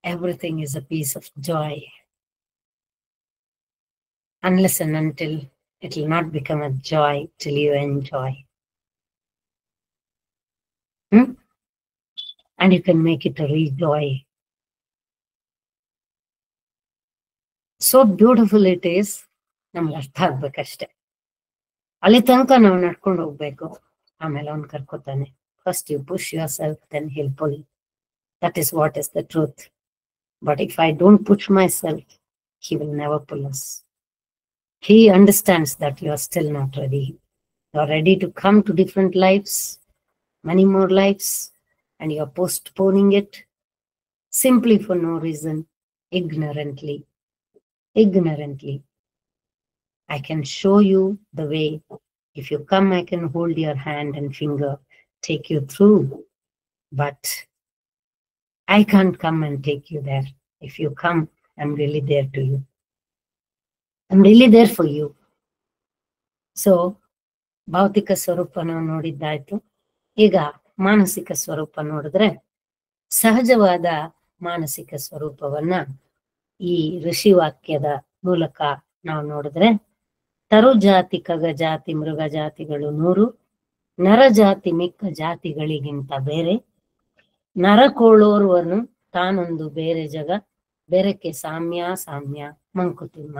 Everything is a piece of joy. Unless and until it will not become a joy till you enjoy. And you can make it a real joy. So beautiful it is. ನಮ್ಗೆ ಅರ್ಥ ಆಗ್ಬೇಕಷ್ಟೆ. ಅಲ್ಲಿ ತನಕ ನಾವು ನಡ್ಕೊಂಡು ಹೋಗ್ಬೇಕು. ಆಮೇಲೆ ಅವ್ನು ಕರ್ಕೋತಾನೆ. First you push yourself, then he'll pull. That is what is the truth. But if I don't push myself, he will never pull us. He understands that you are still not ready. You are ready to come to different lives, many more lives, and you are postponing it simply for no reason, ignorantly. I can show you the way. If you come, I can hold your hand and finger, take you through. But I can't come and take you there. If you come, I'm really there to you. I'm really there for you. So, ಭೌತಿಕ ಸ್ವರೂಪ ನಾವು ನೋಡಿದ್ದಾಯ್ತು. ಈಗ ಮಾನಸಿಕ ಸ್ವರೂಪ ನೋಡಿದ್ರೆ, ಸಹಜವಾದ ಮಾನಸಿಕ ಸ್ವರೂಪವನ್ನ ಈ ಋಷಿ ವಾಕ್ಯದ ಮೂಲಕ ನಾವು ನೋಡಿದ್ರೆ, ತರು ಜಾತಿ ಖಗ ಜಾತಿ ಮೃಗ ಜಾತಿಗಳು 100, ನರಜಾತಿ ಮಿಕ್ಕ ಜಾತಿಗಳಿಗಿಂತ ಬೇರೆ, ನರಕೋಳೋರ್ವನು ತಾನೊಂದು ಬೇರೆ ಜಗ, ಬೆರಕೆ ಸಾಮ್ಯ ಮಂಕುತಿಮ್ಮ.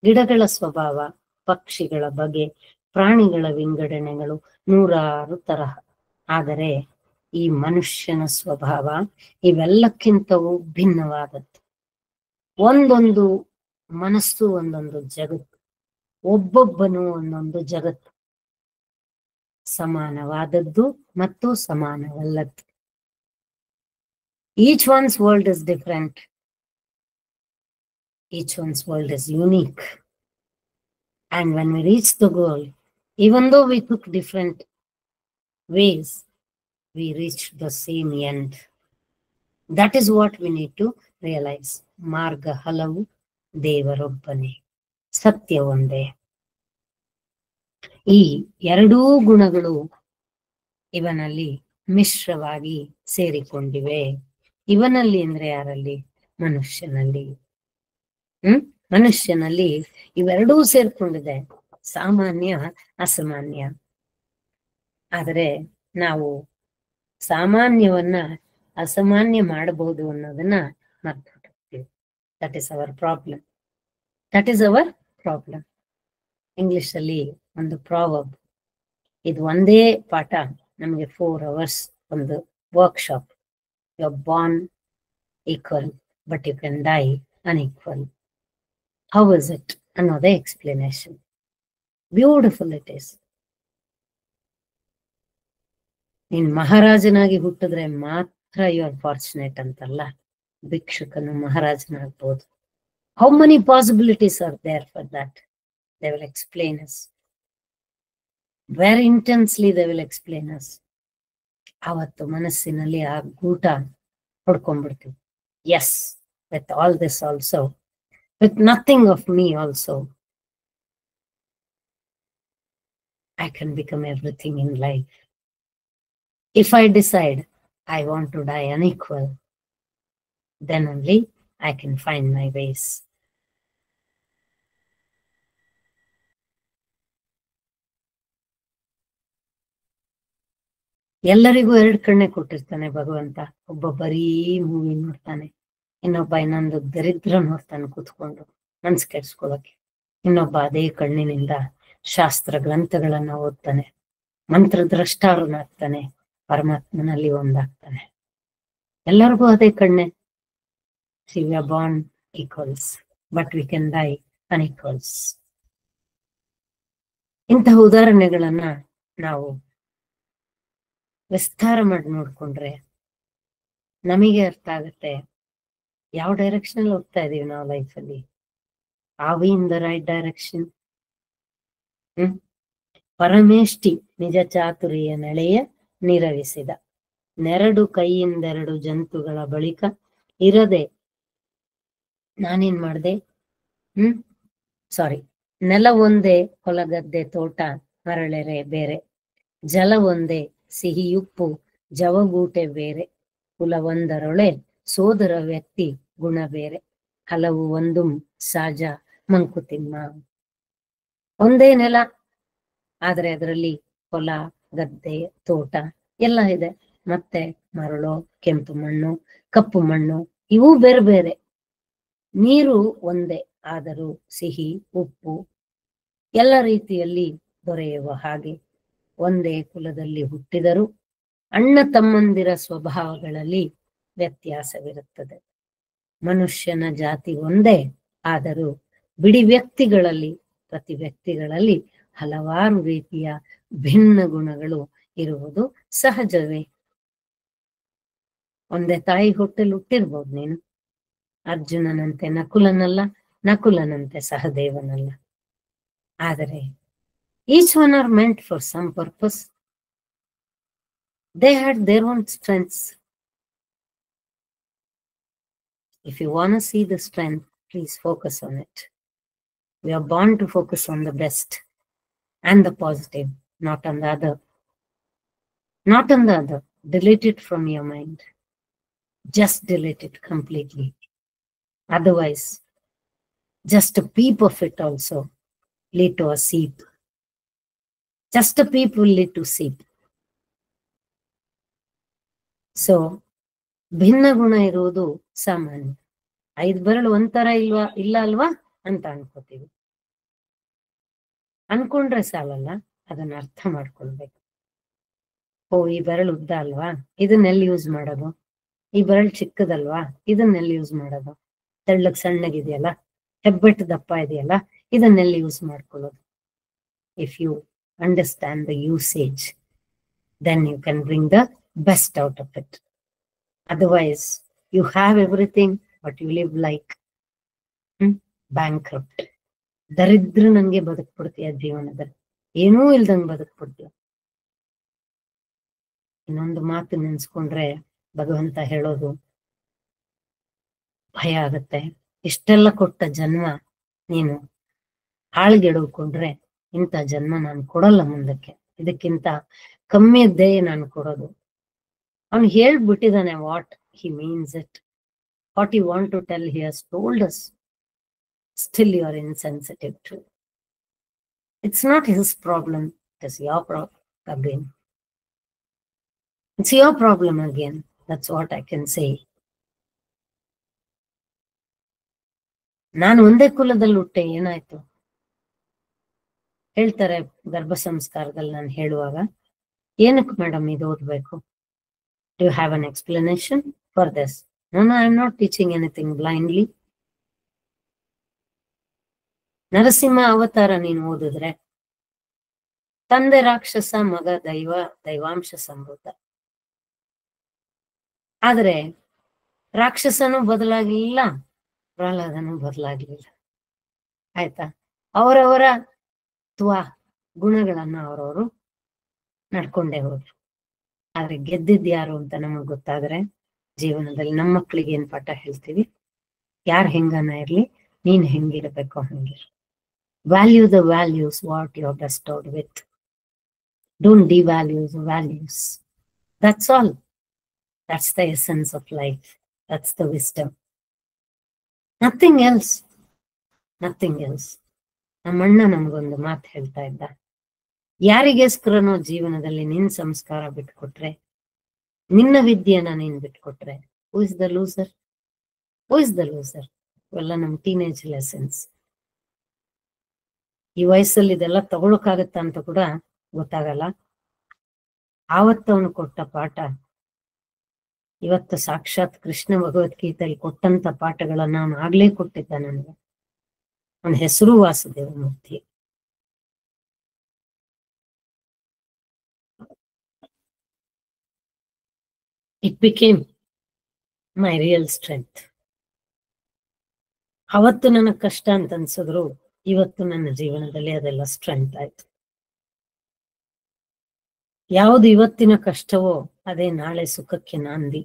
ಗಿಡಗಳ ಸ್ವಭಾವ, ಪಕ್ಷಿಗಳ ಬಗೆ, ಪ್ರಾಣಿಗಳ ವಿಂಗಡಣೆಗಳು 100 ತರಹ. ಆದರೆ ಈ ಮನುಷ್ಯನ ಸ್ವಭಾವ ಇವೆಲ್ಲಕ್ಕಿಂತವೂ ಭಿನ್ನವಾದದ್ದು. ಒಂದೊಂದು ಮನಸ್ಸು, ಒಂದೊಂದು ಜಗತ್ತು, ಒಬ್ಬೊಬ್ಬನು ಒಂದೊಂದು ಜಗತ್ತು, ಸಮಾನವಾದದ್ದು ಮತ್ತು ಸಮಾನವಲ್ಲದ್ದು. Each one's world is different. Each one's world is unique. And when we reach the goal, even though we took different ways, we reached the same end. That is what we need to realize. ಮಾರ್ಗ ಹಲವು, ದೇವರೊಬ್ಬನೇ, ಸತ್ಯ ಒಂದೇ. ಈ ಎರಡೂ ಗುಣಗಳು ಇವನಲ್ಲಿ ಮಿಶ್ರವಾಗಿ ಸೇರಿಕೊಂಡಿವೆ. ಇವನಲ್ಲಿ ಅಂದ್ರೆ ಯಾರಲ್ಲಿ? ಮನುಷ್ಯನಲ್ಲಿ. ಮನುಷ್ಯನಲ್ಲಿ ಇವೆರಡೂ ಸೇರ್ಕೊಂಡಿದೆ, ಸಾಮಾನ್ಯ ಅಸಾಮಾನ್ಯ. ಆದರೆ ನಾವು ಸಾಮಾನ್ಯವನ್ನ ಅಸಾಮಾನ್ಯ ಮಾಡಬಹುದು ಅನ್ನೋದನ್ನ ಮರ್ತ್ಬಿಟ್ಟಿರ್ತೀವಿ. That is our problem. English ಅಲ್ಲಿ ಒಂದು ಪ್ರಾವರ್ಬ್, ಇದು ಒಂದೇ ಪಾಠ ನಮಗೆ 4 hours ಒಂದು workshop. You are born equal but you can die unequal. How is it ಅನ್ನೋದೇ ಎಕ್ಸ್ಪ್ಲನೇಷನ್. Beautiful it is. ನೀನ್ ಮಹಾರಾಜನಾಗಿ ಹುಟ್ಟಿದ್ರೆ ಮಾತ್ರ ಯು ಆರ್ ಫಾರ್ಚುನೇಟ್ ಅಂತಲ್ಲ, ಭಿಕ್ಷುಕನು ಮಹಾರಾಜನಾಗ್ಬೋದು. How many possibilities are there for that? They will explain us. Very intensely they will explain us. ಅವತ್ತು ಮನಸ್ಸಿನಲ್ಲಿ ಆ ಗೂಟ ಹೊಡ್ಕೊಂಡ್ಬಿಡ್ತೀವಿ. Yes, with all this also, with nothing of me also, I can become everything in life. If I decide I want to die unequal, then only I can find my ways. ಎಲ್ಲರಿಗೂ ಎರಡು ಕಣ್ಣೆ ಕೊಟ್ಟಿರ್ತಾನೆ ಭಗವಂತ. ಒಬ್ಬ ಬರೀ ಮೂವಿ ನೋಡ್ತಾನೆ, ಇನ್ನೊಬ್ಬ ಇನ್ನೊಂದು ದರಿದ್ರ ನೋಡ್ತಾನೆ ಕೂತ್ಕೊಂಡು ಮನ್ಸ್ ಕೆಡ್ಸ್ಕೊಳಕ್ಕೆ, ಇನ್ನೊಬ್ಬ ಅದೇ ಕಣ್ಣಿನಿಂದ ಶಾಸ್ತ್ರ ಗ್ರಂಥಗಳನ್ನ ಓದ್ತಾನೆ, ಮಂತ್ರದ್ರಷ್ಟಾರನಾಗ್ತಾನೆ, ಪರಮಾತ್ಮನಲ್ಲಿ ಒಂದಾಗ್ತಾನೆ. ಎಲ್ಲರಿಗೂ ಅದೇ ಕಣ್ಣೆ. See, we are born equals, but we can die unequals. ಇಂತಹ ಉದಾಹರಣೆಗಳನ್ನ ನಾವು ವಿಸ್ತಾರ ಮಾಡಿ ನೋಡ್ಕೊಂಡ್ರೆ ನಮಗೆ ಅರ್ಥ ಆಗುತ್ತೆ ಯಾವ ಡೈರೆಕ್ಷನ್ ಅಲ್ಲಿ ಹೋಗ್ತಾ ಇದೀವಿ ನಾವು ಲೈಫಲ್ಲಿ. Are we in the right direction? ಪರಮೇಷ್ಠಿ ನಿಜ ಚಾತುರಿಯ ನೆಳೆಯ ನಿರವಿಸಿದ, ನೆರಡು ಕೈಯಿಂದೆರಡು ಜಂತುಗಳ ಬಳಿಕ ಇರದೆ ನಾನೇನ್ ಮಾಡ್ದೆ? ಸಾರಿ, ನೆಲ ಒಂದೇ ಹೊಲಗದ್ದೆ ತೋಟ ಮರಳೆರೆ ಬೇರೆ, ಜಲ ಒಂದೇ ಸಿಹಿಯುಪ್ಪು ಜವಗೂಟೆ ಬೇರೆ, ಕುಲ ಒಂದರೊಳೆ ಸೋದರ ವ್ಯಕ್ತಿ ಗುಣ ಬೇರೆ, ಹಲವು ಒಂದು ಸಾಜ ಮಂಕುತಿಮ್ಮ. ಒಂದೇ ನೆಲ, ಆದ್ರೆ ಅದರಲ್ಲಿ ಹೊಲ ಗದ್ದೆ ತೋಟ ಎಲ್ಲ ಇದೆ. ಮತ್ತೆ ಮರಳು, ಕೆಂಪು ಮಣ್ಣು, ಕಪ್ಪು ಮಣ್ಣು, ಇವು ಬೇರೆ ಬೇರೆ. ನೀರು ಒಂದೇ, ಆದರೂ ಸಿಹಿ ಉಪ್ಪು ಎಲ್ಲ ರೀತಿಯಲ್ಲಿ ದೊರೆಯುವ ಹಾಗೆ ಒಂದೇ ಕುಲದಲ್ಲಿ ಹುಟ್ಟಿದರೂ ಅಣ್ಣ ತಮ್ಮಂದಿರ ಸ್ವಭಾವಗಳಲ್ಲಿ ವ್ಯತ್ಯಾಸವಿರುತ್ತದೆ. ಮನುಷ್ಯನ ಜಾತಿ ಒಂದೇ, ಆದರೂ ಬಿಡಿ ವ್ಯಕ್ತಿಗಳಲ್ಲಿ, ಪ್ರತಿ ವ್ಯಕ್ತಿಗಳಲ್ಲಿ ಹಲವಾರು ರೀತಿಯ ಭಿನ್ನ ಗುಣಗಳು ಇರುವುದು ಸಹಜವೇ. ಒಂದೇ ತಾಯಿ ಹೊಟ್ಟೆಲ್ ಹುಟ್ಟಿರ್ಬೋದು ನೀನು. ಅರ್ಜುನನಂತೆ ನಕುಲನಲ್ಲ, ನಕುಲನಂತೆ ಸಹದೇವನಲ್ಲ. ಆದರೆ each one are meant for some purpose. They had their own strengths. If you want to see the strength, please focus on it. We are born to focus on the best and the positive, not on the other. Not on the other. Delete it from your mind. Just delete it completely. Otherwise, just a peep of it also lead to a seep. Just a peep will lead to seep. So, ಭಿನ್ನ ಗುಣ ಇರುವುದು ಸಾಮಾನ್ಯ. 5 ಬೆರಳು ಒಂಥರ ಇಲ್ಲ ಅಲ್ವಾ ಅಂತ ಅನ್ಕೋತೀವಿ. ಅನ್ಕೊಂಡ್ರೆ ಸಾಲಲ್ಲ, ಅದನ್ನ ಅರ್ಥ ಮಾಡ್ಕೊಳ್ಬೇಕು. ಓ, ಈ ಬೆರಳು ಉದ್ದ ಅಲ್ವಾ, ಇದನ್ನೆಲ್ಲಿ ಯೂಸ್ ಮಾಡೋದು? ಈ ಬೆರಳು ಚಿಕ್ಕದಲ್ವಾ, ಇದನ್ನೆಲ್ಲಿ ಯೂಸ್ ಮಾಡೋದು? ತೆಳ್ಳಗ್ ಸಣ್ಣಗಿದೆಯಲ್ಲ, ಹೆಬ್ಬೆಟ್ಟು ದಪ್ಪ ಇದೆಯಲ್ಲ, ಇದನ್ನೆಲ್ಲಿ ಯೂಸ್ ಮಾಡ್ಕೊಳ್ಳೋದು? If you understand the usage, then you can bring the best out of it. Otherwise, you have everything, but you live like bankrupt. ದರಿದ್ರನಂಗೆ ಬದುಕ್ಬಿಡ್ತೀಯ ಜೀವನದಲ್ಲಿ, ಏನೂ ಇಲ್ದಂಗೆ ಬದುಕ್ಬಿಡ್ತೀಯ. ಇನ್ನೊಂದು ಮಾತು ನೆನ್ಸ್ಕೊಂಡ್ರೆ ಭಗವಂತ ಹೇಳೋದು ಭಯ ಆಗತ್ತೆ. ಇಷ್ಟೆಲ್ಲ ಕೊಟ್ಟ ಜನ್ಮ ನೀನು ಹಾಳ್ಗೆಡ್ಕೊಂಡ್ರೆ ಇಂಥ ಜನ್ಮ ನಾನು ಕೊಡಲ್ಲ ಮುಂದಕ್ಕೆ, ಇದಕ್ಕಿಂತ ಕಮ್ಮಿಯದ್ದೇ ನಾನು ಕೊಡೋದು. ಅವನು ಹೇಳ್ಬಿಟ್ಟಿದ್ದಾನೆ what he means it. What he want to tell, he has told us. Still you are insensitive to it. It's not his problem, it is your problem again. It's your problem again. That's what I can say. ನಾನು ಒಂದೇ ಕುಲದಲ್ಲಿ ಹುಟ್ಟೆ, ಏನಾಯ್ತು? ಹೇಳ್ತಾರೆ ಗರ್ಭ ಸಂಸ್ಕಾರದಲ್ಲಿ ನಾನು ಹೇಳುವಾಗ, ಏನಕ್ಕೆ ಮೇಡಮ್ ಇದು ಓದ್ಬೇಕು? Do you have an explanation for this? No, I'm not teaching anything blindly. Narasimha ಅವತಾರ ನೀನು ಓದಿದ್ರೆ ತಂದೆ ರಾಕ್ಷಸ, ಮಗ ದೈವ, ದೈವಾಂಶ ಸಂಭೂತ. ಆದ್ರೆ ರಾಕ್ಷಸನೂ ಬದಲಾಗ್ಲಿಲ್ಲ, ಪ್ರಹ್ಲಾದನೂ ಬದಲಾಗ್ಲಿಲ್ಲ. ಆಯ್ತಾ? ಅವರವರ ಗುಣಗಳನ್ನ ಅವರವರು ನಡ್ಕೊಂಡೇ ಹೋದ್ರು. ಆದ್ರೆ ಗೆದ್ದಿದ್ ಯಾರು ಅಂತ ನಮಗ್ ಗೊತ್ತಾದ್ರೆ ಜೀವನದಲ್ಲಿ ನಮ್ಮ ಮಕ್ಕಳಿಗೆ ಏನ್ ಪಾಠ ಹೇಳ್ತೀವಿ? ಯಾರು ಹೆಂಗನ ಇರ್ಲಿ, ನೀನ್ ಹೆಂಗಿರ್ಬೇಕು ಹಂಗಿರ್. Value the values what you are bestowed with. Don't devalue the values. That's all. That's the essence of life. That's the wisdom. Nothing else. Nothing else. ನಮ್ಮಣ್ಣ ನಮ್ಗೊಂದು ಮಾತು ಹೇಳ್ತಾ ಇದ್ದ, ಯಾರಿಗೋಸ್ಕರನೋ ಜೀವನದಲ್ಲಿ ನಿನ್ ಸಂಸ್ಕಾರ ಬಿಟ್ಕೊಟ್ರೆ, ನಿನ್ನ ವಿದ್ಯೆನ ನೀನ್ ಬಿಟ್ಕೊಟ್ರೆ, who is the loser? Who is the loser? ಇವೆಲ್ಲ ನಮ್ ಟೀನೇಜ್ ಲೆಸನ್ಸ್. ಈ ವಯಸ್ಸಲ್ಲಿ ಇದೆಲ್ಲ ತಗೊಳಕಾಗತ್ತ ಅಂತ ಕೂಡ ಗೊತ್ತಾಗಲ್ಲ. ಆವತ್ತು ಅವನು ಕೊಟ್ಟ ಪಾಠ ಇವತ್ತು ಸಾಕ್ಷಾತ್ ಕೃಷ್ಣ ಭಗವದ್ಗೀತೆಯಲ್ಲಿ ಕೊಟ್ಟಂತ ಪಾಠಗಳನ್ನ ಅವನು ಆಗ್ಲೇ ಕೊಟ್ಟಿದ್ದ ನನಗೆ. ಅವನ ಹೆಸರು Vasudeva Murthy. It became my real strength. ಅವತ್ತು ನನಗ್ ಕಷ್ಟ ಅಂತ ಅನ್ಸಿದ್ರು ಇವತ್ತು ನನ್ನ ಜೀವನದಲ್ಲಿ ಅದೆಲ್ಲ ಸ್ಟ್ರೆಂತ್ ಆಯ್ತು. ಯಾವುದು ಇವತ್ತಿನ ಕಷ್ಟವೋ ಅದೇ ನಾಳೆ ಸುಖಕ್ಕೆ ನಾಂದಿ.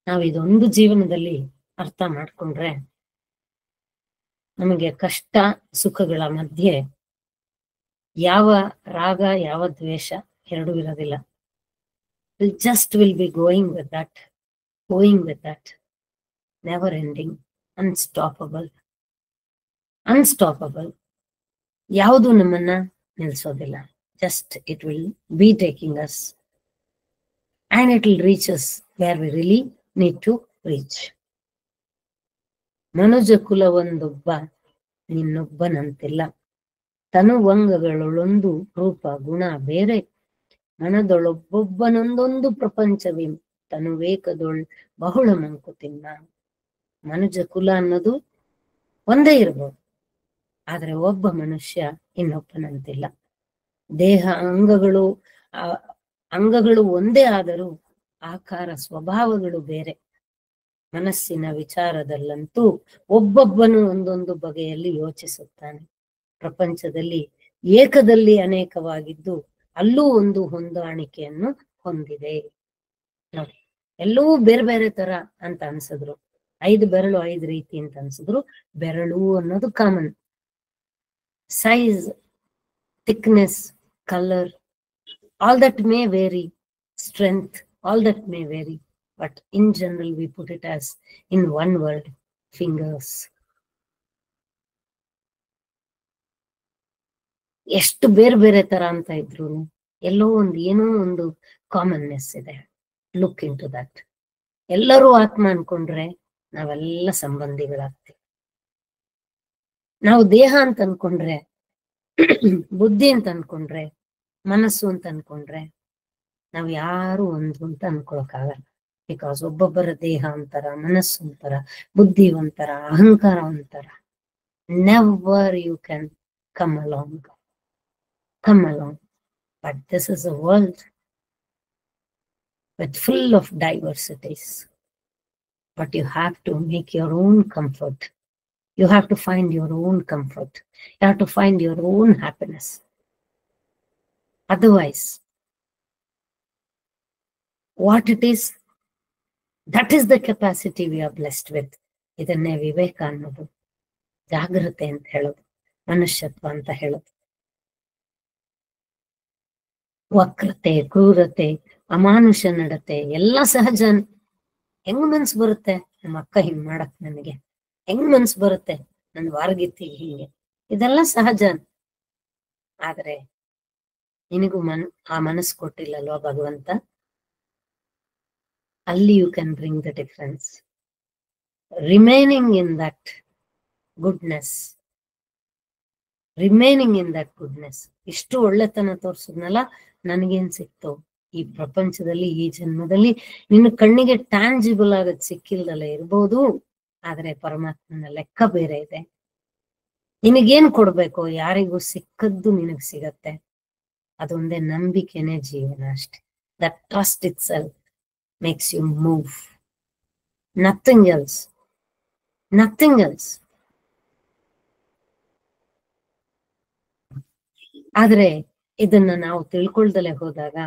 ನಾವಿದೊಂದು ಜೀವನದಲ್ಲಿ ಅರ್ಥ ಮಾಡ್ಕೊಂಡ್ರೆ ನಮಗೆ ಕಷ್ಟ ಸುಖಗಳ ಮಧ್ಯೆ ಯಾವ ರಾಗ ಯಾವ ದ್ವೇಷ ಎರಡೂ ಇರೋದಿಲ್ಲ. Just will be going with that never ending, unstoppable. ಯಾವುದು ನಮ್ಮನ್ನ ನಿಲ್ಸೋದಿಲ್ಲ. Just it will be taking us and it will reach us where we really need to reach. ಮನುಜ ಕುಲ ಒಂದೊಬ್ಬ ನಿನ್ನೊಬ್ಬನಂತಿಲ್ಲ, ತನುವಂಗಗಳೊಳೊಂದು ರೂಪ ಗುಣ ಬೇರೆ, ಮನದೊಳೊಬ್ಬೊಬ್ಬನೊಂದೊಂದು ಪ್ರಪಂಚವೇ ತನುವೇಕದೊಳ್ ಬಹುಳ ಮಂಕುತಿಮ್ಮ. ಮನುಜ ಕುಲ ಅನ್ನೋದು ಒಂದೇ ಇರ್ಬೋದು, ಆದ್ರೆ ಒಬ್ಬ ಮನುಷ್ಯ ಇನ್ನೊಬ್ಬನಂತಿಲ್ಲ. ದೇಹ ಅಂಗಗಳು ಒಂದೇ ಆದರೂ ಆಕಾರ ಸ್ವಭಾವಗಳು ಬೇರೆ. ಮನಸ್ಸಿನ ವಿಚಾರದಲ್ಲಂತೂ ಒಬ್ಬೊಬ್ಬನು ಒಂದೊಂದು ಬಗೆಯಲ್ಲಿ ಯೋಚಿಸುತ್ತಾನೆ. ಪ್ರಪಂಚದಲ್ಲಿ ಏಕದಲ್ಲಿ ಅನೇಕವಾಗಿದ್ದು ಅಲ್ಲೂ ಒಂದು ಹೊಂದಾಣಿಕೆಯನ್ನು ಹೊಂದಿದೆ. ನೋಡಿ, ಎಲ್ಲವೂ ಬೇರೆ ಬೇರೆ ತರ ಅಂತ ಅನ್ಸಿದ್ರು, 5 ಬೆರಳು 5 ರೀತಿ ಅಂತ ಅನ್ಸಿದ್ರು, ಬೆರಳು ಅನ್ನೋದು common. Size, thickness, color, all that may vary, strength, all that may vary, but in general we put it as in one word, fingers. ಎಷ್ಟು ಬೇರೆ ಬೇರೆ ತರ ಅಂತ ಇದ್ರು ಎಲ್ಲೋ ಒಂದು ಏನೋ ಒಂದು ಕಾಮನ್ನೆಸ್ ಇದೆ. Look in to that. ಎಲ್ಲರೂ ಆತ್ಮ ಅನ್ಕೊಂಡ್ರೆ ನಾವೆಲ್ಲ ಸಂಬಂಧಿಗಳಾಗ್ತೀವಿ. ನಾವು ದೇಹ ಅಂತ ಅನ್ಕೊಂಡ್ರೆ, ಬುದ್ಧಿ ಅಂತ ಅನ್ಕೊಂಡ್ರೆ, ಮನಸ್ಸು ಅಂತ ಅನ್ಕೊಂಡ್ರೆ ನಾವ್ ಯಾರು ಒಂದು ಅಂತ ಅನ್ಕೊಳಕ್ಕಾಗಲ್ಲ. ಬಿಕಾಸ್ ಒಬ್ಬೊಬ್ಬರ ದೇಹ ಒಂಥರ, ಮನಸ್ಸು ಒಂಥರ, ಬುದ್ಧಿ ಒಂಥರ, ಅಹಂಕಾರ ಒಂಥರ. Never you can come along. But this is a world with full of diversities. But you have to make your own comfort. You have to find your own comfort. You have to find your own happiness. Otherwise, what it is, that is the capacity we are blessed with. ಇದನ್ನೇ ವಿವೇಕ ಅನ್ನೋದು, ಜಾಗೃತೆ ಅಂತ ಹೇಳೋದು, ಮನುಷ್ಯತ್ವ ಅಂತ ಹೇಳೋದು. ವಕ್ರತೆ, ಕ್ರೂರತೆ, ಅಮಾನುಷ ನಡತೆ ಎಲ್ಲ ಸಹಜ. ಹೆಂಗ್ ಮನ್ಸು ಬರುತ್ತೆ ನಮ್ಮ ಅಕ್ಕ ಹಿಂಗ್ ಮಾಡಕ್, ನನಗೆ ಹೆಂಗ್ ಮನ್ಸು ಬರುತ್ತೆ ನನ್ ವಾರ್ಗಿತ್ತಿ ಹಿಂಗೆ, ಇದೆಲ್ಲ ಸಹಜ. ಆದ್ರೆ ನಿನಗೂ ಆ ಮನಸ್ಸು ಕೊಟ್ಟಿಲ್ಲಲ್ವಾ ಭಗವಂತ, ಅಲ್ಲಿ you can bring the difference. Remaining in that goodness, ಇಷ್ಟು ಒಳ್ಳೆತನ ತೋರ್ಸುದ್ನಲ್ಲ, ನನಗೇನ್ ಸಿಕ್ತು ಈ ಪ್ರಪಂಚದಲ್ಲಿ, ಈ ಜನ್ಮದಲ್ಲಿ? ನಿನ್ನ ಕಣ್ಣಿಗೆ ಟ್ಯಾಂಜಿಬಲ್ ಆಗದ್ ಸಿಕ್ಕಿಲ್ದಲ್ಲ ಇರ್ಬೋದು, ಆದ್ರೆ ಪರಮಾತ್ಮನ ಲೆಕ್ಕ ಬೇರೆ ಇದೆ. ನಿನಗೇನ್ ಕೊಡ್ಬೇಕು, ಯಾರಿಗೂ ಸಿಕ್ಕದ್ದು ನಿನಗ್ ಸಿಗತ್ತೆ. ಅದೊಂದೇ ನಂಬಿಕೆನೇ ಜೀವನ ಅಷ್ಟೆ. That trust itself makes you move. Nothing else. ಆದ್ರೆ ಇದನ್ನ ನಾವು ತಿಳ್ಕೊಳ್ದಲೆ ಹೋದಾಗ,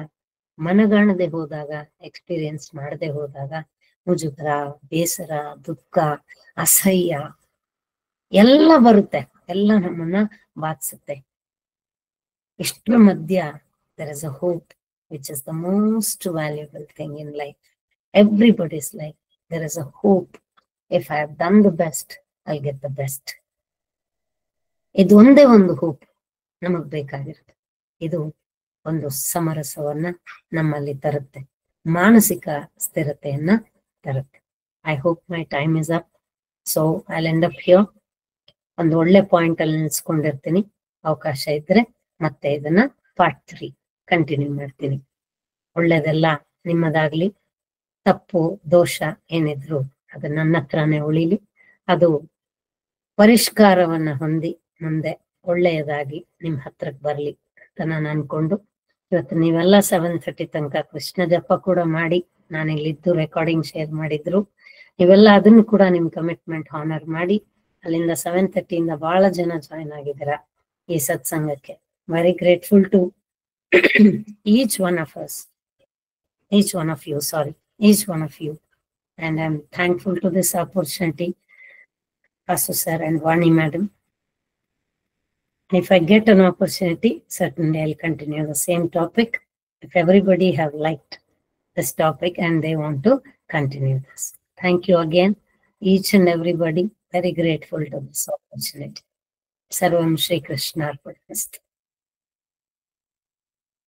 ಮನಗಾಣದೆ ಹೋದಾಗ, ಎಕ್ಸ್ಪೀರಿಯನ್ಸ್ ಮಾಡದೆ ಹೋದಾಗ ಮುಜುಗರ, ಬೇಸರ, ದುಃಖ, ಅಸಹ್ಯ ಎಲ್ಲ ಬರುತ್ತೆ, ಎಲ್ಲ ನಮ್ಮನ್ನ ಬಾಧಿಸುತ್ತೆ. ಇಷ್ಟರ ಮಧ್ಯ there is a hope which is the most valuable thing in life. Everybody's life there is a hope. If I have done the best, I'll get the best. ಇದು ಒಂದೇ ಒಂದು ಹೋಪ್ ನಮಗ್ ಬೇಕಾಗಿರುತ್ತೆ. ಇದು ಒಂದು ಸಮರಸವನ್ನ ನಮ್ಮಲ್ಲಿ ತರುತ್ತೆ, ಮಾನಸಿಕ ಸ್ಥಿರತೆಯನ್ನ ತರುತ್ತೆ. I hope my time is up, so I end up here. ಒಂದು ಒಳ್ಳೆ ಪಾಯಿಂಟ್ ಅಲ್ಲಿ ನಿಲ್ಸ್ಕೊಂಡಿರ್ತೀನಿ. ಅವಕಾಶ ಇದ್ರೆ ಮತ್ತೆ ಇದನ್ನ ಪಾರ್ಟ್ 3 ಕಂಟಿನ್ಯೂ ಮಾಡ್ತೀನಿ. ಒಳ್ಳೇದೆಲ್ಲ ನಿಮ್ಮದಾಗ್ಲಿ, ತಪ್ಪು ದೋಷ ಏನಿದ್ರು ಅದು ನನ್ನ ಹತ್ರನೇ ಉಳಿಲಿ, ಅದು ಪರಿಷ್ಕಾರವನ್ನ ಹೊಂದಿ ಮುಂದೆ ಒಳ್ಳೆಯದಾಗಿ ನಿಮ್ ಹತ್ರಕ್ಕೆ ಬರ್ಲಿ ಅಂತ ನಾನು ಅನ್ಕೊಂಡು, ಇವತ್ತು ನೀವೆಲ್ಲ 7:30 ತನಕ ಕೃಷ್ಣ ಜಪ ಕೂಡ ಮಾಡಿ ನಾನು ಇಲ್ಲಿದ್ದು ರೆಕಾರ್ಡಿಂಗ್ ಶೇರ್ ಮಾಡಿದ್ರು. ನೀವೆಲ್ಲ ಅದನ್ನು ಕೂಡ ನಿಮ್ ಕಮಿಟ್ಮೆಂಟ್ ಹಾನರ್ ಮಾಡಿ ಅಲ್ಲಿಂದ 7:30 ಇಂದ ಬಹಳ ಜನ ಜಾಯಿನ್ ಆಗಿದ್ದೀರಾ ಈ ಸತ್ಸಂಗಕ್ಕೆ. Very grateful to each one of us, each one of you, and I'm thankful to this opportunity, Vasu sir and Vani madam. If I get an opportunity, certainly I'll continue the same topic if everybody have liked this topic and they want to continue this. Thank you again, each and everybody. Very grateful to this opportunity. Sarvam Shri Krishna Arpanamastu.